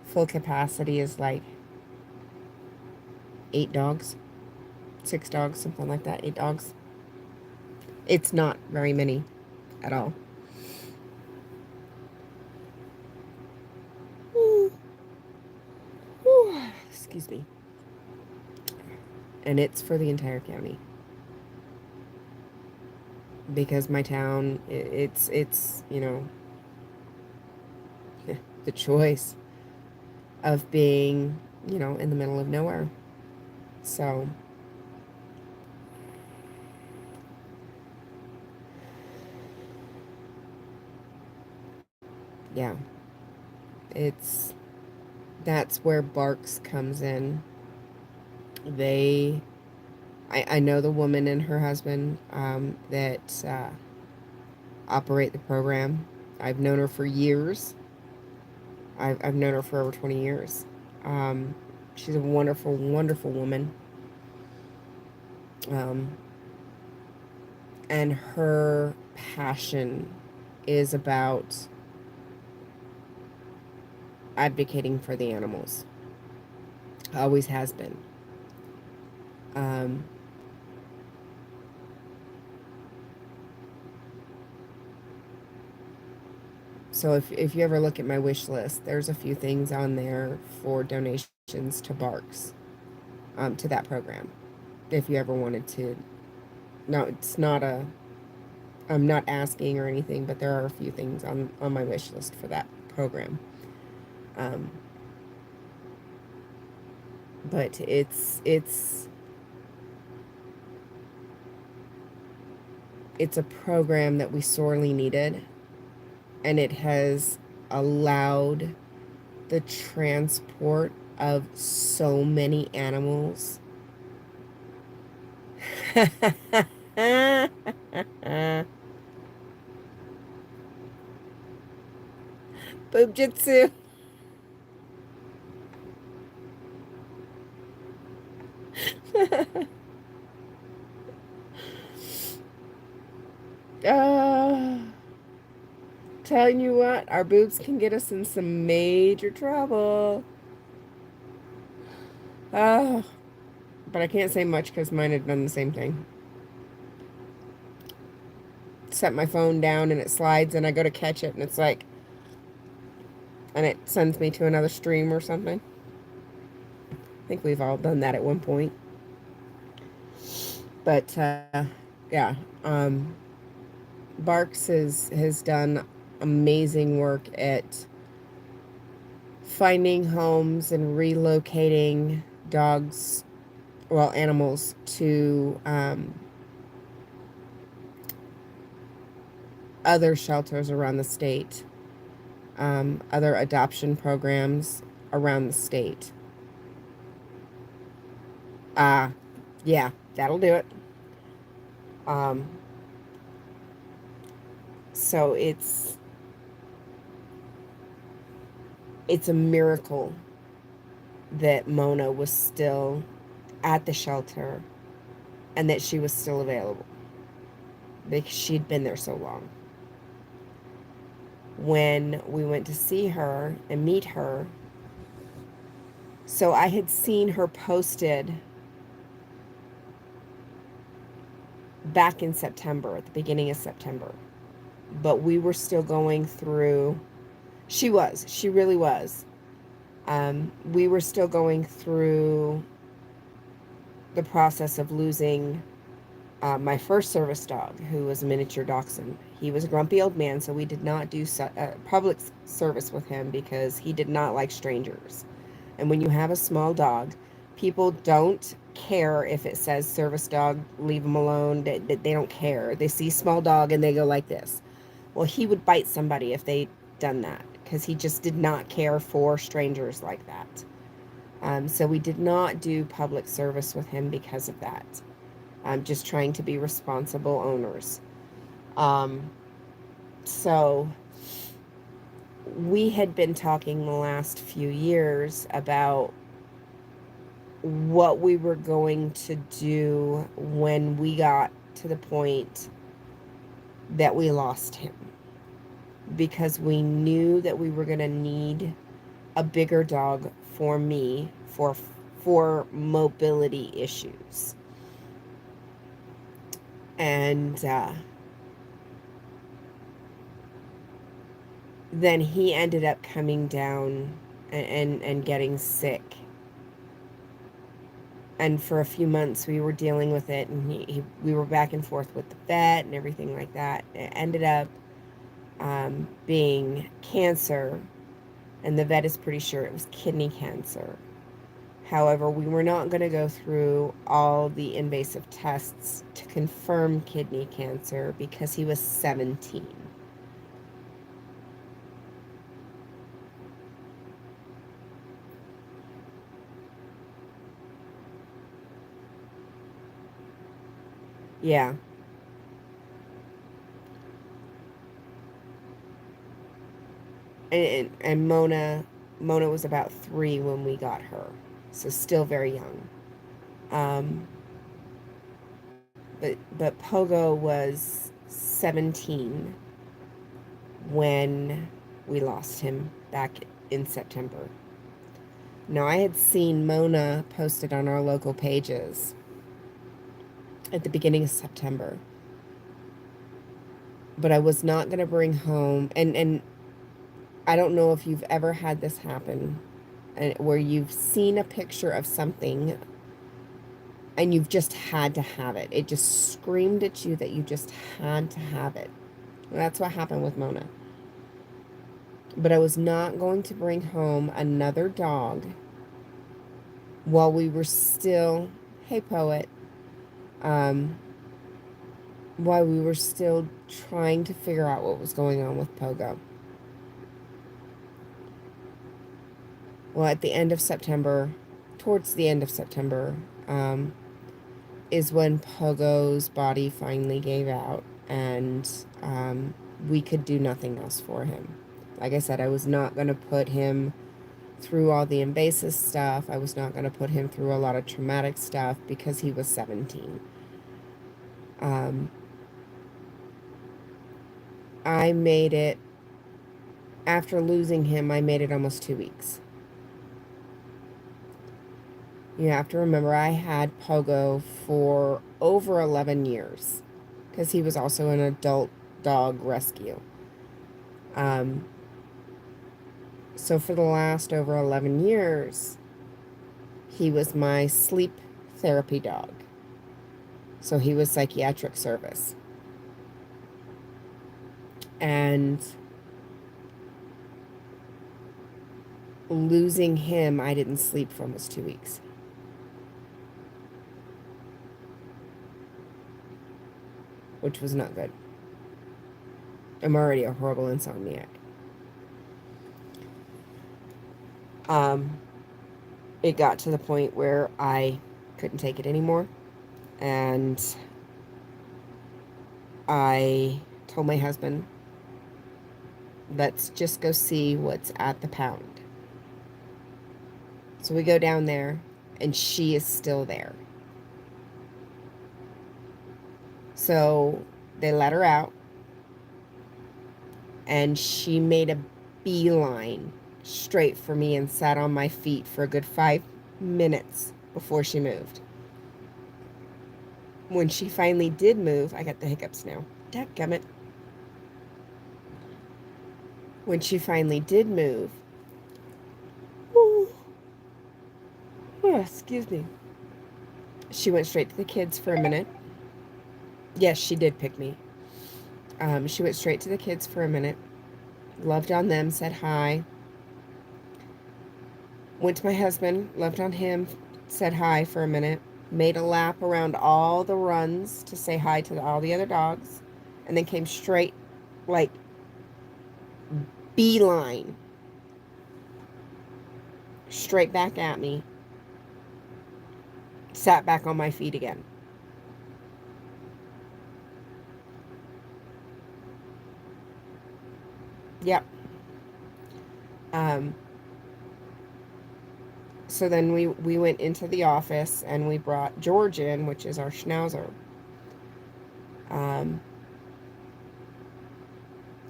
full capacity is like 8 dogs, 6 dogs, something like that, 8 dogs. It's not very many at all. Excuse me. And it's for the entire county. Because my town, it's the choice of being, in the middle of nowhere. So, yeah, that's where Barks comes in. I know the woman and her husband that operate the program. I've known her for years. I've known her for over 20 years. She's a wonderful, wonderful woman. And her passion is about advocating for the animals. Always has been. So if you ever look at my wish list, there's a few things on there for donations to Barks, to that program. If you ever wanted to. No, it's not I'm not asking or anything, but there are a few things on my wish list for that program. But it's a program that we sorely needed, and it has allowed the transport of so many animals. Boob jitsu. Telling you what, our boobs can get us in some major trouble. But I can't say much because mine had done the same thing. Set my phone down and it slides, and I go to catch it, and it's like, and it sends me to another stream or something. I think we've all done that at one point. But yeah, Barks has done amazing work at finding homes and relocating animals to other shelters around the state, other adoption programs around the state. Yeah, that'll do it. So it's a miracle that Mona was still at the shelter and that she was still available, because she'd been there so long. When we went to see her and meet her, so I had seen her posted back in September, at the beginning of September, but we were still going through, she really was. We were still going through the process of losing my first service dog, who was a miniature dachshund. He was a grumpy old man, so we did not do public service with him because he did not like strangers. And when you have a small dog, people don't care if it says service dog, leave them alone. They don't care. They see small dog and they go like this. Well, he would bite somebody if they done that because he just did not care for strangers like that. So we did not do public service with him because of that. Just trying to be responsible owners. So we had been talking the last few years about what we were going to do when we got to the point that we lost him, because we knew that we were going to need a bigger dog for me for mobility issues. And then he ended up coming down and getting sick. And for a few months we were dealing with it, and we were back and forth with the vet and everything like that. It ended up being cancer, and the vet is pretty sure it was kidney cancer. However, we were not going to go through all the invasive tests to confirm kidney cancer because he was 17. Yeah. And Mona was about 3 when we got her, so still very young. But Pogo was 17 when we lost him back in September. Now, I had seen Mona posted on our local pages at the beginning of September, but I was not going to bring home, and I don't know if you've ever had this happen, where you've seen a picture of something and you've just had to have it. It just screamed at you that you just had to have it. And that's what happened with Mona. But I was not going to bring home another dog while we were still, hey poet, while we were still trying to figure out what was going on with Pogo. Well, at the end of September, towards the end of September, is when Pogo's body finally gave out, and we could do nothing else for him. Like I said, I was not going to put him through all the invasive stuff. I was not going to put him through a lot of traumatic stuff because he was 17. I made it, after losing him, I made it almost 2 weeks. You have to remember, I had Pogo for over 11 years because he was also an adult dog rescue. So for the last over 11 years, he was my sleep therapy dog. So he was psychiatric service. And losing him, I didn't sleep for almost 2 weeks. Which was not good. I'm already a horrible insomniac. It got to the point where I couldn't take it anymore, and I told my husband, let's just go see what's at the pound. So we go down there, and she is still there. So they let her out, and she made a beeline straight for me and sat on my feet for a good 5 minutes before she moved. When she finally did move, I got the hiccups now. Dadgummit. When she finally did move, excuse me, she went straight to the kids for a minute. Yes, she did pick me. She went straight to the kids for a minute, loved on them, said hi. Went to my husband, loved on him, said hi for a minute. made a lap around all the runs to say hi to all the other dogs, and then came straight, like, beeline, straight back at me, sat back on my feet again. Yep. So then we went into the office and we brought George in, which is our schnauzer.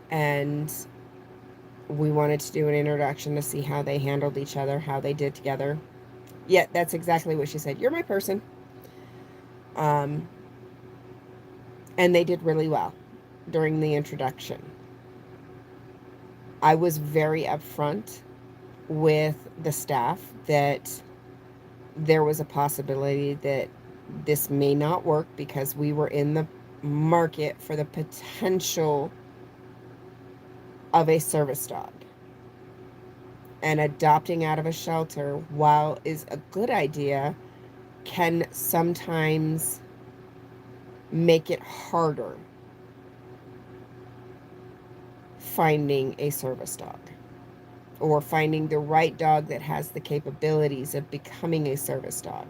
And we wanted to do an introduction to see how they handled each other, how they did together. Yeah, that's exactly what she said. You're my person. And they did really well during the introduction. I was very upfront with the staff that there was a possibility that this may not work because we were in the market for the potential of a service dog. And adopting out of a shelter, while is a good idea, can sometimes make it harder finding a service dog or finding the right dog that has the capabilities of becoming a service dog.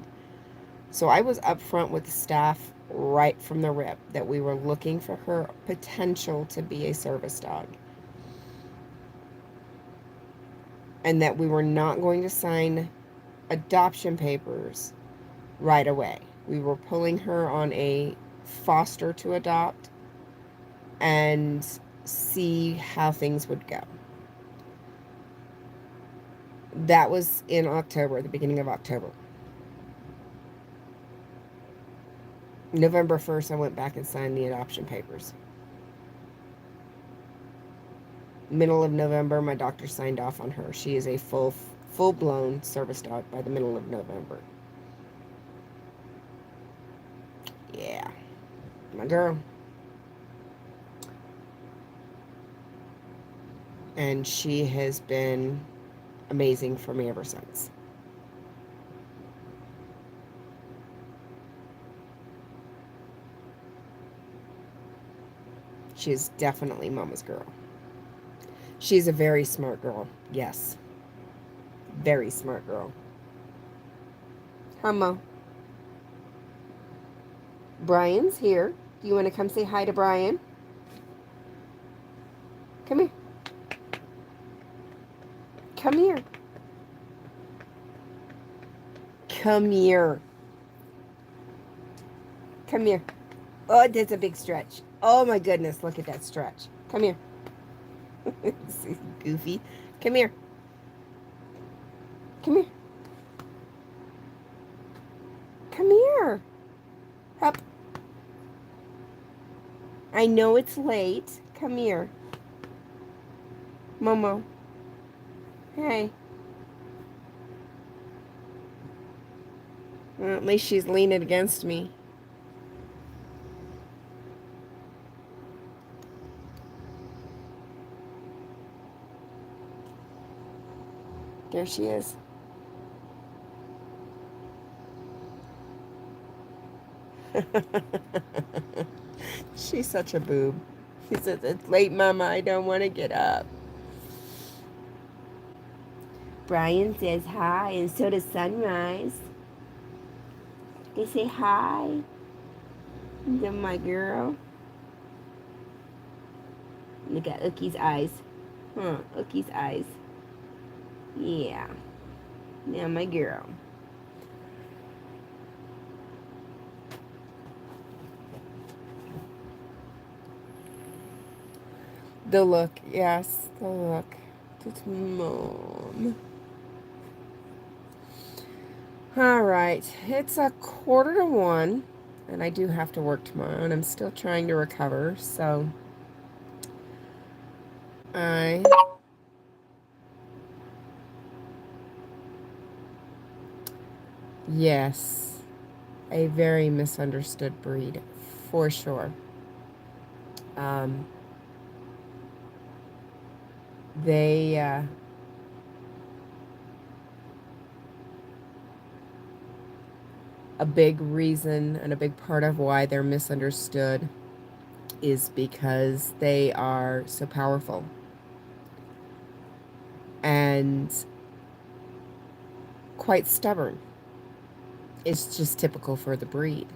So I was upfront with the staff right from the rip that we were looking for her potential to be a service dog. And that we were not going to sign adoption papers right away. We were pulling her on a foster to adopt and see how things would go. That was in October, the beginning of October. November 1st, I went back and signed the adoption papers. Middle of November, my doctor signed off on her. She is a full-blown service dog by the middle of November. Yeah, my girl. And she has been amazing for me ever since. She is definitely mama's girl. She's a very smart girl. Yes. Very smart girl. Hummo. Brian's here. Do you want to come say hi to Brian? Come here. Come here. Come here. Come here. Oh, that's a big stretch. Oh my goodness, look at that stretch. Come here. Goofy. Come here. Come here. Come here. Up. I know it's late. Come here. Momo. Hey. Well, at least she's leaning against me. There she is. She's such a boob. She says, it's late, Mama. I don't want to get up. Brian says hi, and so does Sunrise. They say hi. They're my girl. Look at Uki's eyes. Huh, Uki's eyes. Yeah. Now my girl. The look, yes, the look. It's Mom. All right, it's 1:45, and I do have to work tomorrow, and I'm still trying to recover, so yes, a very misunderstood breed, for sure. They, a big reason and a big part of why they're misunderstood is because they are so powerful. And quite stubborn. It's just typical for the breed.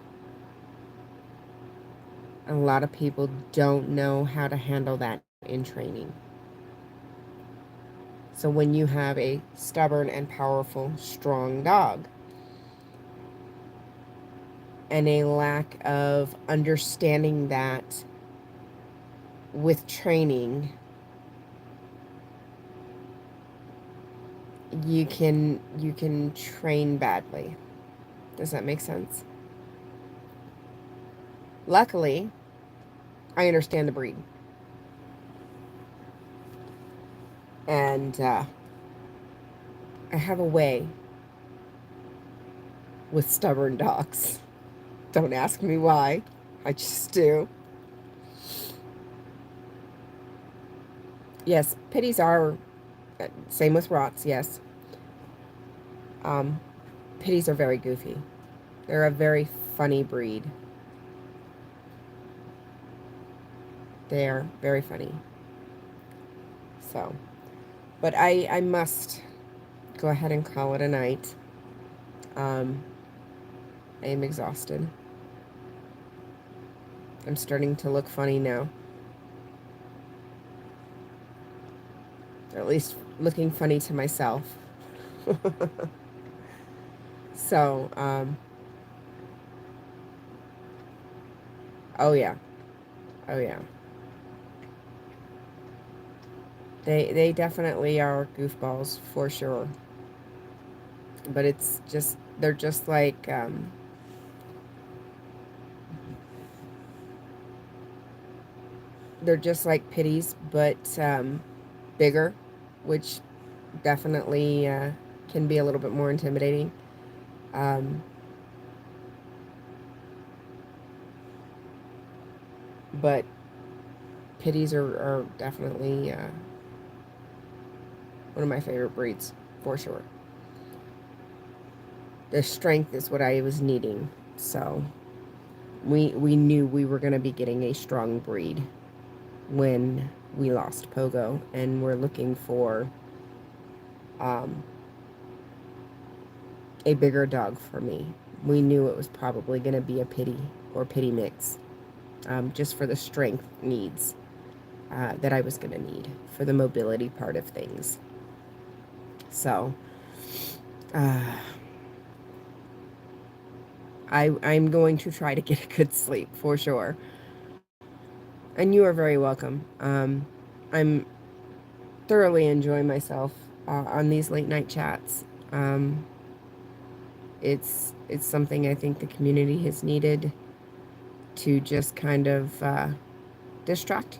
A lot of people don't know how to handle that in training. So when you have a stubborn and powerful, strong dog, and a lack of understanding that with training, you can train badly. Does that make sense? Luckily, I understand the breed. And I have a way with stubborn dogs. Don't ask me why. I just do. Yes, pitties are, same with rots, yes. Pitties are very goofy. They're a very funny breed. They are very funny. So, but I must go ahead and call it a night. I am exhausted. I'm starting to look funny now. Or at least looking funny to myself. So, oh yeah. Oh yeah. They definitely are goofballs for sure. But it's just, they're just like, they're just like pitties, but bigger, which definitely can be a little bit more intimidating. But pitties are definitely one of my favorite breeds, for sure. The strength is what I was needing, so we knew we were going to be getting a strong breed when we lost Pogo, and we're looking for a bigger dog for me. We knew it was probably going to be a pitty or pitty mix, just for the strength needs that I was going to need for the mobility part of things. So, I'm going to try to get a good sleep for sure. And you are very welcome. I'm thoroughly enjoying myself on these late night chats. It's something I think the community has needed to just kind of distract.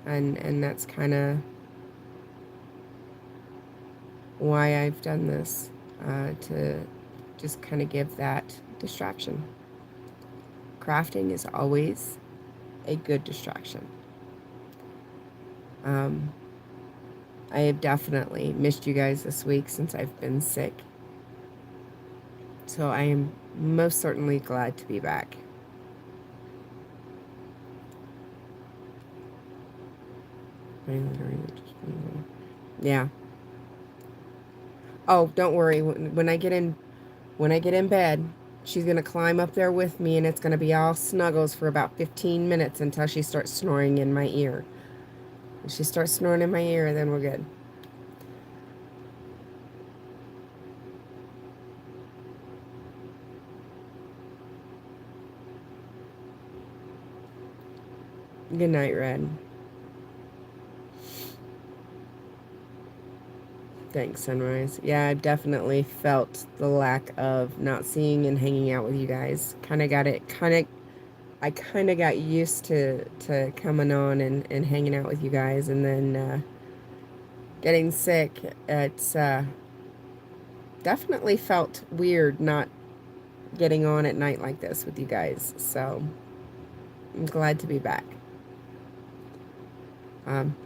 And that's kind of why I've done this, to just kind of give that distraction. Crafting is always a good distraction. I have definitely missed you guys this week since I've been sick. So I am most certainly glad to be back. Yeah. Oh, don't worry. When I get in bed, she's going to climb up there with me, and it's going to be all snuggles for about 15 minutes until she starts snoring in my ear. When she starts snoring in my ear, then we're good. Good night, Red. Thanks, Sunrise. Yeah, I've definitely felt the lack of not seeing and hanging out with you guys. I kind of got used to coming on and hanging out with you guys, and then getting sick. It's definitely felt weird not getting on at night like this with you guys. So I'm glad to be back.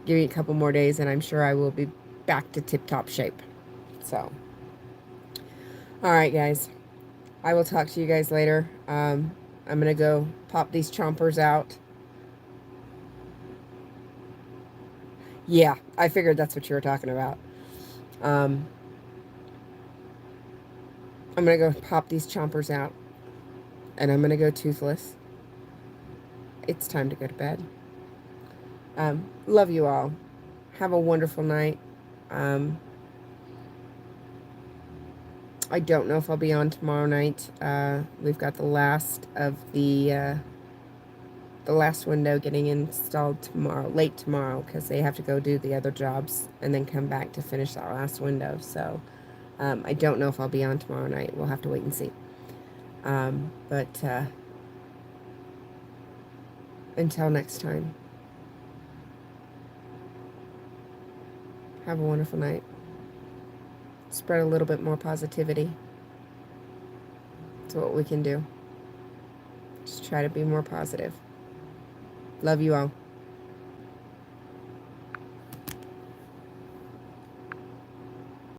Give me a couple more days, and I'm sure I will be back to tip-top shape. So, all right, guys. I will talk to you guys later. I'm going to go pop these chompers out. Yeah, I figured that's what you were talking about. I'm going to go pop these chompers out. And I'm going to go toothless. It's time to go to bed. Love you all. Have a wonderful night. I don't know if I'll be on tomorrow night. We've got the last of the last window getting installed tomorrow, late tomorrow, because they have to go do the other jobs and then come back to finish that last window. So I don't know if I'll be on tomorrow night. We'll have to wait and see. But until next time, have a wonderful night. Spread a little bit more positivity. That's what we can do. Just try to be more positive. Love you all.